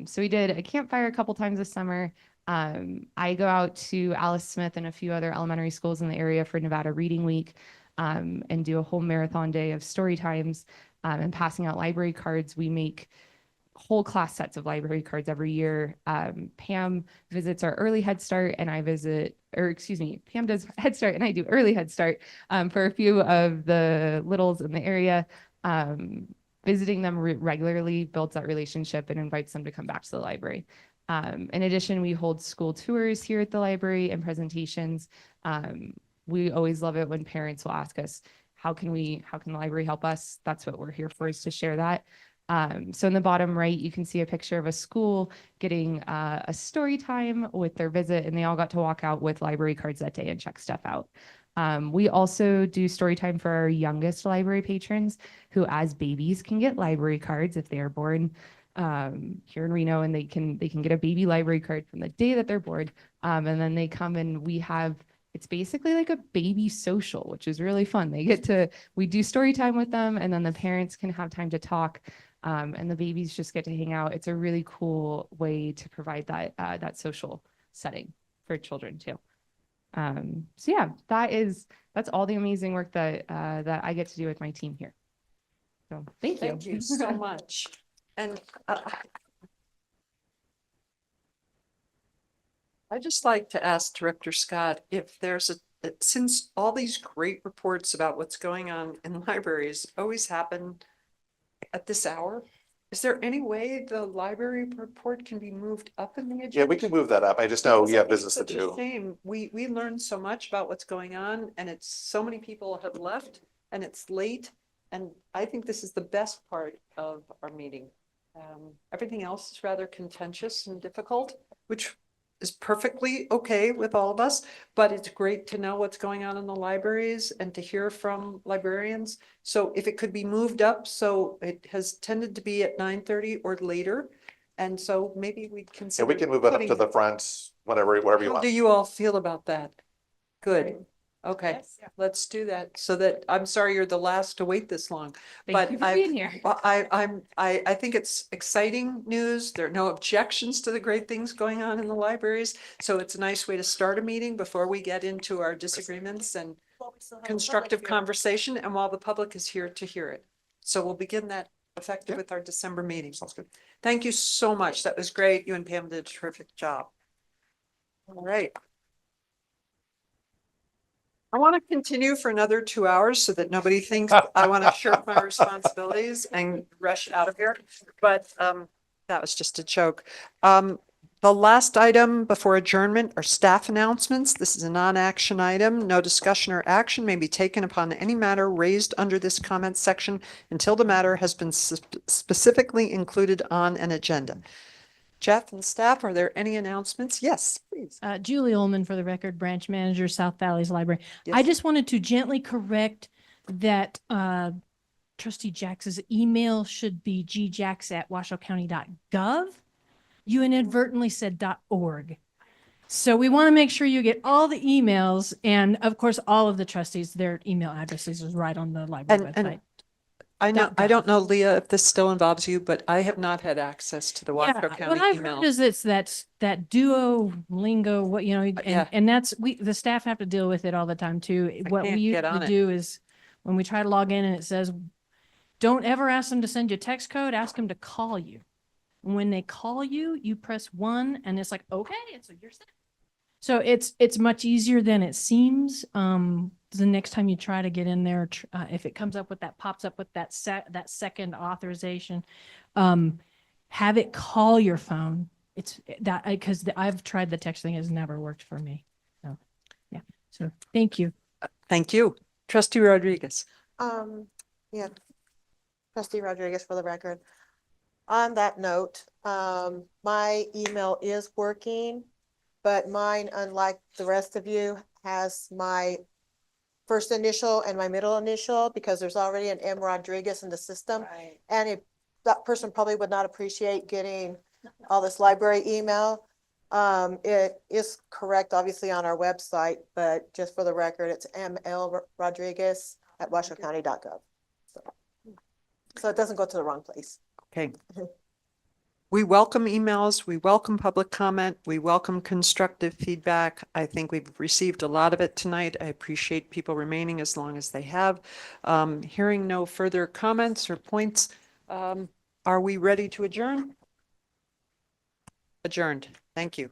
So we did a campfire a couple times this summer. I go out to Alice Smith and a few other elementary schools in the area for Nevada Reading Week, and do a whole marathon day of story times, and passing out library cards. We make whole class sets of library cards every year. Pam visits our early Head Start, and I visit, or excuse me, Pam does Head Start and I do early Head Start, for a few of the littles in the area. Visiting them regularly builds that relationship and invites them to come back to the library. In addition, we hold school tours here at the library and presentations. We always love it when parents will ask us, how can the library help us? That's what we're here for, is to share that. So in the bottom right, you can see a picture of a school getting a story time with their visit, and they all got to walk out with library cards that day and check stuff out. We also do story time for our youngest library patrons, who as babies can get library cards if they are born here in Reno, and they can get a baby library card from the day that they're born. And then they come and it's basically like a baby social, which is really fun. We do story time with them, and then the parents can have time to talk, and the babies just get to hang out. It's a really cool way to provide that social setting for children too. So yeah, that's all the amazing work that I get to do with my team here. So thank you. Thank you so much. And I'd just like to ask Director Scott if since all these great reports about what's going on in libraries always happen at this hour, is there any way the library report can be moved up in the agenda? Yeah, we can move that up. I just know Because you I have think business it's to such a do. shame. We learned so much about what's going on, and it's so many people have left and it's late. And I think this is the best part of our meeting. Everything else is rather contentious and difficult, which is perfectly okay with all of us, but it's great to know what's going on in the libraries and to hear from librarians. So if it could be moved up, so it has tended to be at 9:30 or later. And so maybe we'd Yeah, consider. we can move it up to the front, whatever you How want. do you all feel about that? Good. Okay, Yes. let's do that, so that, I'm sorry you're the last to wait this long. Thank you for being here. I think it's exciting news. There are no objections to the great things going on in the libraries. So it's a nice way to start a meeting before we get into our disagreements and constructive conversation, and while the public is here to hear it. So we'll begin that effective with our December meeting. Sounds good. Thank you so much. That was great. You and Pam did a terrific job. All right. I want to continue for another 2 hours so that nobody thinks I want to shirk my responsibilities and rush out of here. But that was just a joke. The last item before adjournment are staff announcements. This is a non-action item. No discussion or action may be taken upon any matter raised under this comment section until the matter has been specifically included on an agenda. Jeff and staff, are there any announcements? Yes, please. Julie Ullman, for the record, branch manager, South Valleys Library. I Yes. just wanted to gently correct that Trustee Jax's email should be gjax@washoecounty.gov. You inadvertently said .org. So we want to make sure you get all the emails, and of course, all of the trustees, their email addresses is right on the library And website. I don't know, Leah, if this still involves you, but I have not had access to the Washoe What County I've email. heard is that Duolingo, what, you know, Yeah. and the staff have to deal with it all the time too. What we can't get on usually it. do is when we try to log in and it says, don't ever ask them to send you a text code, ask them to call you. And when they call you, you press 1 and it's like, okay, and so you're set. So it's much easier than it seems. The next time you try to get in there, if it comes up with pops up with that second authorization, have it call your phone. It's that because I've tried the text thing, has never worked for me. So yeah. So thank you. Thank you. Trustee Rodriguez. Yeah. Trustee Rodriguez, for the record. On that note, my email is working, but mine, unlike the rest of you, has my first initial and my middle initial because there's already an M. Rodriguez in the system. And it that person probably would not appreciate getting all this library email. It is correct, obviously, on our website, but just for the record, it's mlrodriguez@washoecounty.gov. So it doesn't go to the wrong place. Okay. We welcome emails, we welcome public comment, we welcome constructive feedback. I think we've received a lot of it tonight. I appreciate people remaining as long as they have. Hearing no further comments or points, are we ready to adjourn? Adjourned. Thank you.